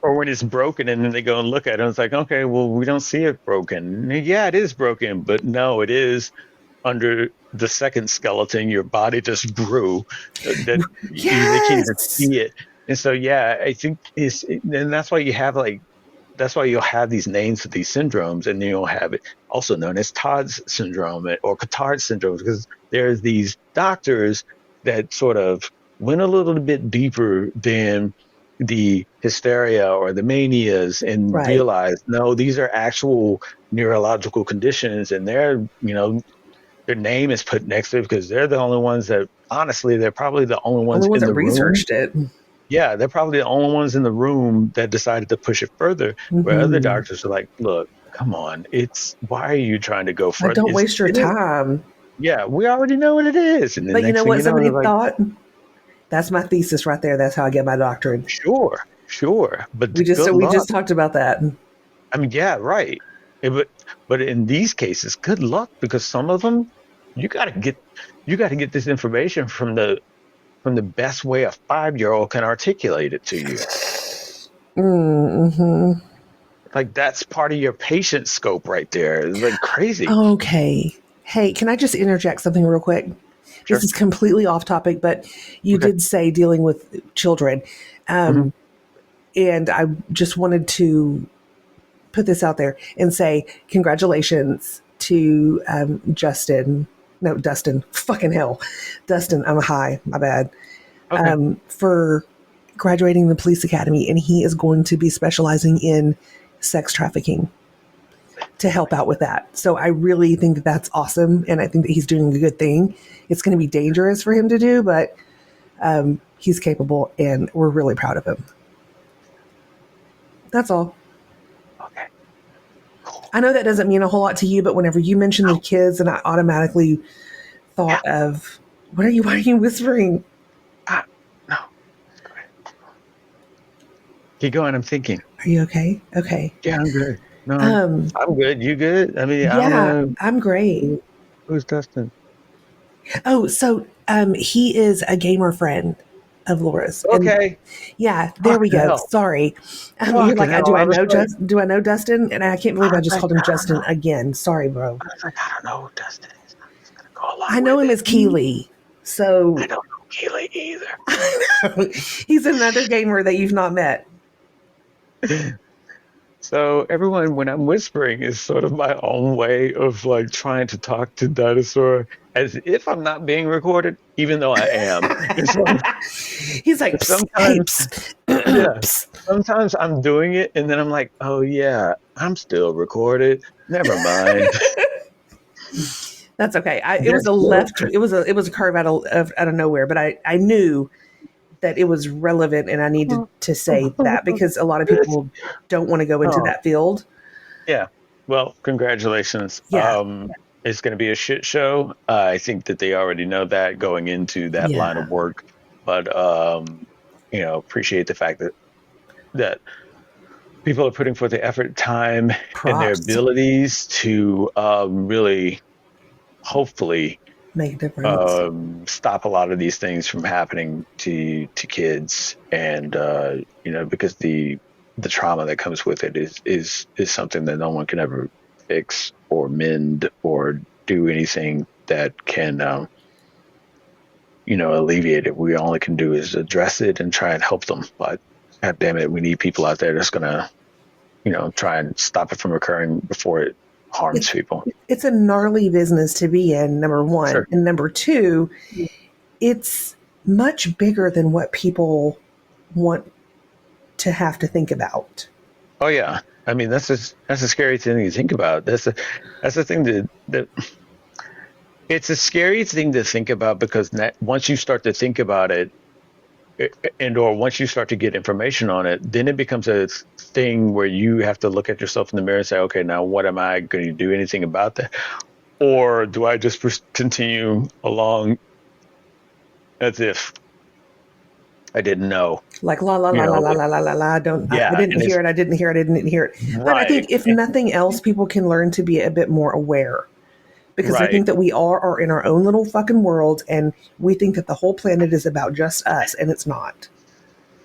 or when it's broken and then they go and look at it, and it's like, okay, well, we don't see it broken. Yeah, it is broken, but no, it is under the second skeleton. Your body just grew, that they can't even yes, see it. And so, yeah, I think and that's why you have, like, that's why you'll have these names for these syndromes, and then you'll have it also known as Todd's syndrome or Cotard syndrome, because there's these doctors that sort of went a little bit deeper than the hysteria or the manias and right. realized, no, these are actual neurological conditions, and their name is put next to it because they're the only ones that, honestly, they're probably the only Only ones ones in that the room. researched it. Yeah, they're probably the only ones in the room that decided to push it further, where other Hmm. doctors are like, look, come on, why are you trying to go Like, further? don't waste your time. Yeah, we already know what it is. And the But you next know thing what you know, somebody they're like, thought? That's my thesis right there. That's how I get my doctorate. sure, sure, but We just good we luck. just talked about that. I mean, yeah, right. But in these cases, good luck, because some of them, you got to get this information from the best way a 5-year-old can articulate it to you. Mm-hmm. Like, that's part of your patient scope right there. It's like crazy. Okay. Hey, can I just interject something real quick? This Sure. is completely off topic, but you Okay. did say dealing with children. Hmm. Um, and I just wanted to put this out there and say congratulations to Justin. No, Dustin. Fucking hell. Dustin, I'm high. My bad. Okay. For graduating the police academy, and he is going to be specializing in sex trafficking to help out with that. So I really think that that's awesome, and I think that he's doing a good thing. It's going to be dangerous for him to do, but he's capable, and we're really proud of him. That's all. Okay. Cool. I know that doesn't mean a whole lot to you, but whenever you mentioned the kids, and I automatically Yeah. thought of, what are you? Why are you whispering? No. Go ahead. Keep going. I'm thinking. Are you okay? Okay. Yeah, I'm good. No, Um, I'm good. You good? I mean, I don't yeah, know. I'm great. Who's Dustin? Oh, so he is a gamer friend of Laura's, and Okay. yeah, there we Fucking go. hell. Sorry, you're Fucking like, hell. do I I was know like, Do I know Dustin? And I can't believe I I was just like, called him I don't Justin know. again. Sorry, bro. I was like, I don't know who Dustin is. I'm just gonna go I along know with him it. as Keeley, I so don't know Keely either. he's another gamer that you've not met. So everyone, when I'm whispering, is sort of my own way of, like, trying to talk to Dinosaur as if I'm not being recorded, even though I am. It's like, He's like, psst, hey, sometimes, psst, yeah, psst. sometimes I'm doing it and then I'm like, oh yeah, I'm still recorded. Never mind. That's okay. It was Yes. a left. It was a curve out of nowhere, but I knew that it was relevant, and I needed to say that because a lot of people don't want to go into Oh, that field. Yeah. Well, congratulations. Yeah, It's going to be a shit show. I think that they already know that going into that line yeah, of work, but appreciate the fact that people are putting forth the effort, time, and their props. abilities to really, hopefully, Make a difference. stop a lot of these things from happening to kids, and because the trauma that comes with it is something that no one can ever fix or mend or do anything that can alleviate it. We only can do is address it and try and help them. But God damn it, we need people out there that's gonna try and stop it from occurring before it harms It's people. it's a gnarly business to be in, number one. Sure. And number two, it's much bigger than what people want to have to think about. Oh yeah. I mean, that's a scary thing to think about. That's the thing that it's a scary thing to think about because once you start to think about it, and or once you start to get information on it, then it becomes a thing where you have to look at yourself in the mirror and say, okay, now what am I going to do anything about that? Or do I just continue along as if I didn't know? Like la la You la la know, la la la la la. I yeah, didn't and hear it's it. I didn't hear it. I didn't hear it. But I right, think if nothing else, people can learn to be a bit more aware because I right, think that we all are in our own little fucking world, and we think that the whole planet is about just us, and it's not.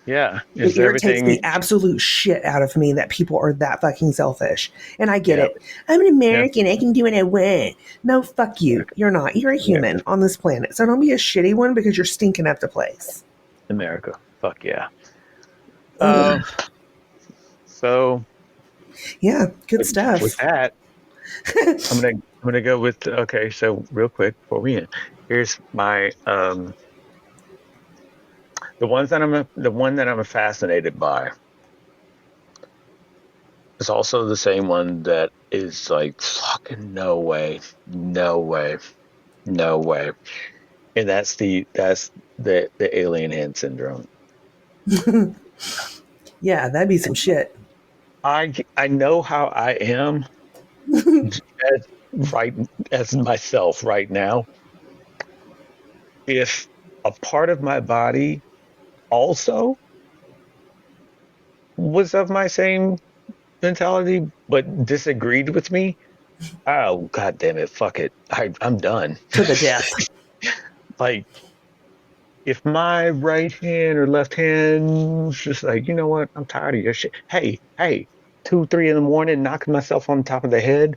yeah. It It's irritates the everything. absolute shit out of me that people are that fucking selfish. And I get Yeah, it. I'm an yeah, American. I can do what I want. No, fuck you. America, You're not. You're a America, human on this planet. So don't be a shitty one because you're stinking up the place. America. Fuck yeah. Ugh. Um, so Yeah, good with stuff. that, I'm gonna go with okay. So real quick before we end, here's my the one that I'm fascinated by is also the same one that is like fucking no way, no way, no way, and that's the alien hand syndrome. Yeah, that'd be some shit. I know how I am as right as myself right now. If a part of my body also was of my same mentality but disagreed with me, oh god damn it, fuck it. I'm done. To the death. Like if my right hand or left hand was just like, you know what, I'm tired of your shit. Hey, hey, 2, 3 in the morning, knocking myself on top of the head,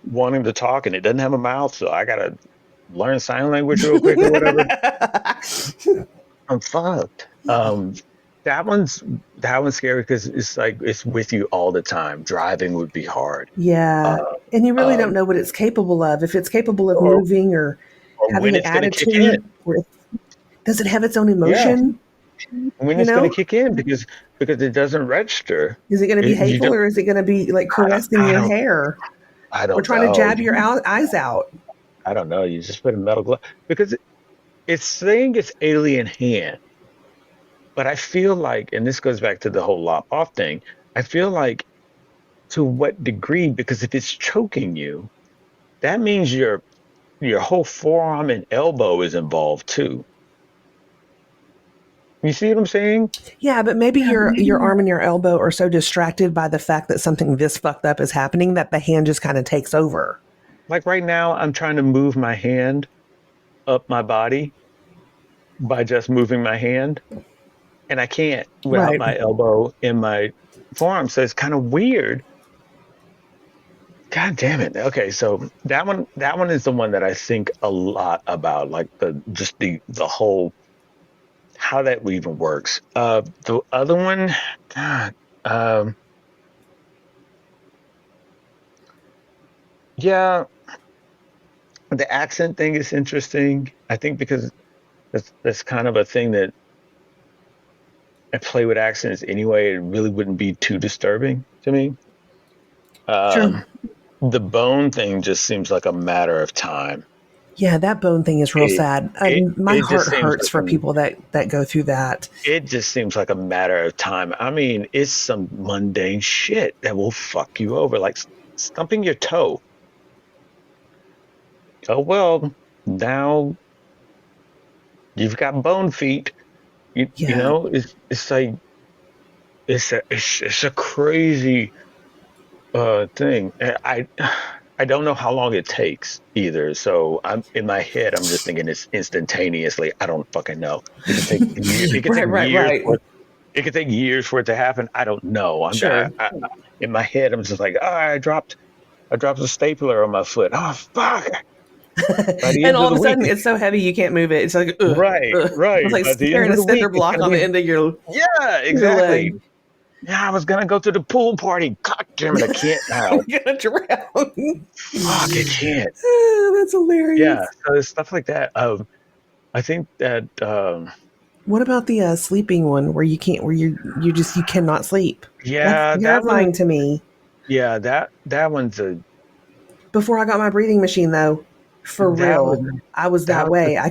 wanting to talk, and it doesn't have a mouth, so I gotta learn sign language real quick or whatever. I'm fucked. That one's that one's scary because it's like it's with you all the time. Driving would be hard. Yeah. Uh, And you really don't um, know what it's capable of. If it's capable of or moving or or when having an it's gonna kick in. attitude, or does it have its own Yeah, emotion? when You it's gonna know? kick in because it doesn't register. Is it going to be You hateful don't. or is it going to be like I don't. caressing I your don't. hair I or don't trying to know. jab your eyes out? I don't know. You just put a metal glove because it's saying it's alien hand, but I feel like, and this goes back to the whole lop off thing. I feel like to what degree? Because if it's choking you, that means your whole forearm and elbow is involved too. You see what I'm saying? Yeah, but maybe your arm and your elbow are so distracted by the fact that something this fucked up is happening that the hand just kind of takes over. Like right now, I'm trying to move my hand up my body by just moving my hand, and I can't without Right. my elbow in my forearm. So it's kind of weird. God damn it. Okay, so that one is the one that I think a lot about, like the whole how that even works. The other one, God, yeah, the accent thing is interesting. I think because that's kind of a thing that I play with accents anyway. It really wouldn't be too disturbing to me. Sure. Um, the bone thing just seems like a matter of time. Yeah, that bone thing is real It sad. My it just heart seems hurts like for people that go through that. it just seems like a matter of time. I mean, it's some mundane shit that will fuck you over, like stumping your toe. Oh well, now you've got bone feet. You Yeah. know, it's like it's a crazy thing. And I don't know how long it takes either. So I'm in my head, I'm just thinking it's instantaneously. I don't fucking know. It could take Right, right, years right. for it could take years for it to happen. I don't know. Sure. In my head, I'm just like, I dropped a stapler on my foot. Oh fuck! By the And end all of of the a week, sudden it's so heavy you can't move it. It's like right, it's right. like By the carrying end a of the cinder week, it's block gonna on the be end of yeah, your exactly. leg. Yeah, I was gonna go to the pool party. God damn it, I can't now. You're gonna drown. Fuck, I can't. That's Yeah, hilarious. so it's stuff like that. I think that What about the sleeping one where you can't, where you cannot sleep? That's yeah, that one, terrifying to me. yeah, that one's a Before I got my breathing machine, though, for that was real, I was that that was the way. thing. I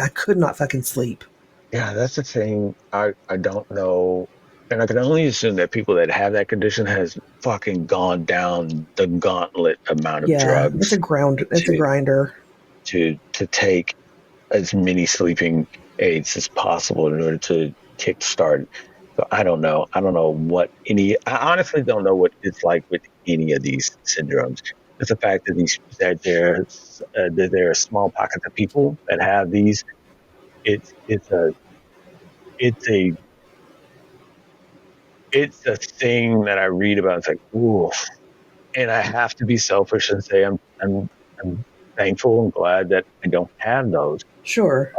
could not fucking sleep. Yeah, that's the thing. I don't know, and I can only assume that people that have that condition has fucking gone down the gauntlet amount of Yeah, it's a drugs ground. It's a to grinder. to take as many sleeping aids as possible in order to kickstart. So I don't know. I don't know what any. I honestly don't know what it's like with any of these syndromes. It's the fact that that there are small pockets of people that have these. It's it's a it's a it's a thing that I read about. It's like ooh, and I have to be selfish and say I'm thankful and glad that I don't have those. Sure.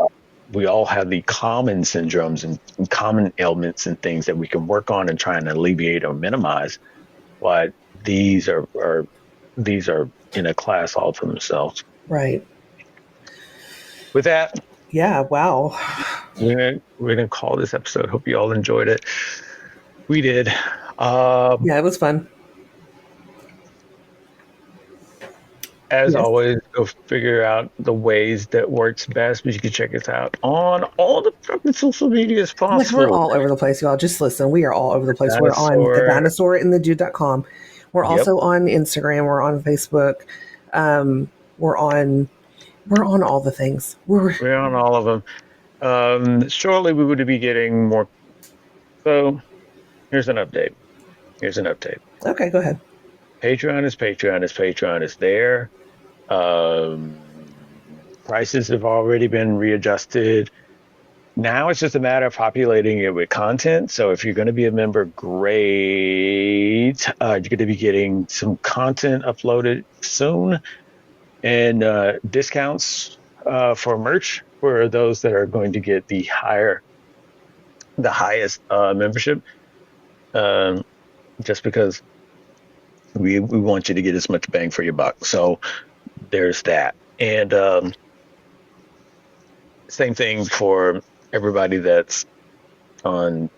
We all have the common syndromes and common ailments and things that we can work on and try and alleviate or minimize. But these are in a class all to themselves. Right. With that, Yeah. Wow. we're gonna call this episode. Hope you all enjoyed it. We did. Um, Yeah, it was fun. as Yes. always, go figure out the ways that works best. But you can check us out on all the fucking social medias Like we're possible. all over the place, y'all. Just listen. We are all over the place. We're on the Dinosaur. dinosaur and the dude.com. We're Yep, also on Instagram. We're on Facebook. Um, we're on we're on all the things. We're we're on all of them. Shortly, we would be getting more. So here's an update. Here's an update. okay, go ahead. Patreon is there. Prices have already been readjusted. Now it's just a matter of populating it with content. So if you're going to be a member, great. You're going to be getting some content uploaded soon and discounts for merch for those that are going to get the highest membership. Um, just because we want you to get as much bang for your buck. So there's that. And same thing for everybody that's on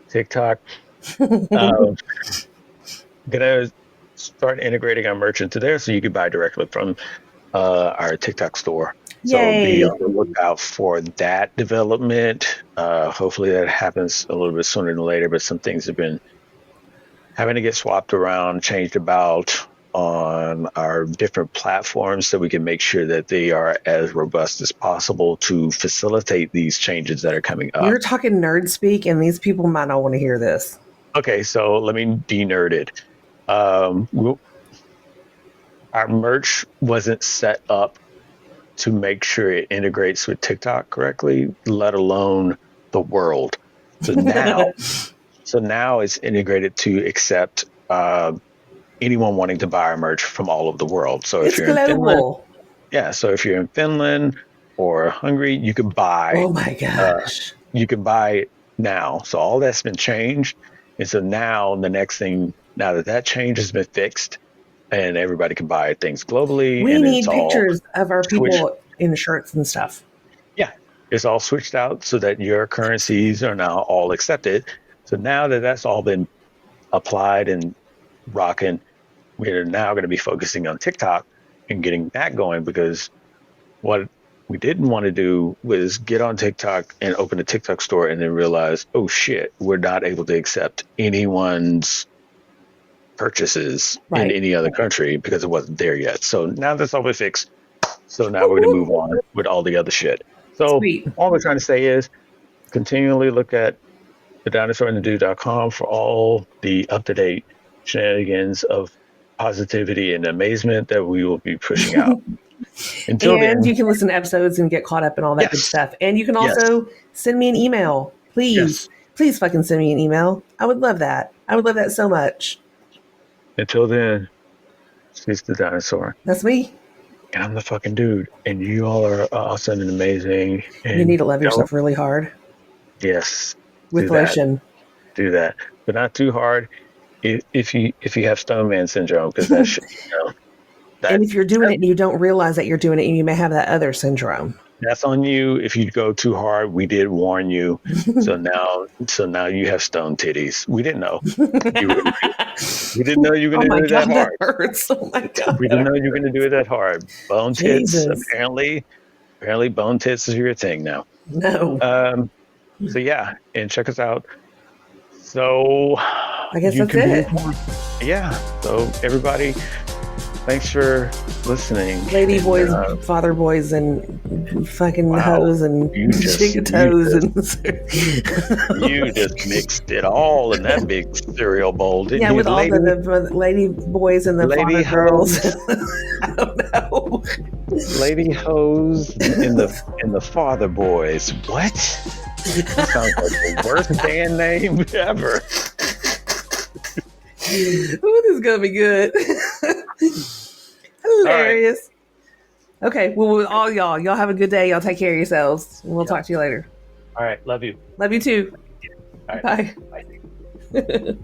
TikTok. Um, gonna start integrating our merch into there so you can buy directly from our TikTok store. So be Yay. on the lookout for that development. Hopefully that happens a little bit sooner than later, but some things have been having to get swapped around, changed about on our different platforms so we can make sure that they are as robust as possible to facilitate these changes that are coming up. You're talking nerd speak, and these people might not want to hear this. Okay, so let me de-nerd it. Um, our merch wasn't set up to make sure it integrates with TikTok correctly, let alone the world. So now, so now it's integrated to accept anyone wanting to buy our merch from all over the world. So if It's you're in Finland, global. yeah. So if you're in Finland or Hungary, Oh my uh, gosh. you can buy it now. So all that's been changed, and so now the next thing, now that that change has been fixed, and everybody can buy things globally, We and it's need all pictures of our switched. people in shirts and stuff. Yeah, it's all switched out so that your currencies are now all accepted. So now that that's all been applied and rocking, we're now going to be focusing on TikTok and getting that going, because what we didn't want to do was get on TikTok and open a TikTok store and then realize, oh shit, we're not able to accept anyone's purchases in Right. any other country because it wasn't there yet. So now that's all we fixed. So now Whoop, we're going to whoop. move on with all the other shit. So Sweet. all we're trying to say is continually look at TheDinosaur&TheDude.com for all the up-to-date shenanigans of positivity and amazement that we will be pushing out. Until And then, you can listen to episodes and get caught up in all that good yes, stuff. And you can yes, also send me an email. Please, yes. please fucking send me an email. I would love that. I would love that so much. Until then, she's the dinosaur. That's me. And I'm the fucking dude. And you all are awesome and amazing. You need And to love don't, yourself really hard yes, do with that. lotion. Do that. But not too hard if you have Stone Man syndrome, because that shit, that And if you're doing it and you don't realize that you're doing it, you may have that other syndrome. that's on you. If you go too hard, we did warn you. So now you have stone titties. We didn't know you were gonna do. We didn't know you were Oh gonna my do it that God, that hard. hurts. Oh my God. We didn't know you were gonna do it that hard. Bone tits. Jesus. Apparently, bone tits is your thing now. No. So yeah, and check us out. So I guess you that's can it. yeah. So everybody, thanks for listening. Lady And, boys, father boys, and fucking wow, hoes and you just toes you just mixed it all in that big cereal bowl, didn't yeah, you, with all lady? the lady boys and the Lady father girls. hose, I don't know. lady hose, and the father boys. What? That sounds like the worst band name ever. Ooh, this is gonna be good. Hilarious. Okay, well, with all y'all have a good day. Y'all take care of yourselves. We'll talk to you later. All right. Love you. Love you too. All right. Bye. Bye.